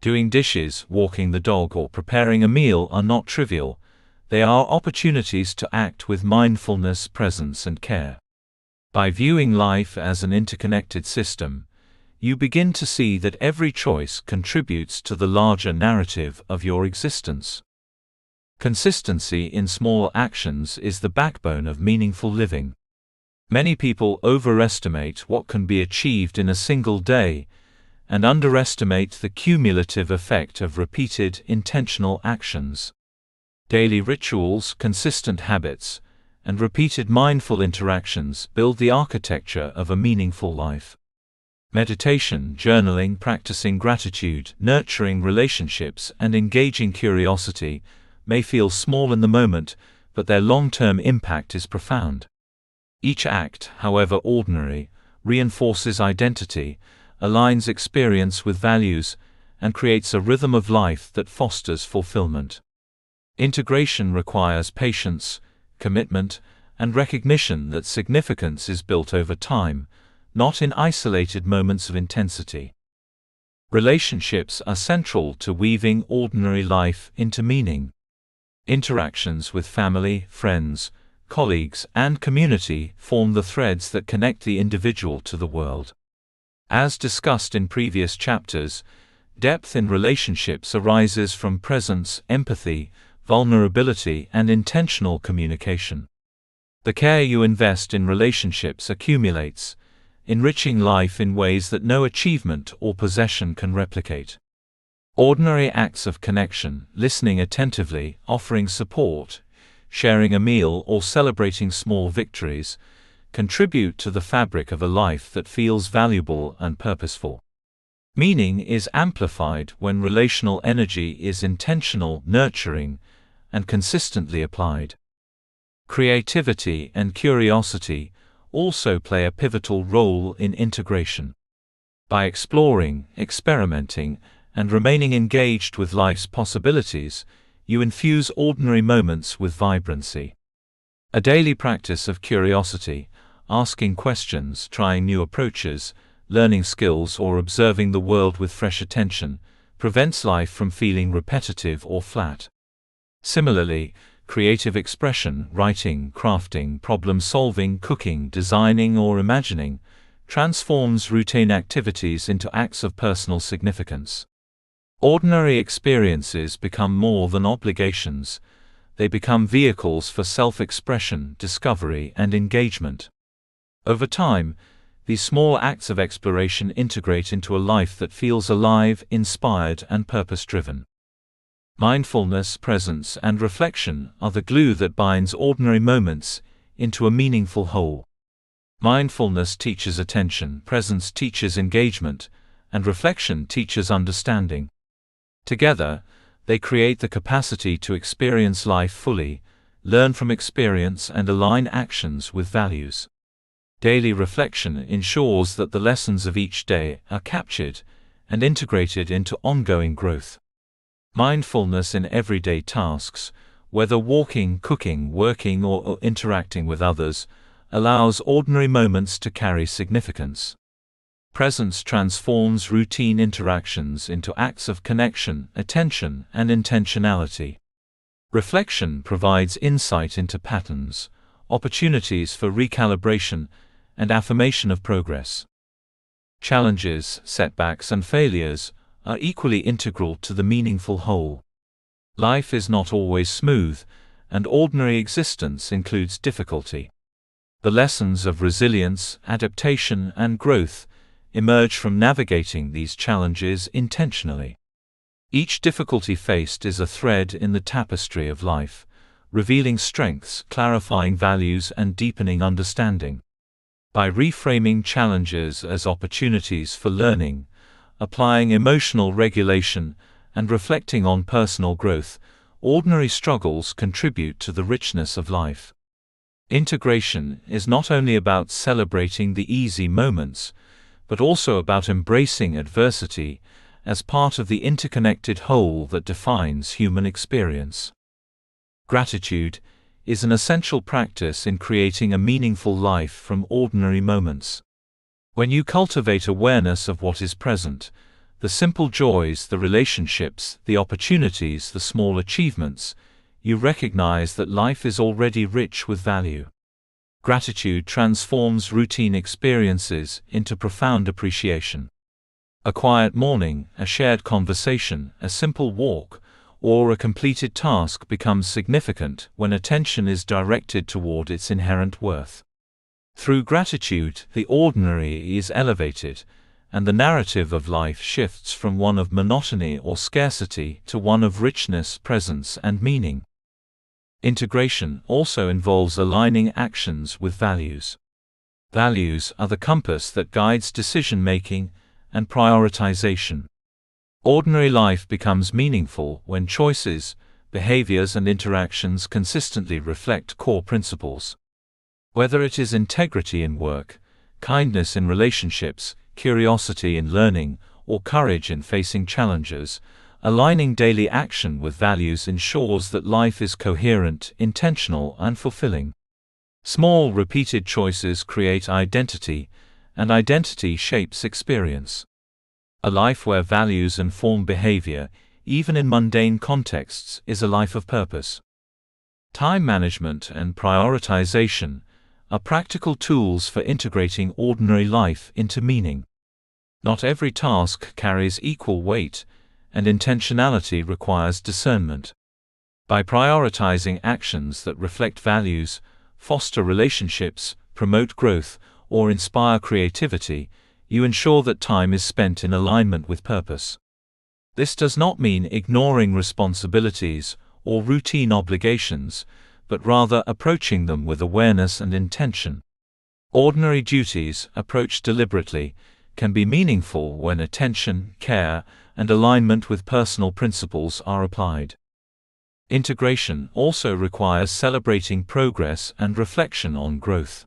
Doing dishes, walking the dog, or preparing a meal are not trivial. They are opportunities to act with mindfulness, presence, and care. By viewing life as an interconnected system, you begin to see that every choice contributes to the larger narrative of your existence. Consistency in small actions is the backbone of meaningful living. Many people overestimate what can be achieved in a single day and underestimate the cumulative effect of repeated, intentional actions. Daily rituals, consistent habits, and repeated mindful interactions build the architecture of a meaningful life. Meditation, journaling, practicing gratitude, nurturing relationships, and engaging curiosity may feel small in the moment, but their long-term impact is profound. Each act, however ordinary, reinforces identity, aligns experience with values, and creates a rhythm of life that fosters fulfillment. Integration requires patience, commitment, and recognition that significance is built over time, not in isolated moments of intensity. Relationships are central to weaving ordinary life into meaning. Interactions with family, friends, colleagues, and community form the threads that connect the individual to the world. As discussed in previous chapters, depth in relationships arises from presence, empathy, vulnerability, and intentional communication. The care you invest in relationships accumulates, enriching life in ways that no achievement or possession can replicate. Ordinary acts of connection, listening attentively, offering support, sharing a meal, or celebrating small victories, contribute to the fabric of a life that feels valuable and purposeful. Meaning is amplified when relational energy is intentional, nurturing, and consistently applied. Creativity and curiosity also play a pivotal role in integration. By exploring, experimenting, and remaining engaged with life's possibilities, you infuse ordinary moments with vibrancy. A daily practice of curiosity, asking questions, trying new approaches, learning skills, or observing the world with fresh attention, prevents life from feeling repetitive or flat. Similarly, creative expression, writing, crafting, problem-solving, cooking, designing, or imagining, transforms routine activities into acts of personal significance. Ordinary experiences become more than obligations. They become vehicles for self-expression, discovery, and engagement. Over time, these small acts of exploration integrate into a life that feels alive, inspired, and purpose-driven. Mindfulness, presence, and reflection are the glue that binds ordinary moments into a meaningful whole. Mindfulness teaches attention, presence teaches engagement, and reflection teaches understanding. Together, they create the capacity to experience life fully, learn from experience, and align actions with values. Daily reflection ensures that the lessons of each day are captured, and integrated into ongoing growth. Mindfulness in everyday tasks, whether walking, cooking, working, or interacting with others, allows ordinary moments to carry significance. Presence transforms routine interactions into acts of connection, attention, and intentionality. Reflection provides insight into patterns, opportunities for recalibration, and affirmation of progress. Challenges, setbacks, and failures are equally integral to the meaningful whole. Life is not always smooth, and ordinary existence includes difficulty. The lessons of resilience, adaptation, and growth emerge from navigating these challenges intentionally. Each difficulty faced is a thread in the tapestry of life, revealing strengths, clarifying values, and deepening understanding. By reframing challenges as opportunities for learning, applying emotional regulation, and reflecting on personal growth, ordinary struggles contribute to the richness of life. Integration is not only about celebrating the easy moments, but also about embracing adversity as part of the interconnected whole that defines human experience. Gratitude is an essential practice in creating a meaningful life from ordinary moments. When you cultivate awareness of what is present, the simple joys, the relationships, the opportunities, the small achievements, you recognize that life is already rich with value. Gratitude transforms routine experiences into profound appreciation. A quiet morning, a shared conversation, a simple walk, or a completed task becomes significant when attention is directed toward its inherent worth. Through gratitude, the ordinary is elevated, and the narrative of life shifts from one of monotony or scarcity to one of richness, presence, and meaning. Integration also involves aligning actions with values. Values are the compass that guides decision-making and prioritization. Ordinary life becomes meaningful when choices, behaviors, and interactions consistently reflect core principles. Whether it is integrity in work, kindness in relationships, curiosity in learning, or courage in facing challenges, aligning daily action with values ensures that life is coherent, intentional, and fulfilling. Small, repeated choices create identity, and identity shapes experience. A life where values inform behavior, even in mundane contexts, is a life of purpose. Time management and prioritization are practical tools for integrating ordinary life into meaning. Not every task carries equal weight, and intentionality requires discernment. By prioritizing actions that reflect values, foster relationships, promote growth, or inspire creativity, you ensure that time is spent in alignment with purpose. This does not mean ignoring responsibilities or routine obligations, but rather approaching them with awareness and intention. Ordinary duties, approached deliberately, can be meaningful when attention, care, and alignment with personal principles are applied. Integration also requires celebrating progress and reflection on growth.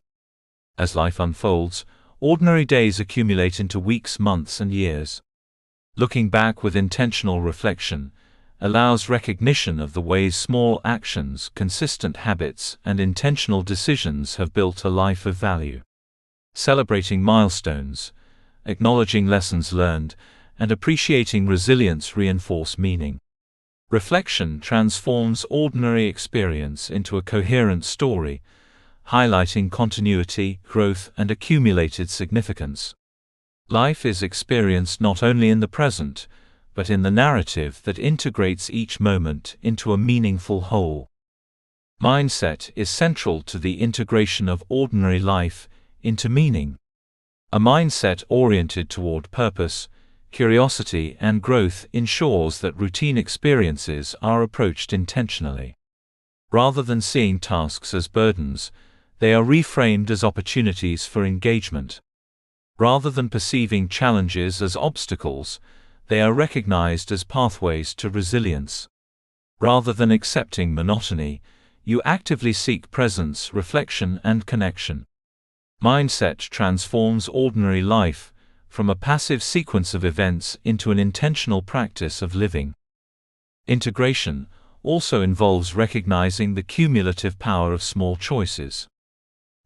As life unfolds, ordinary days accumulate into weeks, months, and years. Looking back with intentional reflection allows recognition of the ways small actions, consistent habits, and intentional decisions have built a life of value. Celebrating milestones, acknowledging lessons learned, and appreciating resilience reinforce meaning. Reflection transforms ordinary experience into a coherent story, highlighting continuity, growth, and accumulated significance. Life is experienced not only in the present, but in the narrative that integrates each moment into a meaningful whole. Mindset is central to the integration of ordinary life into meaning. A mindset oriented toward purpose, curiosity, and growth ensures that routine experiences are approached intentionally. Rather than seeing tasks as burdens, they are reframed as opportunities for engagement. Rather than perceiving challenges as obstacles, they are recognized as pathways to resilience. Rather than accepting monotony, you actively seek presence, reflection, and connection. Mindset transforms ordinary life from a passive sequence of events into an intentional practice of living. Integration also involves recognizing the cumulative power of small choices.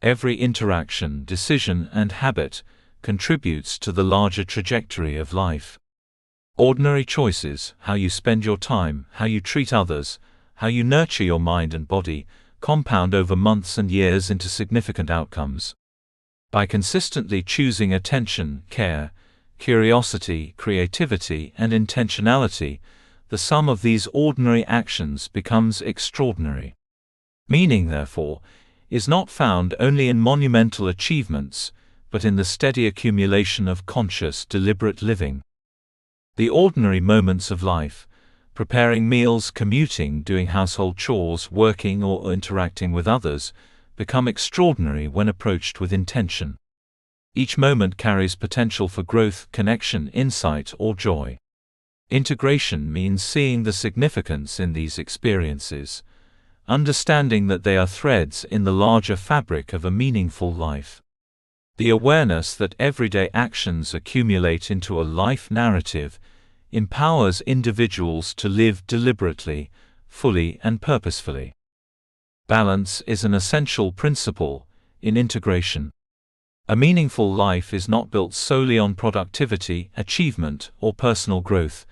Every interaction, decision, and habit contributes to the larger trajectory of life. Ordinary choices, how you spend your time, how you treat others, how you nurture your mind and body, compound over months and years into significant outcomes. By consistently choosing attention, care, curiosity, creativity, and intentionality, the sum of these ordinary actions becomes extraordinary. Meaning, therefore, is not found only in monumental achievements, but in the steady accumulation of conscious, deliberate living. The ordinary moments of life, preparing meals, commuting, doing household chores, working, or interacting with others, become extraordinary when approached with intention. Each moment carries potential for growth, connection, insight, or joy. Integration means seeing the significance in these experiences, understanding that they are threads in the larger fabric of a meaningful life. The awareness that everyday actions accumulate into a life narrative empowers individuals to live deliberately, fully, and purposefully. Balance is an essential principle in integration. A meaningful life is not built solely on productivity, achievement, or personal growth.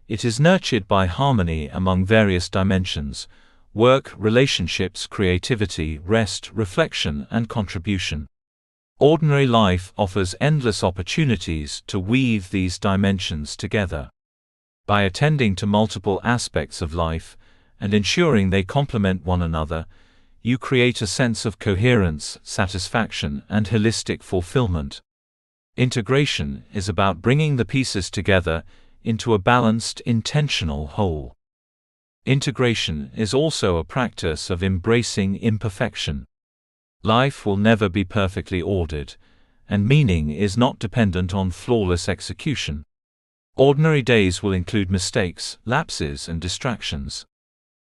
It is nurtured by harmony among various dimensions: work, relationships, creativity, rest, reflection, and contribution. Ordinary life offers endless opportunities to weave these dimensions together. By attending to multiple aspects of life and ensuring they complement one another, you create a sense of coherence, satisfaction, and holistic fulfillment. Integration is about bringing the pieces together into a balanced, intentional whole. Integration is also a practice of embracing imperfection. Life will never be perfectly ordered, and meaning is not dependent on flawless execution. Ordinary days will include mistakes, lapses, and distractions.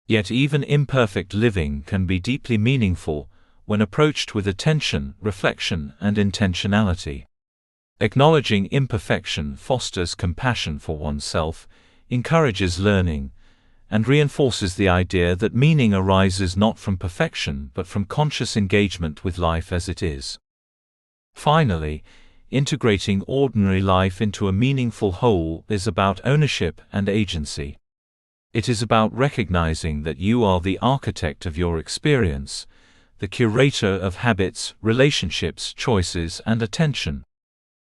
Yet even imperfect living can be deeply meaningful when approached with attention, reflection, and intentionality. Acknowledging imperfection fosters compassion for oneself, encourages learning, and reinforces the idea that meaning arises not from perfection but from conscious engagement with life as it is. Finally, integrating ordinary life into a meaningful whole is about ownership and agency. It is about recognizing that you are the architect of your experience, the curator of habits, relationships, choices, and attention.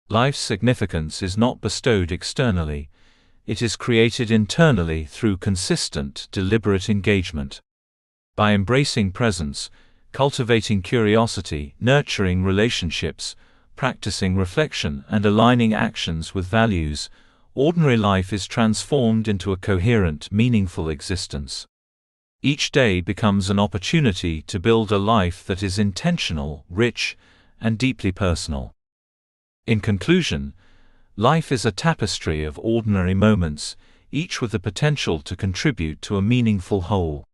Life's significance is not bestowed externally. It is created internally through consistent, deliberate engagement. By embracing presence, cultivating curiosity, nurturing relationships, practicing reflection, and aligning actions with values, ordinary life is transformed into a coherent, meaningful existence. Each day becomes an opportunity to build a life that is intentional, rich, and deeply personal. In conclusion, life is a tapestry of ordinary moments, each with the potential to contribute to a meaningful whole.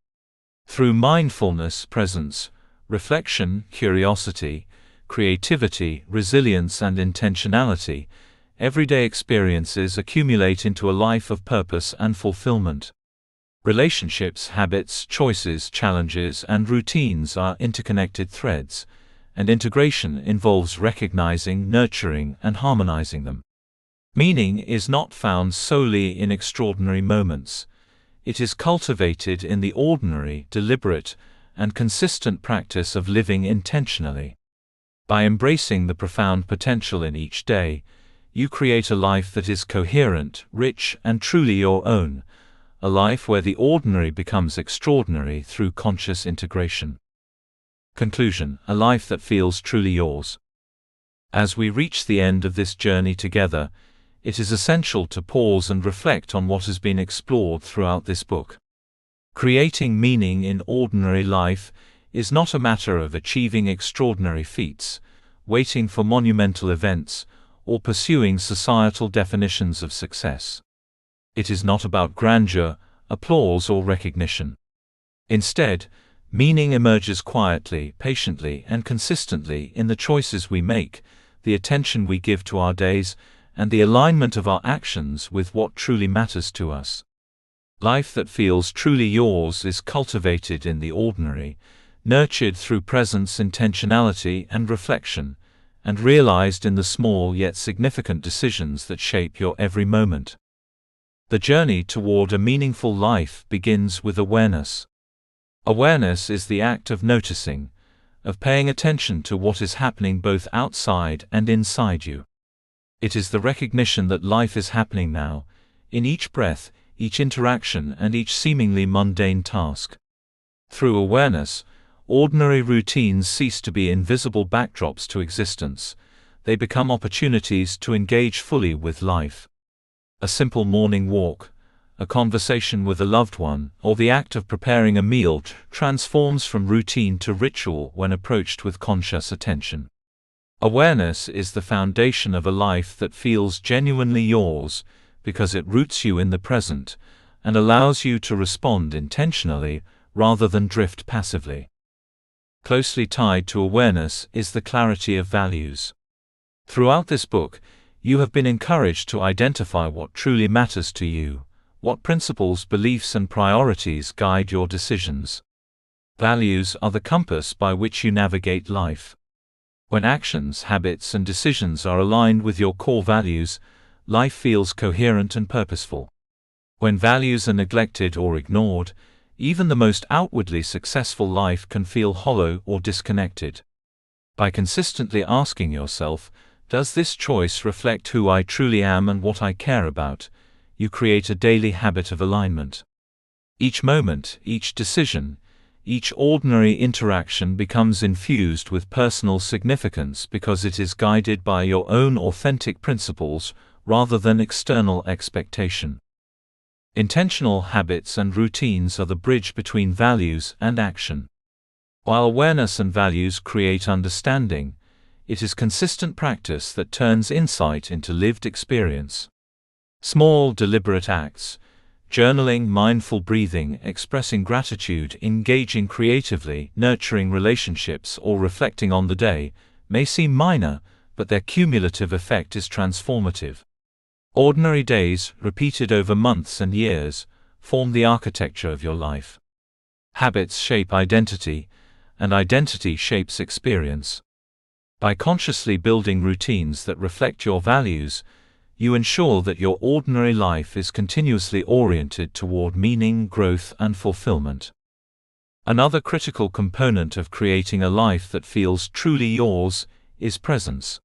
Through mindfulness, presence, reflection, curiosity, creativity, resilience, and intentionality, everyday experiences accumulate into a life of purpose and fulfillment. Relationships, habits, choices, challenges, and routines are interconnected threads, and integration involves recognizing, nurturing, and harmonizing them. Meaning is not found solely in extraordinary moments. It is cultivated in the ordinary, deliberate, and consistent practice of living intentionally. By embracing the profound potential in each day, you create a life that is coherent, rich, and truly your own, a life where the ordinary becomes extraordinary through conscious integration. Conclusion: a life that feels truly yours. As we reach the end of this journey together, it is essential to pause and reflect on what has been explored throughout this book. Creating meaning in ordinary life is not a matter of achieving extraordinary feats, waiting for monumental events, or pursuing societal definitions of success. It is not about grandeur, applause, or recognition. Instead, meaning emerges quietly, patiently, and consistently in the choices we make, the attention we give to our days, and the alignment of our actions with what truly matters to us. Life that feels truly yours is cultivated in the ordinary, nurtured through presence, intentionality, and reflection, and realized in the small yet significant decisions that shape your every moment. The journey toward a meaningful life begins with awareness. Awareness is the act of noticing, of paying attention to what is happening both outside and inside you. It is the recognition that life is happening now, in each breath, each interaction, and each seemingly mundane task. Through awareness, ordinary routines cease to be invisible backdrops to existence. They become opportunities to engage fully with life. A simple morning walk, a conversation with a loved one, or the act of preparing a meal transforms from routine to ritual when approached with conscious attention. Awareness is the foundation of a life that feels genuinely yours, because it roots you in the present and allows you to respond intentionally rather than drift passively. Closely tied to awareness is the clarity of values. Throughout this book, you have been encouraged to identify what truly matters to you, what principles, beliefs, and priorities guide your decisions. Values are the compass by which you navigate life. When actions, habits, and decisions are aligned with your core values, life feels coherent and purposeful. When values are neglected or ignored, even the most outwardly successful life can feel hollow or disconnected. By consistently asking yourself, "Does this choice reflect who I truly am and what I care about?" you create a daily habit of alignment. Each moment, each decision, each ordinary interaction becomes infused with personal significance because it is guided by your own authentic principles rather than external expectation. Intentional habits and routines are the bridge between values and action. While awareness and values create understanding, it is consistent practice that turns insight into lived experience. Small, deliberate acts, journaling, mindful breathing, expressing gratitude, engaging creatively, nurturing relationships, or reflecting on the day, may seem minor, but their cumulative effect is transformative. Ordinary days, repeated over months and years, form the architecture of your life. Habits shape identity, and identity shapes experience. By consciously building routines that reflect your values, you ensure that your ordinary life is continuously oriented toward meaning, growth, and fulfillment. Another critical component of creating a life that feels truly yours is presence.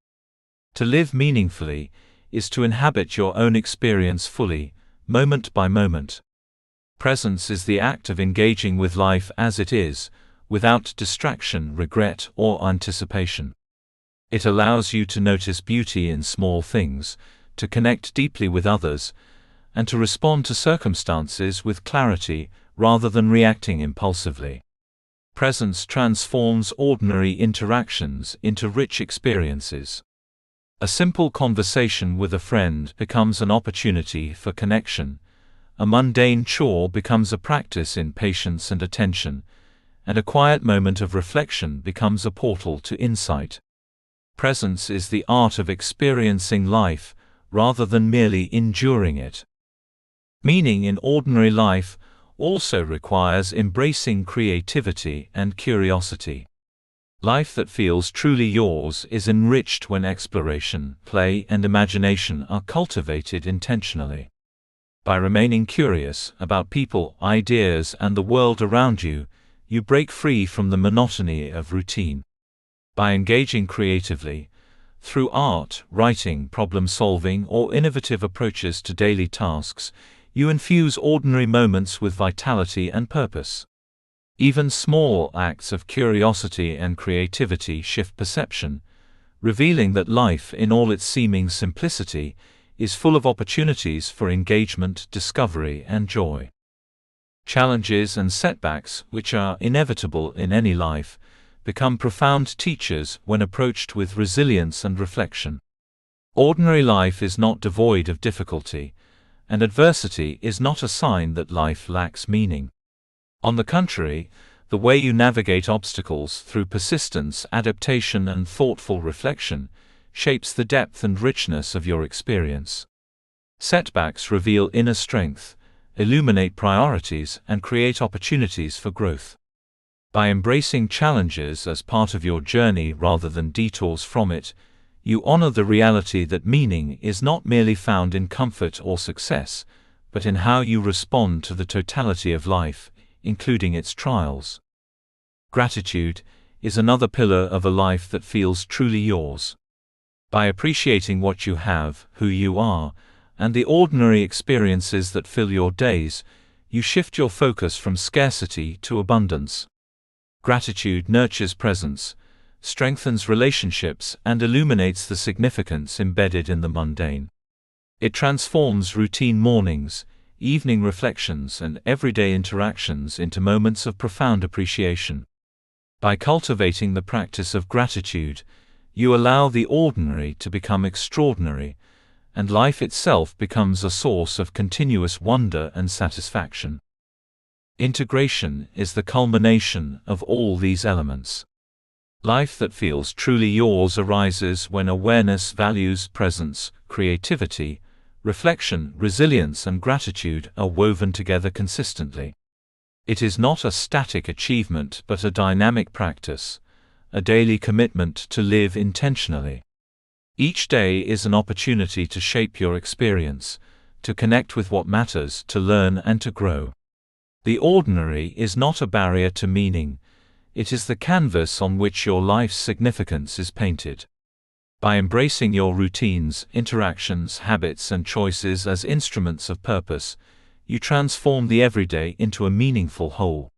To live meaningfully is to inhabit your own experience fully, moment by moment. Presence is the act of engaging with life as it is, without distraction, regret, or anticipation. It allows you to notice beauty in small things, to connect deeply with others, and to respond to circumstances with clarity rather than reacting impulsively. Presence transforms ordinary interactions into rich experiences. A simple conversation with a friend becomes an opportunity for connection, a mundane chore becomes a practice in patience and attention, and a quiet moment of reflection becomes a portal to insight. Presence is the art of experiencing life, rather than merely enduring it. Meaning in ordinary life also requires embracing creativity and curiosity. Life that feels truly yours is enriched when exploration, play, and imagination are cultivated intentionally. By remaining curious about people, ideas, and the world around you, you break free from the monotony of routine. By engaging creatively, through art, writing, problem-solving, or innovative approaches to daily tasks, you infuse ordinary moments with vitality and purpose. Even small acts of curiosity and creativity shift perception, revealing that life, in all its seeming simplicity, is full of opportunities for engagement, discovery, and joy. Challenges and setbacks, which are inevitable in any life, become profound teachers when approached with resilience and reflection. Ordinary life is not devoid of difficulty, and adversity is not a sign that life lacks meaning. On the contrary, the way you navigate obstacles through persistence, adaptation, and thoughtful reflection shapes the depth and richness of your experience. Setbacks reveal inner strength, illuminate priorities, and create opportunities for growth. By embracing challenges as part of your journey rather than detours from it, you honor the reality that meaning is not merely found in comfort or success, but in how you respond to the totality of life, including its trials. Gratitude is another pillar of a life that feels truly yours. By appreciating what you have, who you are, and the ordinary experiences that fill your days, you shift your focus from scarcity to abundance. Gratitude nurtures presence, strengthens relationships, and illuminates the significance embedded in the mundane. It transforms routine mornings, evening reflections, and everyday interactions into moments of profound appreciation. By cultivating the practice of gratitude, you allow the ordinary to become extraordinary, and life itself becomes a source of continuous wonder and satisfaction. Integration is the culmination of all these elements. Life that feels truly yours arises when awareness, values, presence, creativity, reflection, resilience, and gratitude are woven together consistently. It is not a static achievement but a dynamic practice, a daily commitment to live intentionally. Each day is an opportunity to shape your experience, to connect with what matters, to learn and to grow. The ordinary is not a barrier to meaning, it is the canvas on which your life's significance is painted. By embracing your routines, interactions, habits, and choices as instruments of purpose, you transform the everyday into a meaningful whole.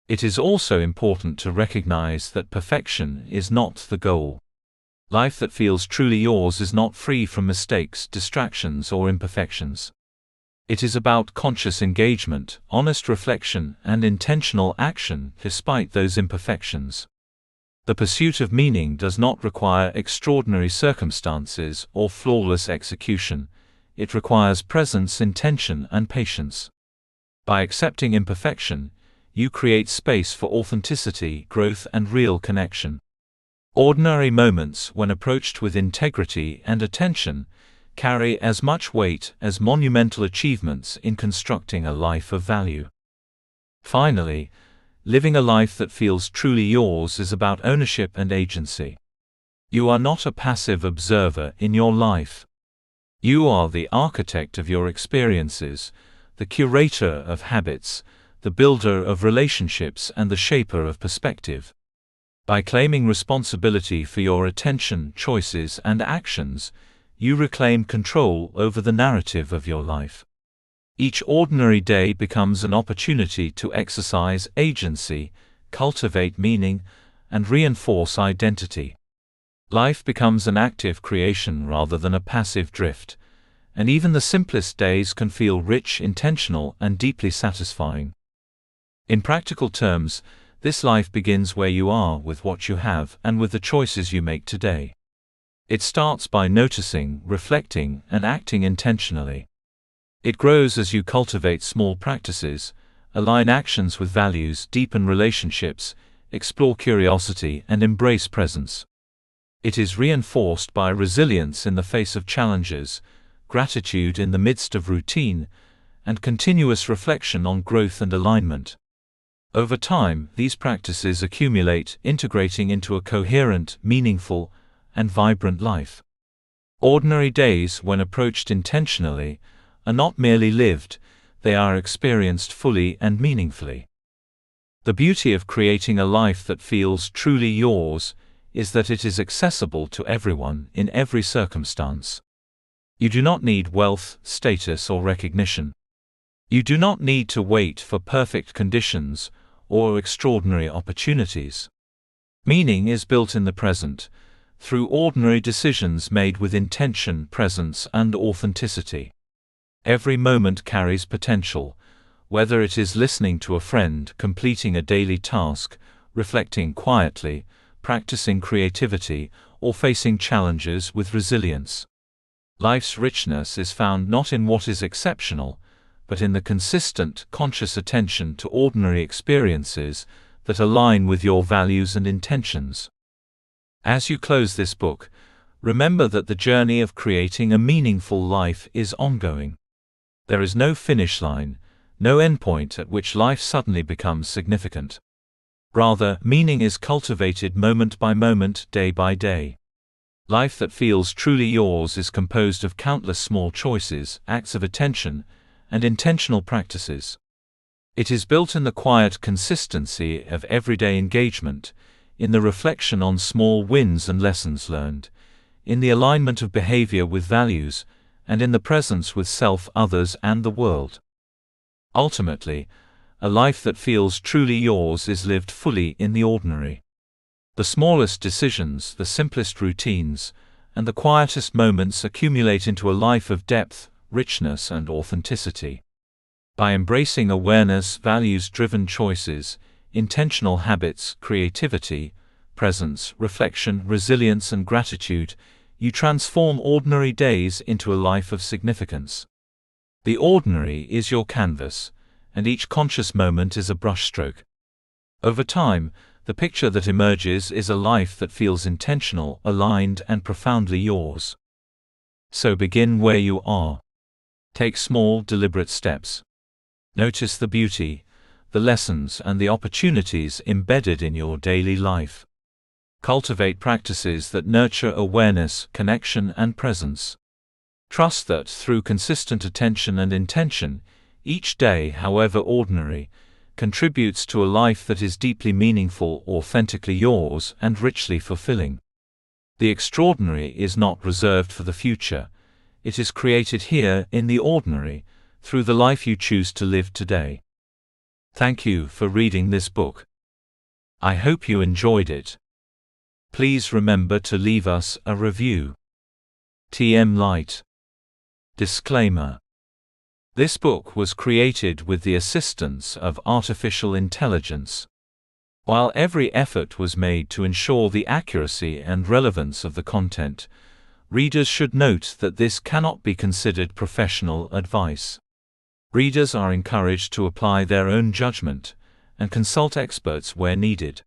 It is also important to recognize that perfection is not the goal. Life that feels truly yours is not free from mistakes, distractions, or imperfections. It is about conscious engagement, honest reflection, and intentional action despite those imperfections. The pursuit of meaning does not require extraordinary circumstances or flawless execution. It requires presence, intention, and patience. By accepting imperfection, you create space for authenticity, growth, and real connection. Ordinary moments, when approached with integrity and attention, carry as much weight as monumental achievements in constructing a life of value. Finally, living a life that feels truly yours is about ownership and agency. You are not a passive observer in your life. You are the architect of your experiences, the curator of habits, the builder of relationships, and the shaper of perspective. By claiming responsibility for your attention, choices, and actions, you reclaim control over the narrative of your life. Each ordinary day becomes an opportunity to exercise agency, cultivate meaning, and reinforce identity. Life becomes an active creation rather than a passive drift, and even the simplest days can feel rich, intentional, and deeply satisfying. In practical terms, this life begins where you are, with what you have, and with the choices you make today. It starts by noticing, reflecting, and acting intentionally. It grows as you cultivate small practices, align actions with values, deepen relationships, explore curiosity, and embrace presence. It is reinforced by resilience in the face of challenges, gratitude in the midst of routine, and continuous reflection on growth and alignment. Over time, these practices accumulate, integrating into a coherent, meaningful, and vibrant life. Ordinary days, when approached intentionally, are not merely lived, they are experienced fully and meaningfully. The beauty of creating a life that feels truly yours is that it is accessible to everyone in every circumstance. You do not need wealth, status, or recognition. You do not need to wait for perfect conditions or extraordinary opportunities. Meaning is built in the present, through ordinary decisions made with intention, presence, and authenticity. Every moment carries potential, whether it is listening to a friend, completing a daily task, reflecting quietly, practicing creativity, or facing challenges with resilience. Life's richness is found not in what is exceptional, but in the consistent, conscious attention to ordinary experiences that align with your values and intentions. As you close this book, Remember that the journey of creating a meaningful life is ongoing. There is no finish line, no endpoint at which life suddenly becomes significant. Rather, meaning is cultivated moment by moment, day by day. Life that feels truly yours is composed of countless small choices, acts of attention, and intentional practices. It is built in the quiet consistency of everyday engagement, in the reflection on small wins and lessons learned, in the alignment of behavior with values, and in the presence with self, others, and the world. Ultimately, a life that feels truly yours is lived fully in the ordinary. The smallest decisions, the simplest routines, and the quietest moments accumulate into a life of depth, richness, and authenticity. By embracing awareness, values-driven choices, intentional habits, creativity, presence, reflection, resilience, and gratitude, you transform ordinary days into a life of significance. The ordinary is your canvas, and each conscious moment is a brushstroke. Over time, the picture that emerges is a life that feels intentional, aligned, and profoundly yours. So begin where you are. Take small, deliberate steps. Notice the beauty, the lessons, and the opportunities embedded in your daily life. Cultivate practices that nurture awareness, connection, and presence. Trust that, through consistent attention and intention, each day, however ordinary, contributes to a life that is deeply meaningful, authentically yours, and richly fulfilling. The extraordinary is not reserved for the future. It is created here, in the ordinary, through the life you choose to live today. Thank you for reading this book. I hope you enjoyed it. Please remember to leave us a review. TM Light. Disclaimer. This book was created with the assistance of artificial intelligence. While every effort was made to ensure the accuracy and relevance of the content, readers should note that this cannot be considered professional advice. Readers are encouraged to apply their own judgment and consult experts where needed.